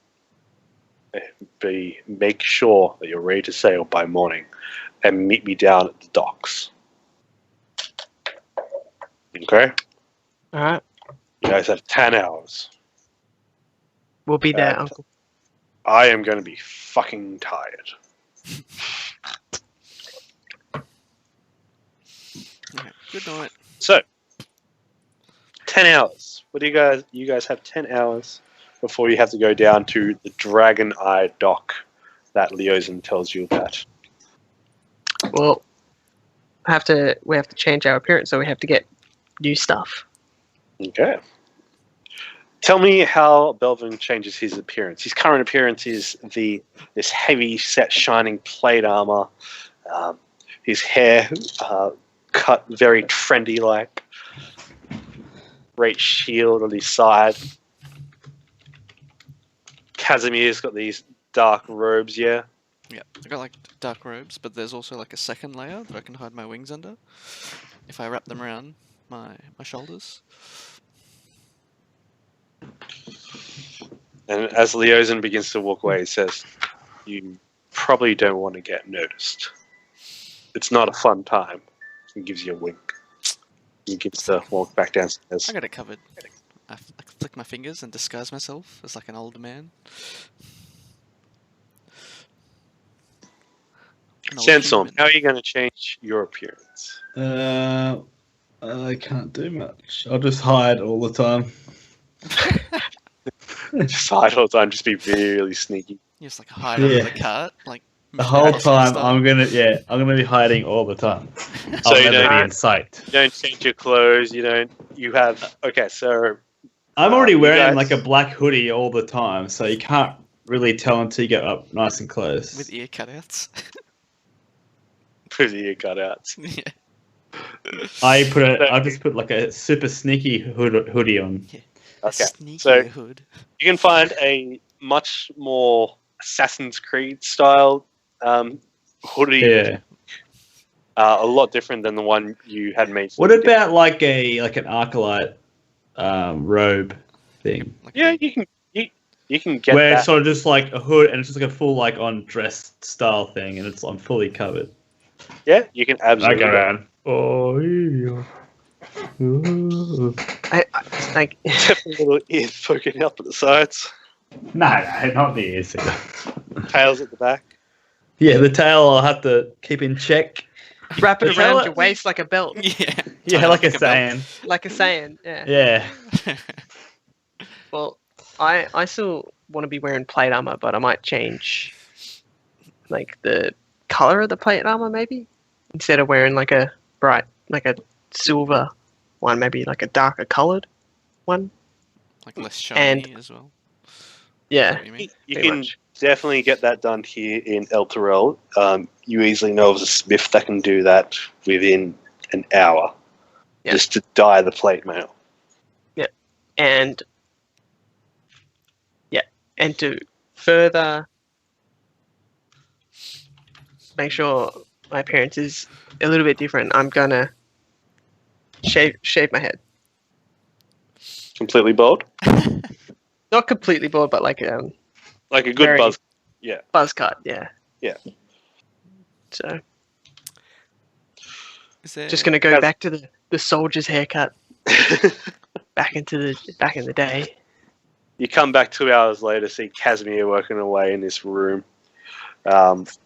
Make sure that you're ready to sail by morning, and meet me down at the docks. Okay? All right. You guys have 10 hours. We'll be there, Uncle. I am going to be fucking tired. Okay, good night. So, 10 hours. What do you guys have 10 hours before you have to go down to the Dragon Eye dock that Leosin tells you about. Well, we have to change our appearance, so we have to get new stuff. Okay. Tell me how Belvin changes his appearance. His current appearance is this heavy set shining plate armor. His hair cut very trendy like. Great shield on his side. Kazimir's got these dark robes, yeah. Yeah, I got like dark robes, but there's also like a second layer that I can hide my wings under if I wrap them around my shoulders. And as Leosin begins to walk away, he says, "You probably don't want to get noticed. It's not a fun time." He gives you a wink. He gets to walk back downstairs. I got it covered. I flick my fingers and disguise myself as like an older man. An old Sandstorm, human. how are you going to change your appearance? I can't do much. I'll just hide all the time. Just hide all the time, just be really sneaky. You just like hide under Yeah. the cart, like The whole Mission time style. I'm gonna be hiding all the time. So I'll you never don't- be in sight. You don't change your clothes, you have, okay, so I'm already you wearing guys- like a black hoodie all the time, so you can't really tell until you get up nice and close. with ear cutouts. pretty your cutouts. Yeah. I just put like a super sneaky hoodie on. A Okay, sneaky so- hood. You can find a much more Assassin's Creed style hoodie, Yeah. a lot different than the one you had made. What about like an Arlilet robe thing? Like Yeah, the- you can get Where that. it's sort of just like a hood and it's just like a full like on dress style thing and I'm fully covered. Yeah, you can I absolutely. go around. Oh, yeah. Ooh. I like. Definitely little ears poking up at the sides, No, not the ears. tails at the back. Yeah, the tail I'll have to keep in check. Wrap it The around tail- your waist like a belt, Yeah. Yeah, Tie it like a belt. saying. like a saying. Yeah. Yeah. Well, I still want to be wearing plate armor, but I might change like the color of the plate armor maybe instead of wearing like a bright like a silver one, maybe like a darker colored one. Like less shiny And- as well. Yeah. What do you mean? You Pretty can much. definitely get that done here in Elturel. You easily know of a smith that can do that within an hour, Yeah. just to dye the plate mail. And to further make sure my appearance is a little bit different, I'm gonna shave my head. Completely bald, Not completely bald, but like like a good Very- buzz. buzz cut. Yeah. Yeah. So Is there? just gonna go That's- back to the soldier's haircut back in the day. You come back 2 hours later, see Kazimir working away in this room. Kazimir,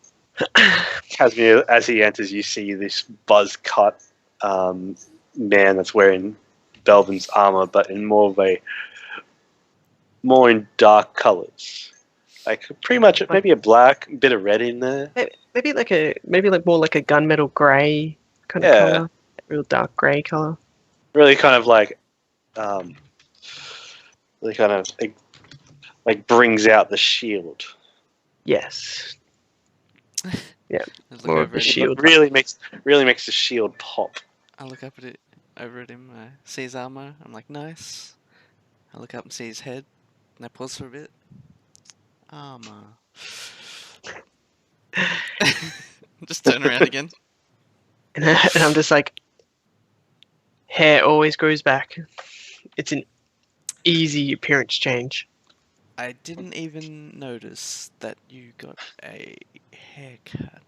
as he enters, you see this buzz-cut man that's wearing Belvin's armor, but in more in dark colors. Like pretty much maybe a black, bit of red in there. Maybe like more like a gunmetal grey kind of Yeah. color, real dark grey color. Really kind of like, really kind of like brings out the shield. Yes. Yeah, I look more of over the at him. shield. Really makes the shield pop. I look up at it, over at him. I see his armor. I'm like, nice. I look up and see his head, and I pause for a bit. Armor. Just turn around again. And I'm just like, hair always grows back. It's an easy appearance change. I didn't even notice that you got a haircut.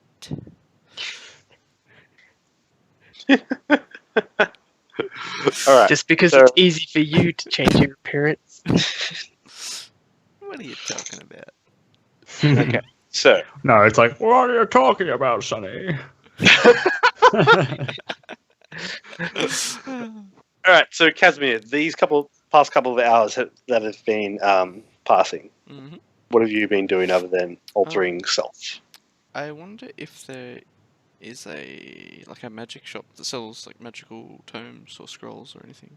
All right. Just because so- it's easy for you to change your appearance. What are you talking about? Okay. So No, it's like, what are you talking about, Sonny? all right. So Kazimir, these past couple of hours that have been passing. hmm What have you been doing other than altering self? I wonder if there is a magic shop that sells like magical tomes or scrolls or anything.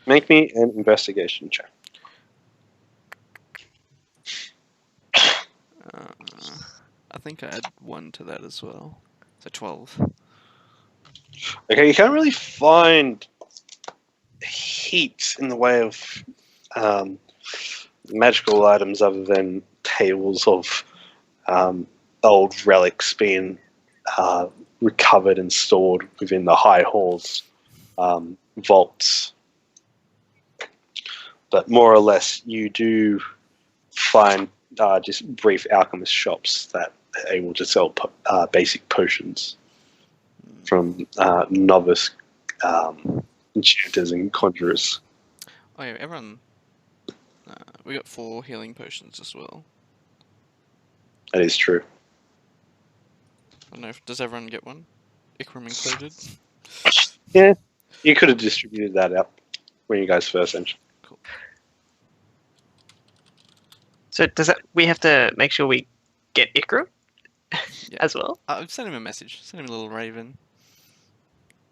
Make me an investigation check. I think I add 1 to that as well. So 12. Okay, you can't really find heaps in the way of magical items other than tables of old relics being recovered and stored within the high halls vaults. But more or less, you do find just brief alchemist shops that are able to sell basic potions from novice enchanters and conjurers. Oh yeah, everyone. We got 4 healing potions as well. That is true. I don't know if does everyone get one, Ikram included. Yeah, you could have distributed that out when you guys first entered. Cool. So does that we have to make sure we get Ikra Yeah. as well? I've sent him a message. Send him a little raven.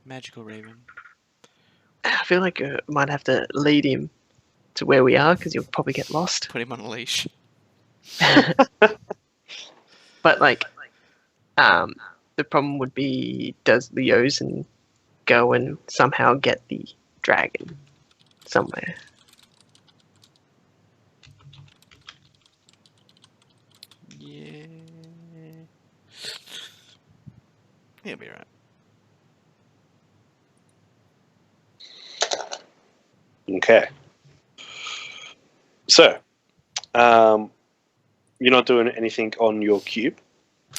Magical raven. I feel like I might have to lead him to where we are because you'll probably get lost. Put him on a leash. But like, the problem would be, does Leosin go and somehow get the dragon somewhere? Yeah. He'll be right. Okay. So, you're not doing anything on your cube?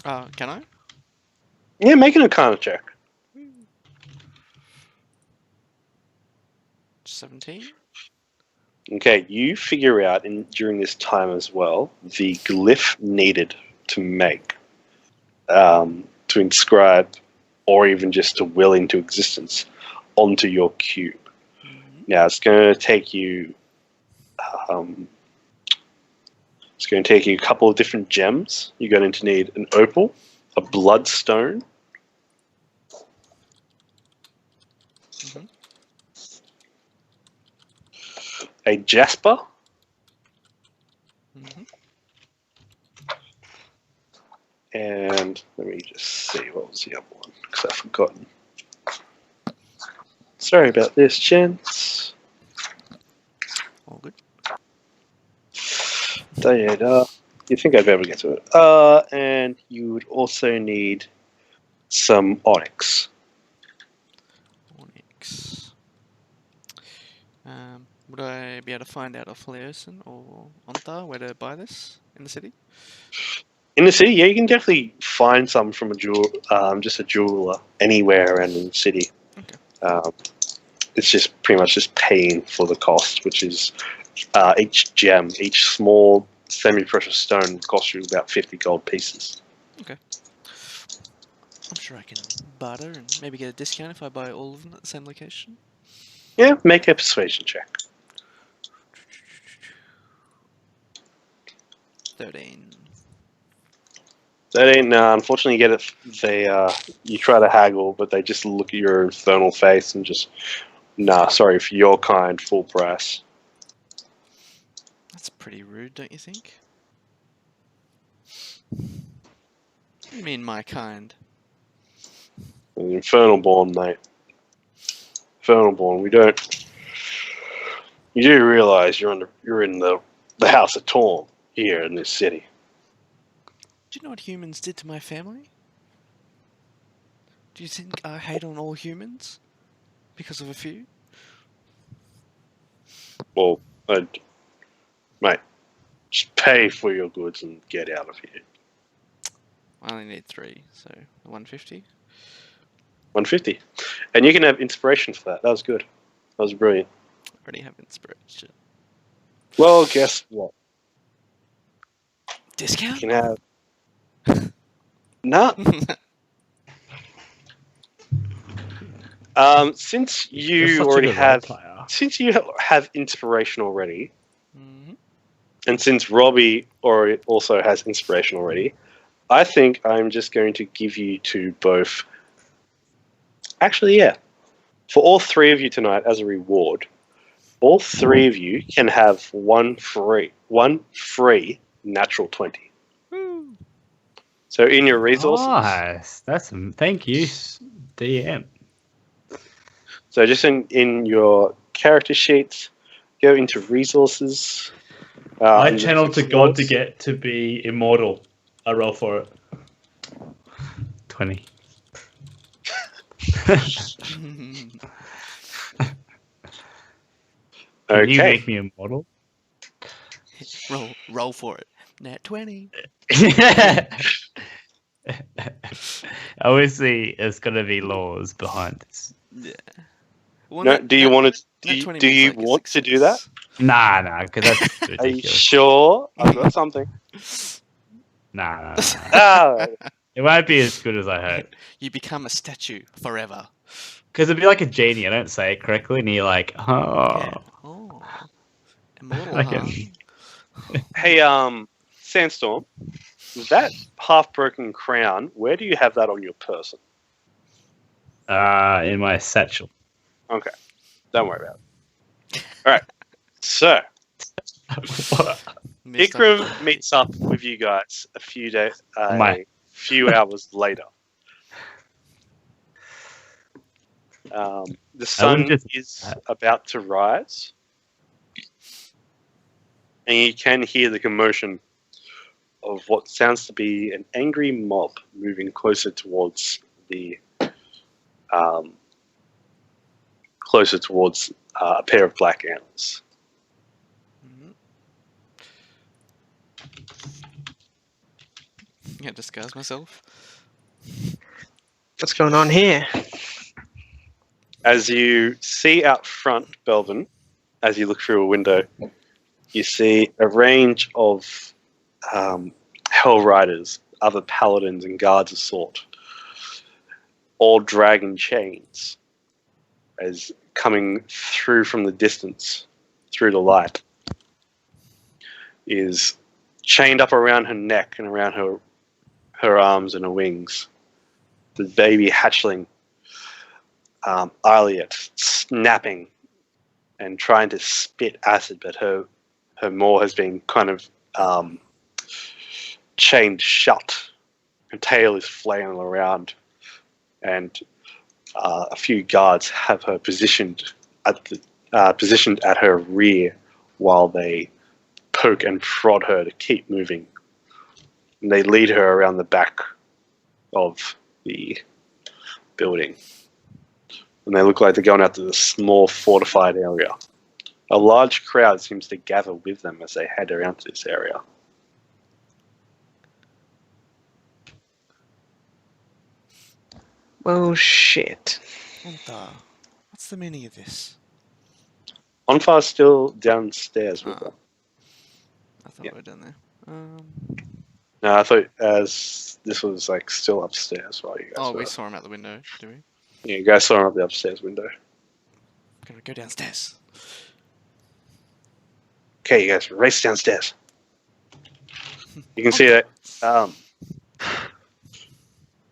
Can I? Yeah, make an Arcana check. 17? Okay, you figure out during this time as well the glyph needed to make, to inscribe, or even just to will into existence onto your cube. Mm-hmm. Now it's going to take you. It's going to take you a couple of different gems. You're going to need an opal, a bloodstone, Mm-hmm. a jasper, Mm-hmm. and let me just see what was the other one because I've forgotten. Sorry about this, gents. All good. Da-da-da. You think I'd be able to get to it? And you would also need some onyx. Onyx. Would I be able to find out of Leosin or Ontar where to buy this in the city? In the city, yeah, you can definitely find some from just a jeweler anywhere around in the city. Okay. It's just pretty much just paying for the cost, which is each gem, each small semi-precious stone costs you about 50 gold pieces. Okay. I'm sure I can barter and maybe get a discount if I buy all of them at the same location. Yeah, make a persuasion check. 13. They didn't. Unfortunately, you get it. You try to haggle, but they just look at your infernal face and just, nah, sorry, for your kind, full price. That's pretty rude, don't you think? What do you mean, my kind? An infernal born, mate. Infernal born. We don't. You do realize you're in the House of Torm here in this city. Do you know what humans did to my family? Do you think I hate on all humans? Because of a few? Well, mate, just pay for your goods and get out of here. I only need 3, so 150. 150, and you can have inspiration for that. That was good. That was brilliant. I already have inspiration. Well, guess what? You Discount? can have. Nah. Since You're you such a already good have, role player. since you have inspiration already, Mhm. and since Robbie also has inspiration already, I think I'm just going to give you to both. Actually, yeah, for all 3 of you tonight as a reward, all 3 of you can have one free natural 20. Woo. So in your resources, Nice. Thank you, DM. so just in your character sheets, go into resources. I under the channeled to God to rewards. get to be immortal. I roll for it. 20. Can you Okay. make me immortal? roll for it. Nat 20. Obviously, it's going to be laws behind this. Yeah. Well, No, do you want to? Nat 20 Do means you like a want to do that? success. Nah, because that's Are you ridiculous. sure? I've got something. Nah. Ah, It won't be as good as I hope. You become a statue forever. Because it'd be like a genie. I don't say it correctly, and you're like, oh. Yeah. Oh. Immortal, Like huh? hey, Sandstorm, that half-broken crown. Where do you have that on your person? In my satchel. Okay, don't worry about it. All right, so Missed Ikram meets up with you guys a few hours later. The sun is about to rise, and you can hear the commotion of what sounds to be an angry mob moving closer towards a pair of black animals. Mhm. Yeah, disguise myself. What's going on here? As you see out front, Belvin, as you look through a window, you see a range of Hell Riders, other paladins and guards of sort, all dragging chains, as coming through from the distance, through the light, is chained up around her neck and around her arms and her wings. The baby hatchling, Arlilet, snapping and trying to spit acid, but her maw has been kind of chained shut. Her tail is flailing around, and a few guards have her positioned at her rear while they poke and prod her to keep moving. And they lead her around the back of the building. And they look like they're going out to this small fortified area. A large crowd seems to gather with them as they head around to this area. Well, shit. What's the meaning of this? Onfar's still downstairs with Ah, them. I thought Yeah. we were down there. No, I thought as this was like still upstairs while you guys Oh, were. we saw him out the window, did we? Yeah, you guys saw him up the upstairs window. Gotta go downstairs. Okay, you guys race downstairs. You can see that.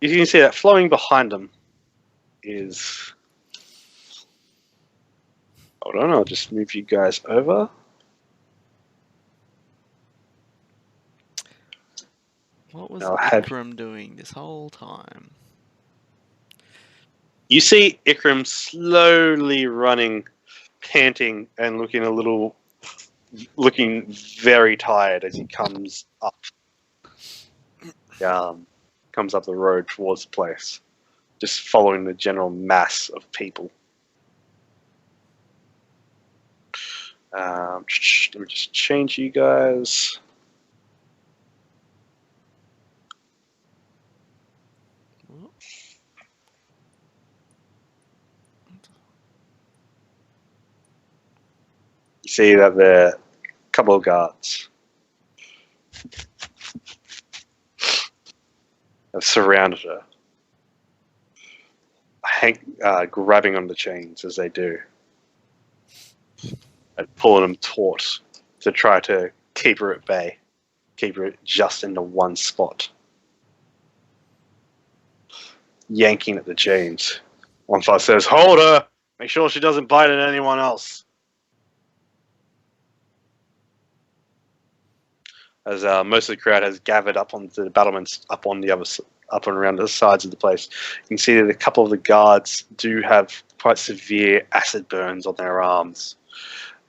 You can see that flowing behind them is. Hold on, I'll just move you guys over. What was I'll have- Ikram doing this whole time? You see Ikram slowly running, panting, and looking very tired as he comes up. Comes up the road towards the place, just following the general mass of people. Let me just change you guys. You see that there are a couple of guards have surrounded her, grabbing on the chains as they do, and pulling them taut to try to keep her at bay, keep her just in the one spot, yanking at the chains. One fellow says, "Hold her! Make sure she doesn't bite at anyone else." As most of the crowd has gathered up onto the battlements, up and around the sides of the place, you can see that a couple of the guards do have quite severe acid burns on their arms,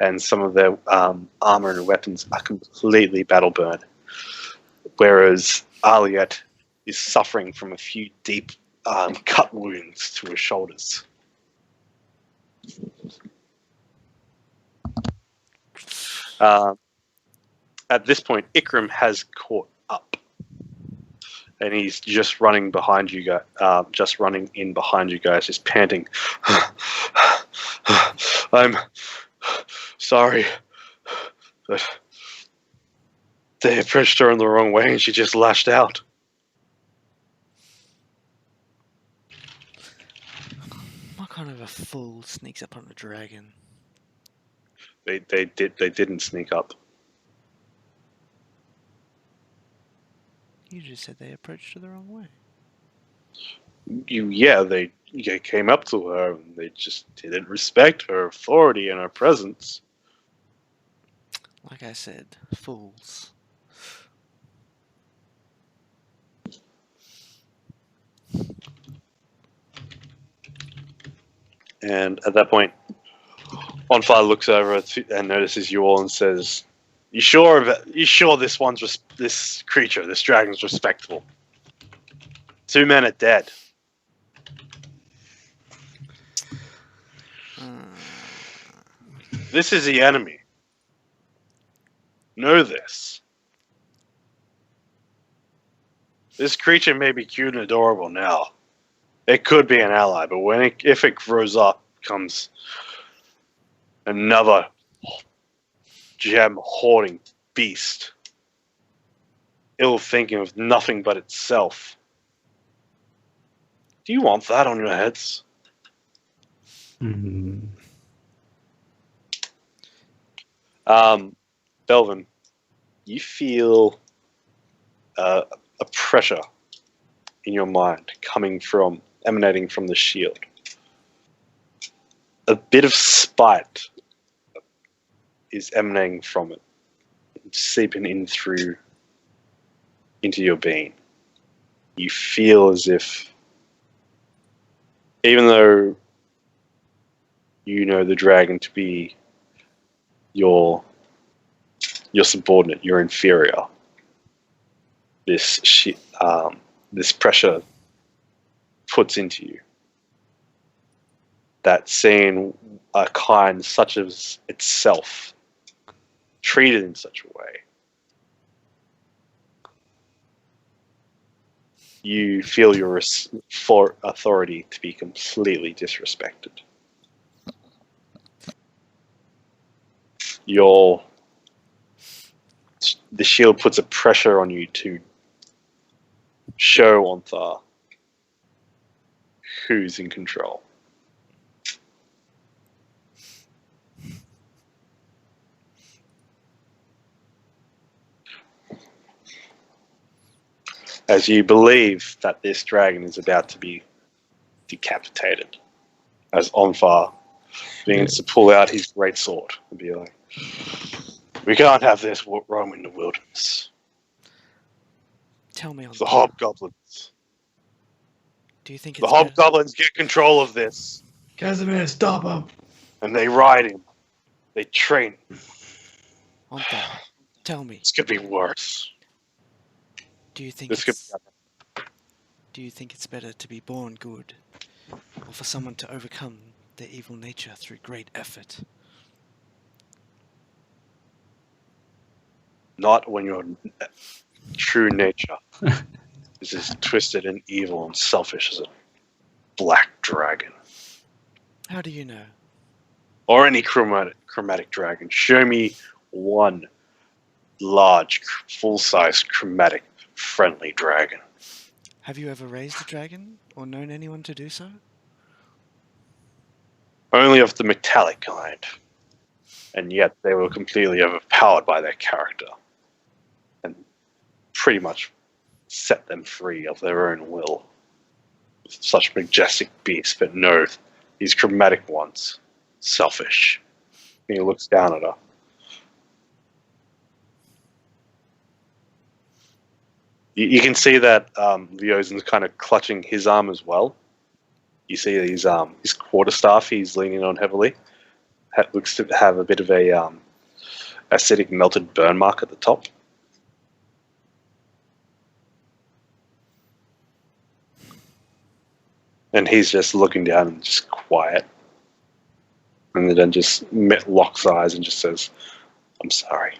and some of their armor and weapons are completely battle burned. Whereas Arlilet is suffering from a few deep cut wounds to her shoulders. At this point, Ikram has caught up, and he's just running behind you guys. Just running in behind you guys, just panting. I'm sorry, but they approached her in the wrong way, and she just lashed out. What kind of a fool sneaks up on a dragon? They didn't sneak up. You just said they approached her the wrong way. They came up to her, and they just didn't respect her authority and her presence. Like I said, fools. And at that point, Onfire looks over and notices you all and says, "You sure this creature, this dragon's respectable? 2 men are dead." This is the enemy. Know this. This creature may be cute and adorable now. It could be an ally, but if it grows up, becomes another gem hoarding beast, ill thinking of nothing but itself. Do you want that on your heads? Belvin, you feel a pressure in your mind emanating from the shield. A bit of spite is emanating from it, seeping in through into your being. You feel as if, even though you know the dragon to be your subordinate, your inferior, this pressure puts into you that seeing a kind such as itself treated in such a way you feel your for authority to be completely disrespected. The shield puts a pressure on you to show Ontharr who's in control. As you believe that this dragon is about to be decapitated, as Ontharr begins to pull out his great sword and be like, "We can't have this roam in the wilderness. Tell me, The Ontharr, hobgoblins. do you think The it's better? hobgoblins get control of this, Kazimir, stop him. and they ride him. They train him. Ontharr, tell me, This could be worse. do you think This could it's do you think it's better to be born good, or for someone to overcome their evil nature through great effort? not when your true nature is as twisted and evil and selfish as a black dragon. How do you know? Or any chromatic dragon. Show me one large, full-size, chromatic, friendly dragon. Have you ever raised a dragon, or known anyone to do so? Only of the metallic kind. And yet they were completely overpowered by their character. And pretty much set them free of their own will. Such majestic beasts, but no, these chromatic ones, selfish. And he looks down at her. You can see that Leozin's kind of clutching his arm as well. You see his quarterstaff he's leaning on heavily. Looks to have a bit of a acidic melted burn mark at the top. And he's just looking down and just quiet. And then just locks eyes and just says, "I'm sorry."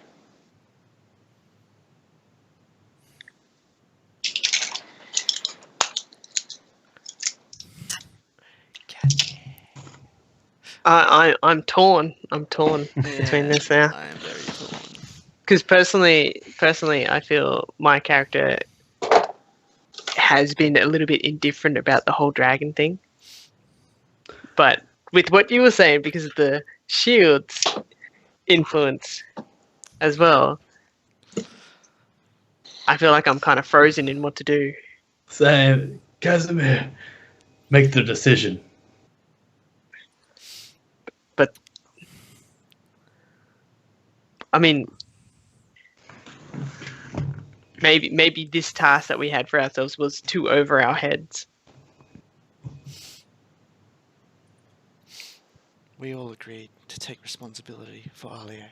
I'm torn. I'm torn between this now. I am very torn. Because personally, I feel my character has been a little bit indifferent about the whole dragon thing. But with what you were saying, because of the shield's influence as well, I feel like I'm kind of frozen in what to do. Say, Kazimir, make the decision. But I mean, maybe this task that we had for ourselves was too over our heads. We all agreed to take responsibility for Arlilet.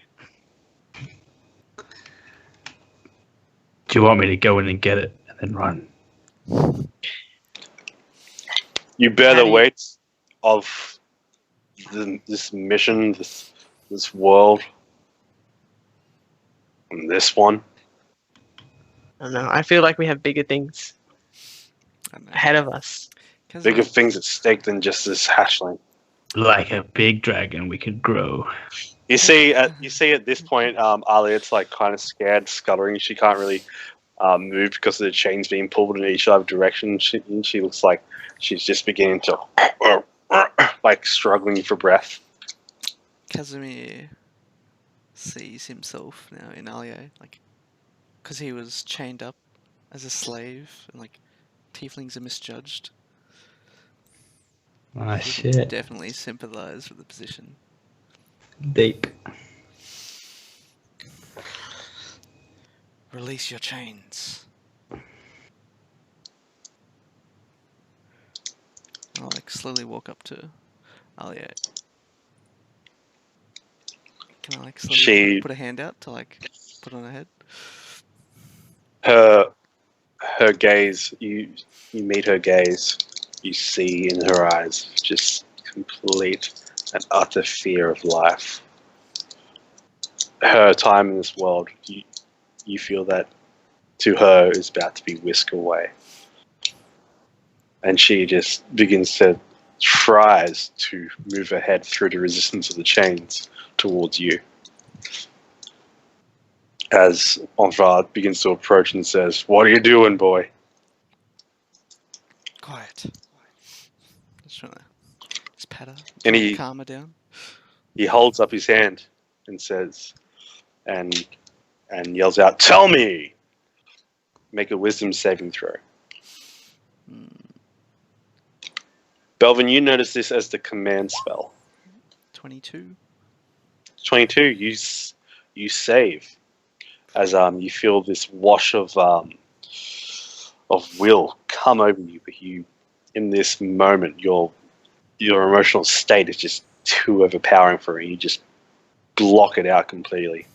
Do you want me to go in and get it and then run? You bear How the do you- weight of this mission, this world, and this one. I don't know. I feel like we have bigger things I don't know. ahead of us. Bigger things at stake than just this hatchling. Like a big dragon we could grow. You see at this point, Arlilet's like kind of scared, scuttering. She can't really move because of the chains being pulled in each other direction. She looks like she's just beginning to like struggling for breath. Kazimir sees himself now in Arlilet, like, because he was chained up as a slave, and like, tieflings are misjudged. Ah, He shit. definitely sympathise with the position. Deep. Release your chains. I'll like slowly walk up to Arlilet. Can I like slowly She- put a hand out to like put on her head? Her gaze, you meet her gaze. You see in her eyes just complete and utter fear of life. Her time in this world, you feel that to her is about to be whisked away. And she just begins to tries to move her head through the resistance of the chains towards you. As Enfra begins to approach and says, "What are you doing, boy?" Quiet. Just trying to pat her, And he calm her down. holds up his hand and says, and yells out, "Tell me!" Make a wisdom saving throw. Belvin, you notice this as the command spell. 22. 22. You save as you feel this wash of will come over you, but you, in this moment, your emotional state is just too overpowering for you. You just block it out completely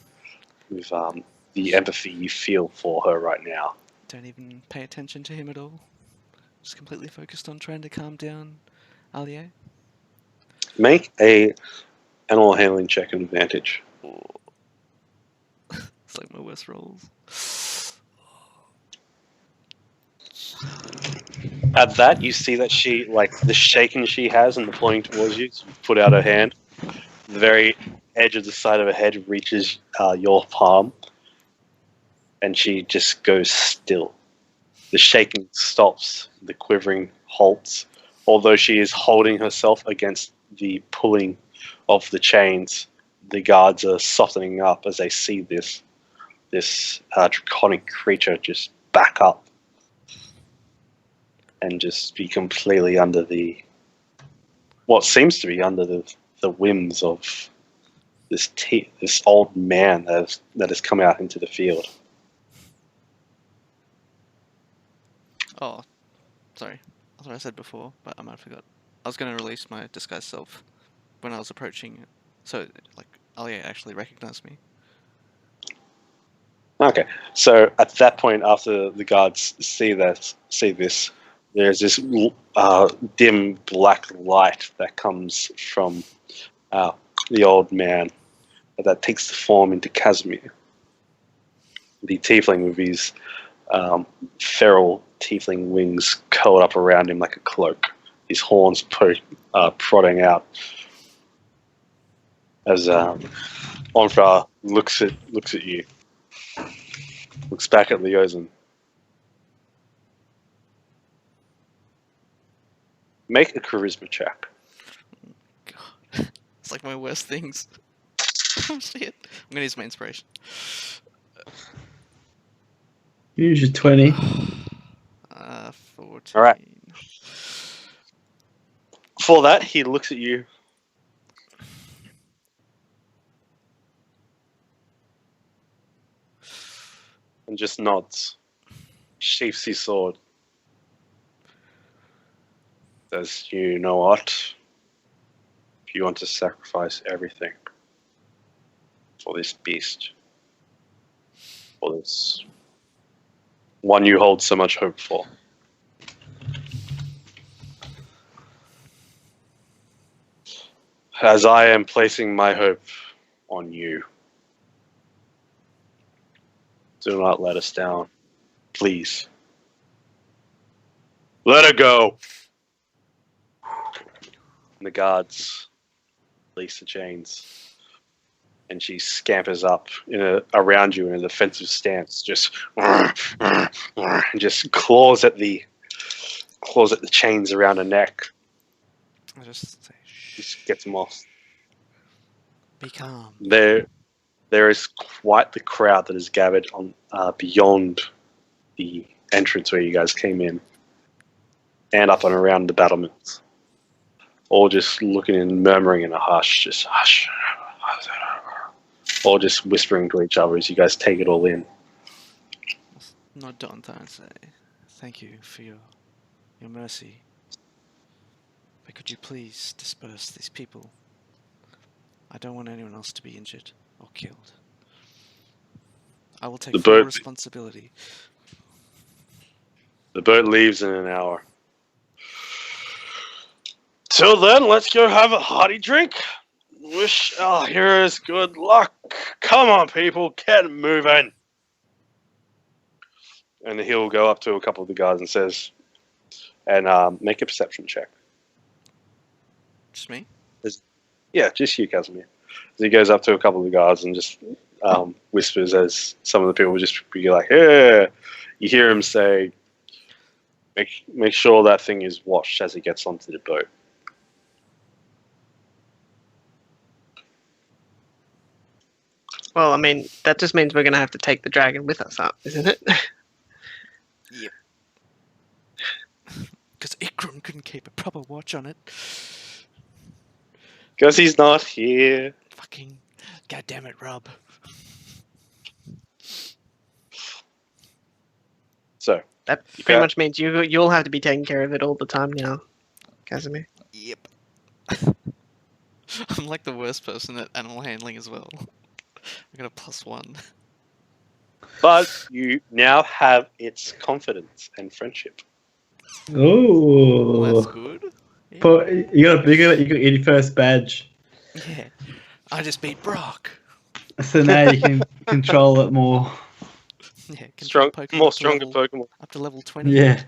with the empathy you feel for her right now. Don't even pay attention to him at all. Just completely focused on trying to calm down Arlilet. Make a animal handling check and advantage. It's like my worst rolls. At that, you see that she, like, the shaking she has and the pointing towards you, so you put out her hand. The very edge of the side of her head reaches your palm, and she just goes still. The shaking stops, the quivering halts. Although she is holding herself against the pulling of the chains, the guards are softening up as they see this draconic creature just back up and just be completely under what seems to be under the whims of this old man that has come out into the field. Oh, sorry. I thought I said before, but I might have forgot. I was going to release my disguised self when I was approaching it. So, like, Arlilet actually recognized me. Okay, so at that point, after the guards see this, there's this dim black light that comes from the old man that takes the form into Kazimir, the tiefling with his feral tiefling wings curled up around him like a cloak, his horns prodding out. As Onfra looks at you, looks back at Leozen. Make a charisma check. God. It's like my worst things. Oh shit. I'm going to use my inspiration. Use your 20. 14. All right. For that, he looks at you. And just nods. Sheaths his sword. Says, "You know what? If you want to sacrifice everything for this beast, for this one you hold so much hope for, as I am placing my hope on you, do not let us down. Please. Let her go." And the guards release the chains. And she scampers up around you in a defensive stance, just and just claws at the chains around her neck. I just say, shh. Just gets them off. Be calm. There is quite the crowd that is gathered on beyond the entrance where you guys came in, and up and around the battlements, all just looking and murmuring in a hush, just hush. Or just whispering to each other as you guys take it all in. Nod to Onta and say, thank you for your mercy. But could you please disperse these people? I don't want anyone else to be injured or killed. I will take full responsibility. The boat leaves in an hour. Till then, let's go have a hearty drink. Wish our heroes good luck. Come on, people, get moving. And he'll go up to a couple of the guys and says, And make a perception check. Just me? Yeah, just you, Kazimir. As he goes up to a couple of the guards and just whispers as some of the people just be like, "Yeah." You hear him say, "Make sure that thing is watched as it gets onto the boat." Well, I mean, that just means we're going to have to take the dragon with us, isn't it? Yep. Because Ikron couldn't keep a proper watch on it. Because he's not here. Fucking goddamn it, Rob. So That pretty much means you'll have to be taking care of it all the time now, Kazimir. Yep. I'm like the worst person at animal handling as well. I got a +1. but you now have its confidence and friendship. Oh, Well, that's good. Yeah. But you got your first badge, Yeah. I just beat Brock. so now you can control it more. Yeah. Can Strong, Pokemon more up to stronger level- Pokemon. Up to level 20. Yeah.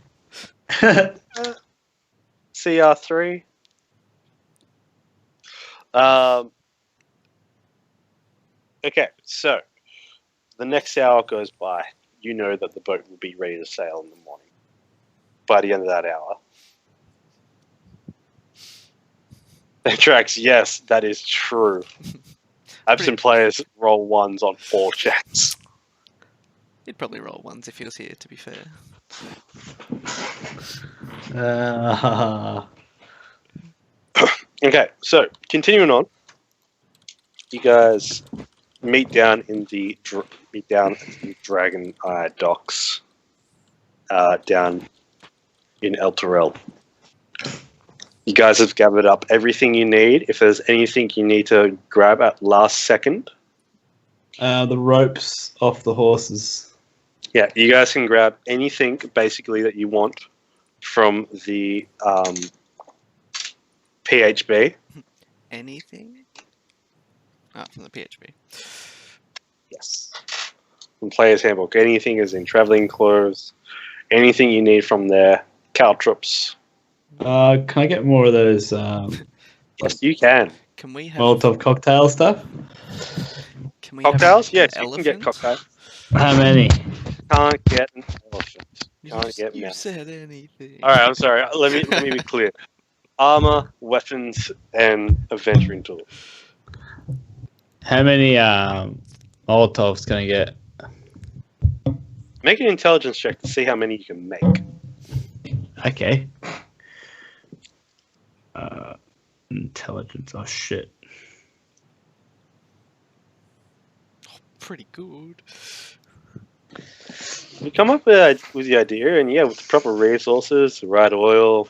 CR3. Okay, so the next hour goes by. You know that the boat will be ready to sail in the morning. By the end of that hour. Trax, yes, that is true. Absent players roll ones on 4 checks. He'd probably roll ones if he was here, to be fair. Okay, so continuing on, you guys meet down in the Dragon Eye docks, down in Elturel. You guys have gathered up everything you need. If there's anything you need to grab at last second, The ropes off the horses. yeah, you guys can grab anything basically that you want from the PHB. Anything? Ah, from the PHB. Yes. From Player's Handbook. Anything is in traveling clothes. Anything you need from there. Caltrops. Can I get more of those Yes, you can. Can we have Molotov cocktail stuff? Can we Cocktails? Have Yes, an you can get elephant? cocktails. How many? Can't get an elephant. You, Can't get you many. said anything. Alright, I'm sorry. Let me be clear. Armor, weapons, and adventuring tools. How many Molotovs can I get? Make an intelligence check to see how many you can make. Okay. Intelligence. Oh shit. Pretty good. You come up with the idea, and yeah, with the proper resources, the right oil,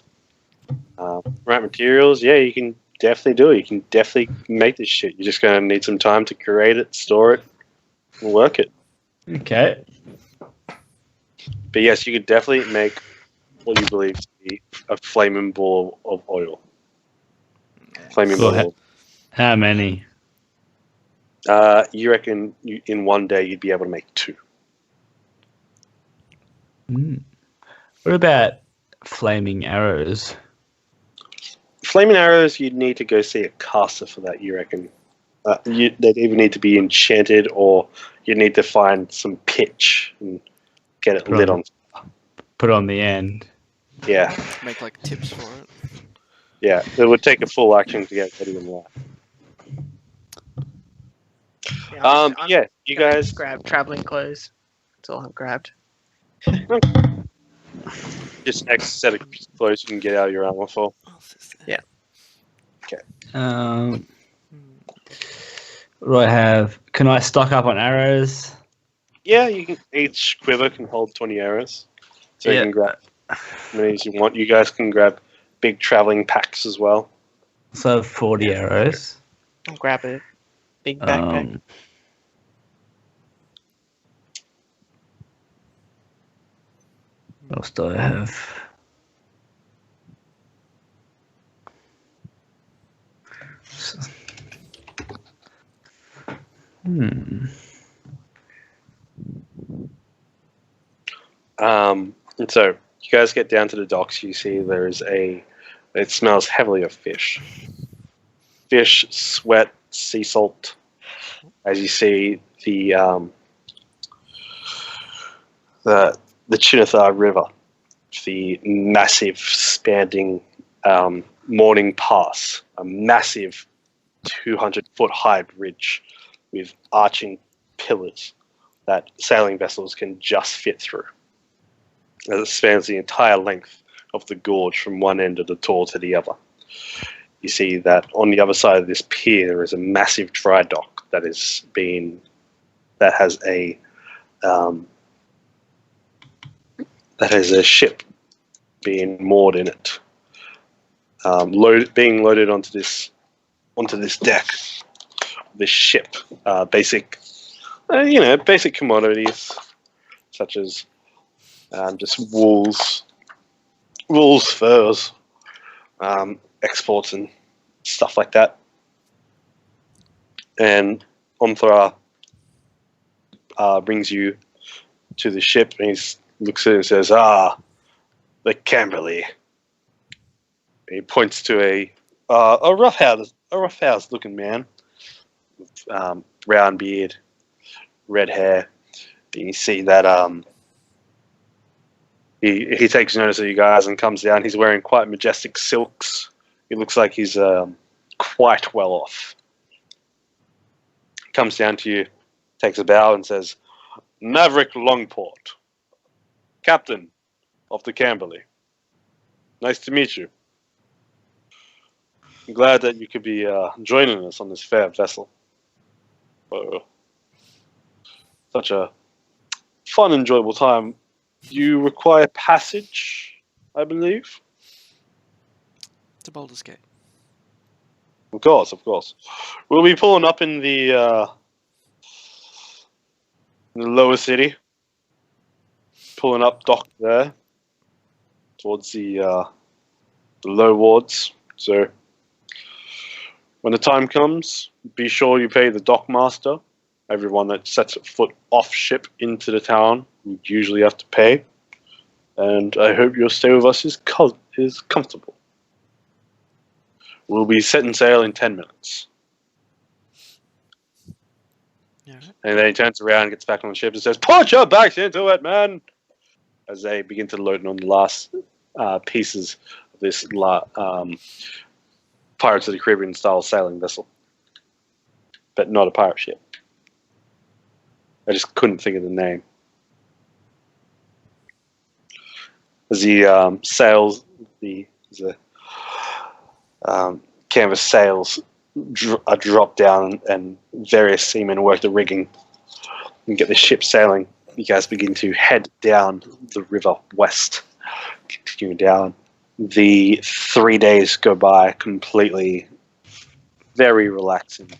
right materials, yeah, you can definitely do it. You can definitely make this shit. You're just going to need some time to create it, store it, and work it. Okay. But yes, you could definitely make what you believe to be a flaming ball of oil. Flaming Cool. ball. How many? You reckon in one day you'd be able to make 2? What about flaming arrows? Flaming arrows, you'd need to go see a caster for that, you reckon. They'd either need to be enchanted or you'd need to find some pitch and get it lit on. Put on the end. Yeah, Make like tips for it. yeah. It would take a full action to get ready and light. I'm Yeah, you gonna guys. grab traveling clothes. That's all I've grabbed. Just next set of clothes you can get out of your armor for. What else is there? Yeah. Hmm. What do I have? Can I stock up on arrows? Yeah, you can. Each quiver can hold 20 arrows, so you can grab as many as you want. You guys can grab big traveling packs as well. So 40 arrows. I'll grab a big backpack. What else do I have? And so You guys get down to the docks. You see it smells heavily of fish. Fish, sweat, sea salt. As you see the Chinitha River, the massive spanning morning pass, a massive 200-foot high bridge with arching pillars that sailing vessels can just fit through. As it spans the entire length of the gorge from one end of the Tor to the other. You see that on the other side of this pier there is a massive dry dock that has a ship being moored in it, being loaded onto this deck. This ship, basic commodities such as just wools, furs, exports and stuff like that. And Omthra brings you to the ship, and he looks at it and says, the Camberley. He points to a rough-housed looking man with brown beard, red hair. And you see that he takes notice of you guys and comes down. He's wearing quite majestic silks. He looks like he's quite well off. He comes down to you, takes a bow and says, Maverick Longport, Captain of the Camberley. Nice to meet you. I'm glad that you could be joining us on this fair vessel. Such a fun, enjoyable time. You require passage, I believe? To Baldur's Gate. Of course. We'll be pulling up in the lower city. Pulling up dock there. Towards the low wards. So when the time comes, be sure you pay the dockmaster. Everyone that sets foot off ship into the town would usually have to pay. And I hope your stay with us is comfortable. We'll be setting sail in 10 minutes. Yeah. And then he turns around, gets back on the ship and says, put your backs into it, man! As they begin to load on the last pieces of this Pirates of the Caribbean style sailing vessel. But not a pirate ship. I just couldn't think of the name. As he sails, the canvas sails are dropped down and various seamen work the rigging and get the ship sailing. You guys begin to head down the river west, continuing down. The 3 days go by completely very relaxing.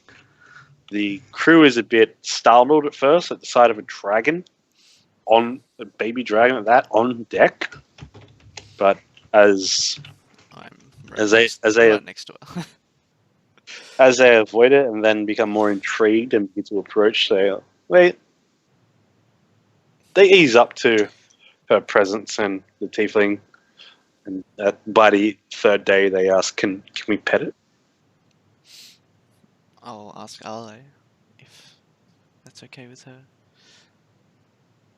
The crew is a bit startled at first at the sight of a dragon, on a baby dragon at that, on deck. But as they right next to her. as they avoid it and then become more intrigued and begin to approach, they ease up to her presence and the tiefling. And by the third day, they ask, "Can we pet it?" I'll ask Arlilet if that's okay with her.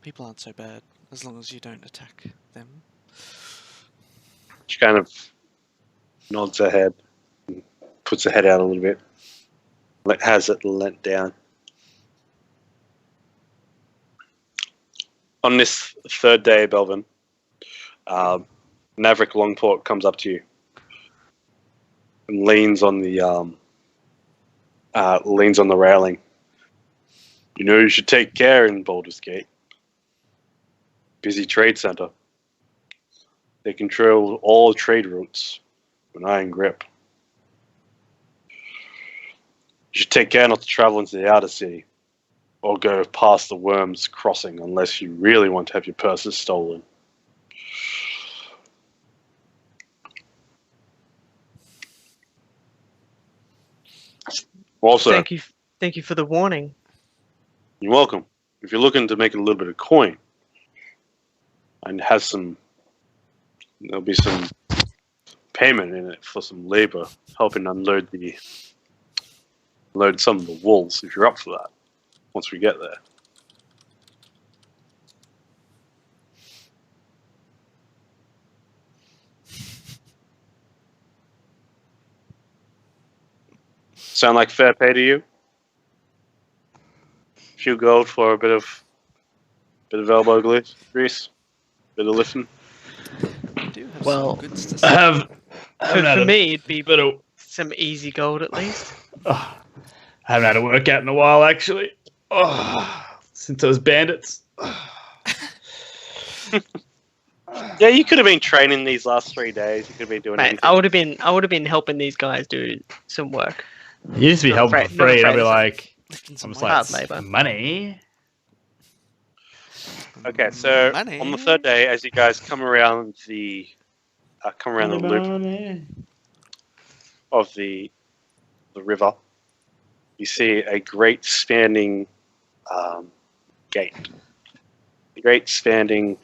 People aren't so bad as long as you don't attack them. She kind of nods her head, and puts her head out a little bit, has it leant down. On this third day, Belvin, Maverick Longport comes up to you and leans on the railing. You know, you should take care in Baldur's Gate. Busy trade center. They control all trade routes with an iron grip. You should take care not to travel into the outer city or go past the Worms Crossing unless you really want to have your purses stolen. Also, Thank you for the warning. You're welcome. If you're looking to make a little bit of coin and have some There'll be some payment in it for some labor, helping unload some of the wolves if you're up for that. Once we get there. Sound like fair pay to you? Few gold for a bit of elbow grease, bit of lifting. We do have Well, some goods to I sell. haven't For had me, it'd be bit of, some easy gold at least. I haven't had a workout in a while, actually. Since those bandits. Yeah, you could have been training these last 3 days. You could have been doing Mate, anything. I would have been helping these guys do some work. You used to be Not helping afraid- for not free, and I'd afraid be of it. like, Lifting I some was weights. like, labor. money. Okay, so Money. on the third day, as you guys come around the loop Money. of the river, you see a great spanning gate. A great spanning.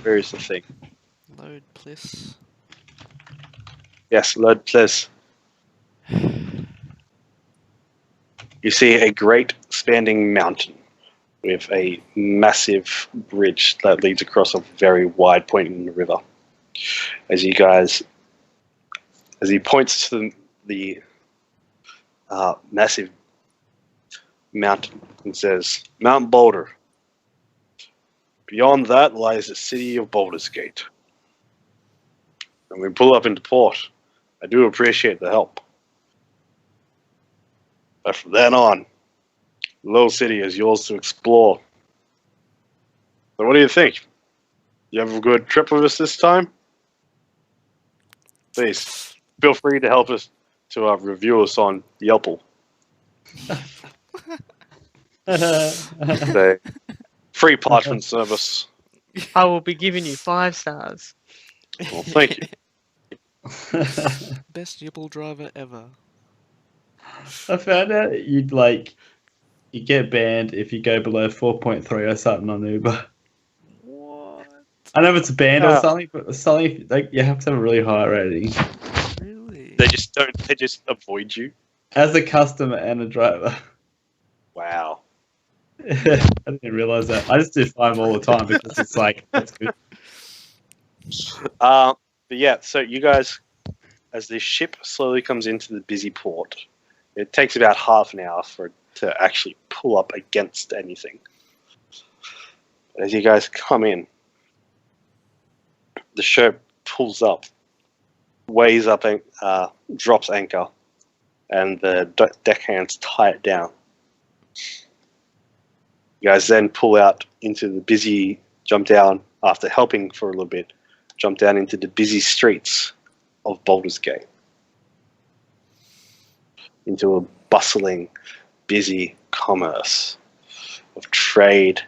Where is the thing? Load plus. Yes, load please. You see a great spanning mountain with a massive bridge that leads across a very wide point in the river. As he points to the massive mountain and says, Mount Boulder. Beyond that lies the city of Baldur's Gate. And we pull up into port. I do appreciate the help. But from then on, the little city is yours to explore. So what do you think? You have a good trip with us this time? Please, feel free to help us to review us on Yelp. The free parchment service. I will be giving you 5 stars. Well, thank you. Best Yipple driver ever. I found out you get banned if you go below 4.3 or something on Uber. What? I know if it's a band Yeah. or something, but something like you have to have a really high rating Really? They just avoid you. as a customer and a driver. Wow. I didn't realize that. I just do fine all the time because it's like that's good. But yeah, so you guys, as the ship slowly comes into the busy port, it takes about half an hour for it to actually pull up against anything. As you guys come in, the ship pulls up, weighs up, drops anchor, and the deckhands tie it down. You guys then pull out into the busy, jump down after helping for a little bit, jump down into the busy streets of Baldur's Gate, into a bustling, busy commerce of trade,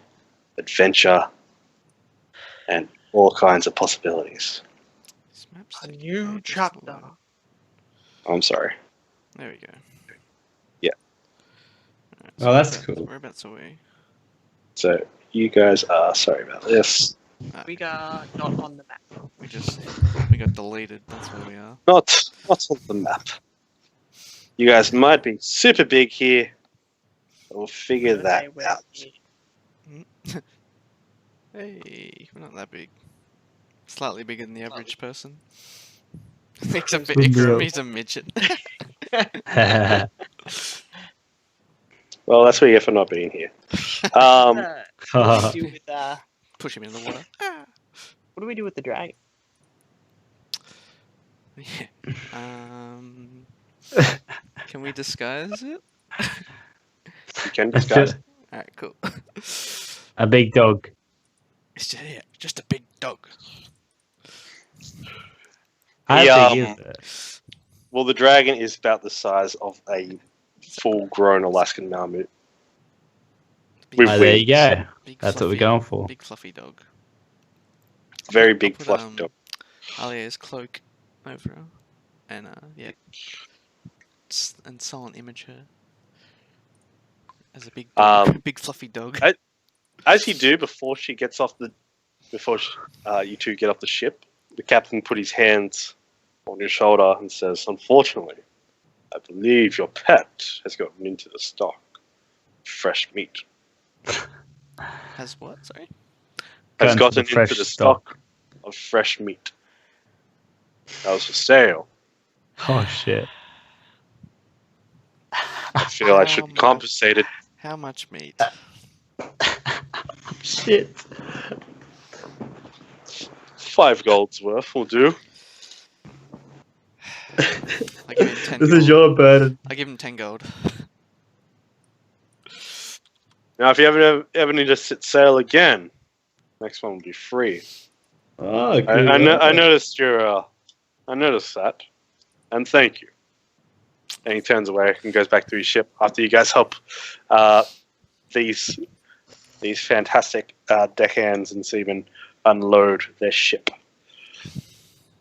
adventure, and all kinds of possibilities. This map's A taking new ages to chapter. load. I'm sorry. There we go. Yeah. Alright, Oh, that's whereabouts- cool. Whereabouts are we? So you guys are sorry about this. We are not on the map. We got deleted. That's where we are. Not on the map. You guys might be super big here. We'll figure that Okay, we're out. here. Hey, we're not that big. Slightly bigger than the average person. Except for Good Ikram, deal. he's a midget. Well, that's what you get for not being here. What do we do with Push him in the water. what do we do with the dragon? Yeah. Can we disguise it? You can discuss. Alright, cool. A big dog. It's just a big dog. How Yeah, big is it? Well, the dragon is about the size of a full-grown Alaskan Malamute. Big, With Oh, there you go. big That's what we're fluffy- going for. Big fluffy dog. Very I'll big, put, fluffy dog. Alia's cloak over her. And, yeah. And silent image her. As a big dog. Big fluffy dog. As you do, before she gets off the before you two get off the ship, the captain put his hands on your shoulder and says, "Unfortunately, I believe your pet has gotten into the stock of fresh meat. Has what? Sorry. Has Gone to gotten the fresh into the stock. stock of fresh meat. That was for sale. Oh shit. I feel I should be compensated. How much meat? Shit. 5 golds worth will do." I give him 10 This gold. is your burden. I give him 10 gold. Now, if you ever need to set sail again, next one will be free. Oh, good. I noticed I noticed that, and thank you. And he turns away and goes back to his ship after you guys help these fantastic deckhands and seamen unload their ship.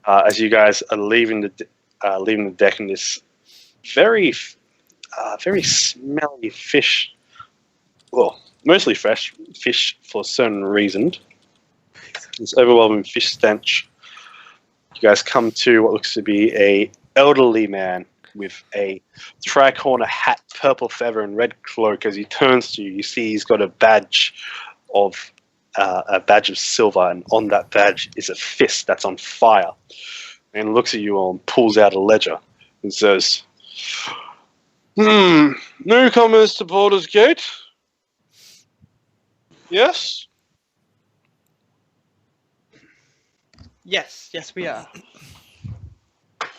As you guys are leaving the deck in this very smelly fish, well, mostly fresh fish for a certain reason. This overwhelming fish stench. You guys come to what looks to be a elderly man with a tricorner hat, purple feather, and red cloak. As he turns to you, you see he's got a badge of silver, and on that badge is a fist that's on fire. And looks at you all and pulls out a ledger and says, "Newcomers to Baldur's Gate? Yes? Yes, we are.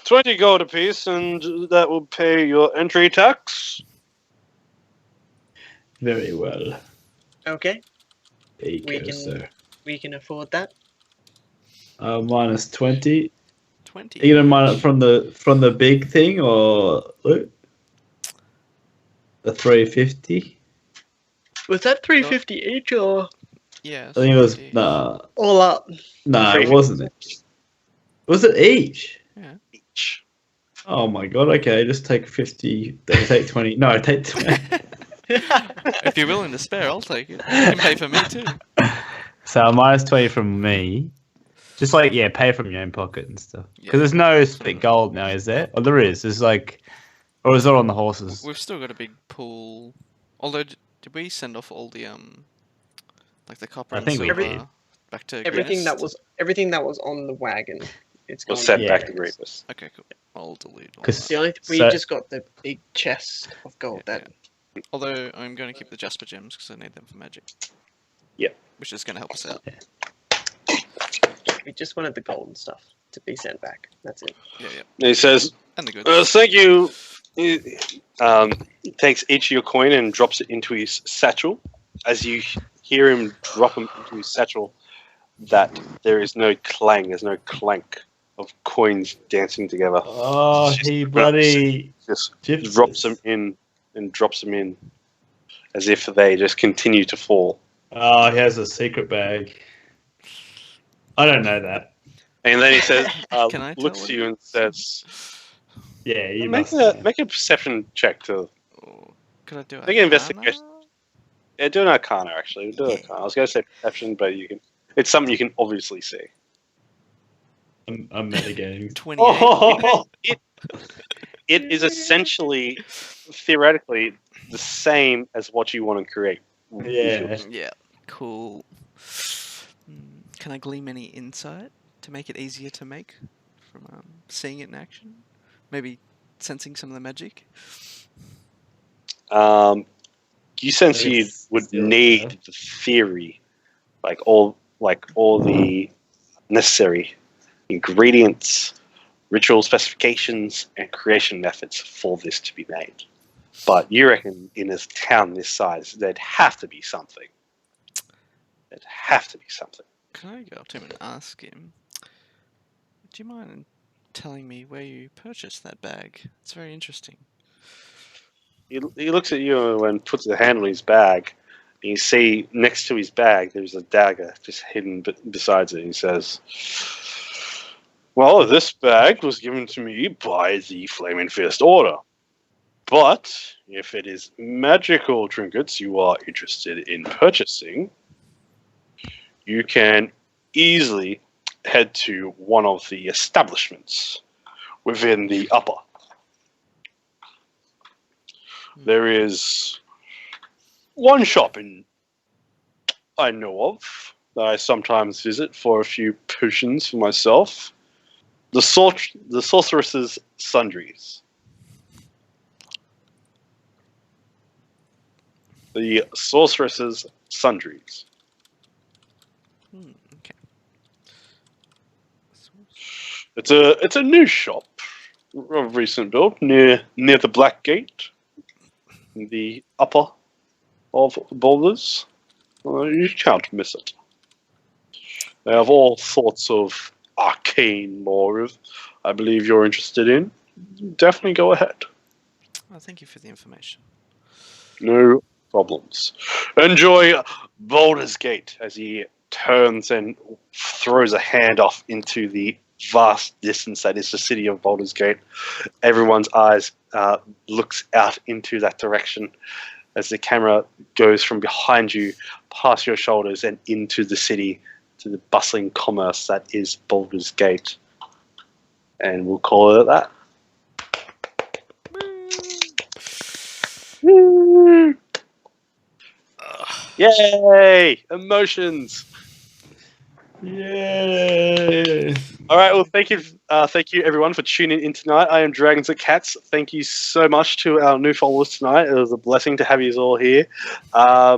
20 gold apiece, and that will pay your entry tax." Very well. Okay, There you We go, can- sir. we can afford that. Minus 20. 20. Are you gonna mine it from the big thing or look? The 350? Was that 350 each or Yeah. I think it was 50. nah, all up? it 350. wasn't it. Was it each? Each. Oh my god, okay, just take 50, take 20. No, take 20. If you're willing to spare, I'll take it. You can pay for me too. So minus 20 from me. Just like, yeah, pay from your own pocket and stuff. Yeah. Because there's no split gold now, is there? Or there is. There's like, or is it on the horses? We've still got a big pool. Although, did we send off all the like the copper I and think we silver did. back to everything Guest? everything that was on the wagon. It's We'll gone. send Yeah. back to Rebus. Okay, cool. I'll delete all 'Cause- that. The only we So- just got the big chest of gold. Yeah, That Although I'm going to keep the Jasper gems because I need them for magic. Yeah. Which is going to help us out. we just wanted the gold and stuff to be sent back. That's it. Yeah, yeah. And he says, And the goods. "Thank you." He takes each of your coin and drops it into his satchel. As you hear him drop them into his satchel, that there is no clang, there's no clank of coins dancing together. Oh, he bloody Just gypsies. drops them in and drops them in as if they just continue to fall. Oh, he has a secret bag. I don't know that. And then he says, Can I looks tell to you and says, Yeah, you make must. a perception check to Or could I do it? Make an investigation. Do an arcana actually. Do an arcana. I was gonna say perception, but you can it's something you can obviously see. I'm metagaming. 28. Oh, It is essentially theoretically the same as what you want to create. yeah. Yeah, cool. Can I glean any insight to make it easier to make from seeing it in action? Maybe sensing some of the magic? You sense you would Still, need the theory, like all the necessary ingredients, ritual specifications, and creation methods for this to be made. But you reckon in a town this size, there'd have to be something. There'd have to be something. Can I go up to him and ask him, do you mind telling me where you purchased that bag? It's very interesting. He looks at you and puts the hand on his bag. And you see next to his bag there's a dagger just hidden besides it. He says, "Well, this bag was given to me by the Flaming Fist Order. But if it is magical trinkets you are interested in purchasing, you can easily head to one of the establishments within the upper. There is one shop I know of that I sometimes visit for a few potions for myself. The Sorceress's Sundries. The Sorceress's Sundries. Okay. It's a new shop of recent build near the Black Gate, in the upper of Boulders. You can't miss it. They have all sorts of arcane lore I believe you're interested in. Definitely go ahead. Well, thank you for the information. No problems. Enjoy Baldur's Gate as he turns and throws a hand off into the vast distance that is the city of Baldur's Gate. Everyone's eyes looks out into that direction as the camera goes from behind you, past your shoulders, and into the city, to the bustling commerce that is Baldur's Gate. And we'll call it that. Woo! Yay! Emotions. Yay! All right. Well, thank you everyone for tuning in tonight. I am Dragons and Cats. Thank you so much to our new followers tonight. It was a blessing to have you all here. I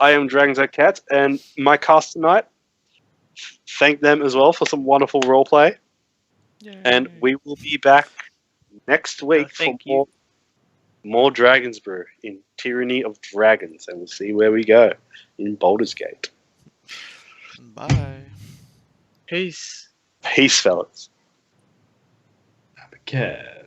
am Dragons and Cats, and my cast tonight. Thank them as well for some wonderful roleplay. Yay. And we will be back next week for more Dragons Brew in Tyranny of Dragons, and we'll see where we go in Baldur's Gate. Bye. Peace. Peace, fellas. Okay.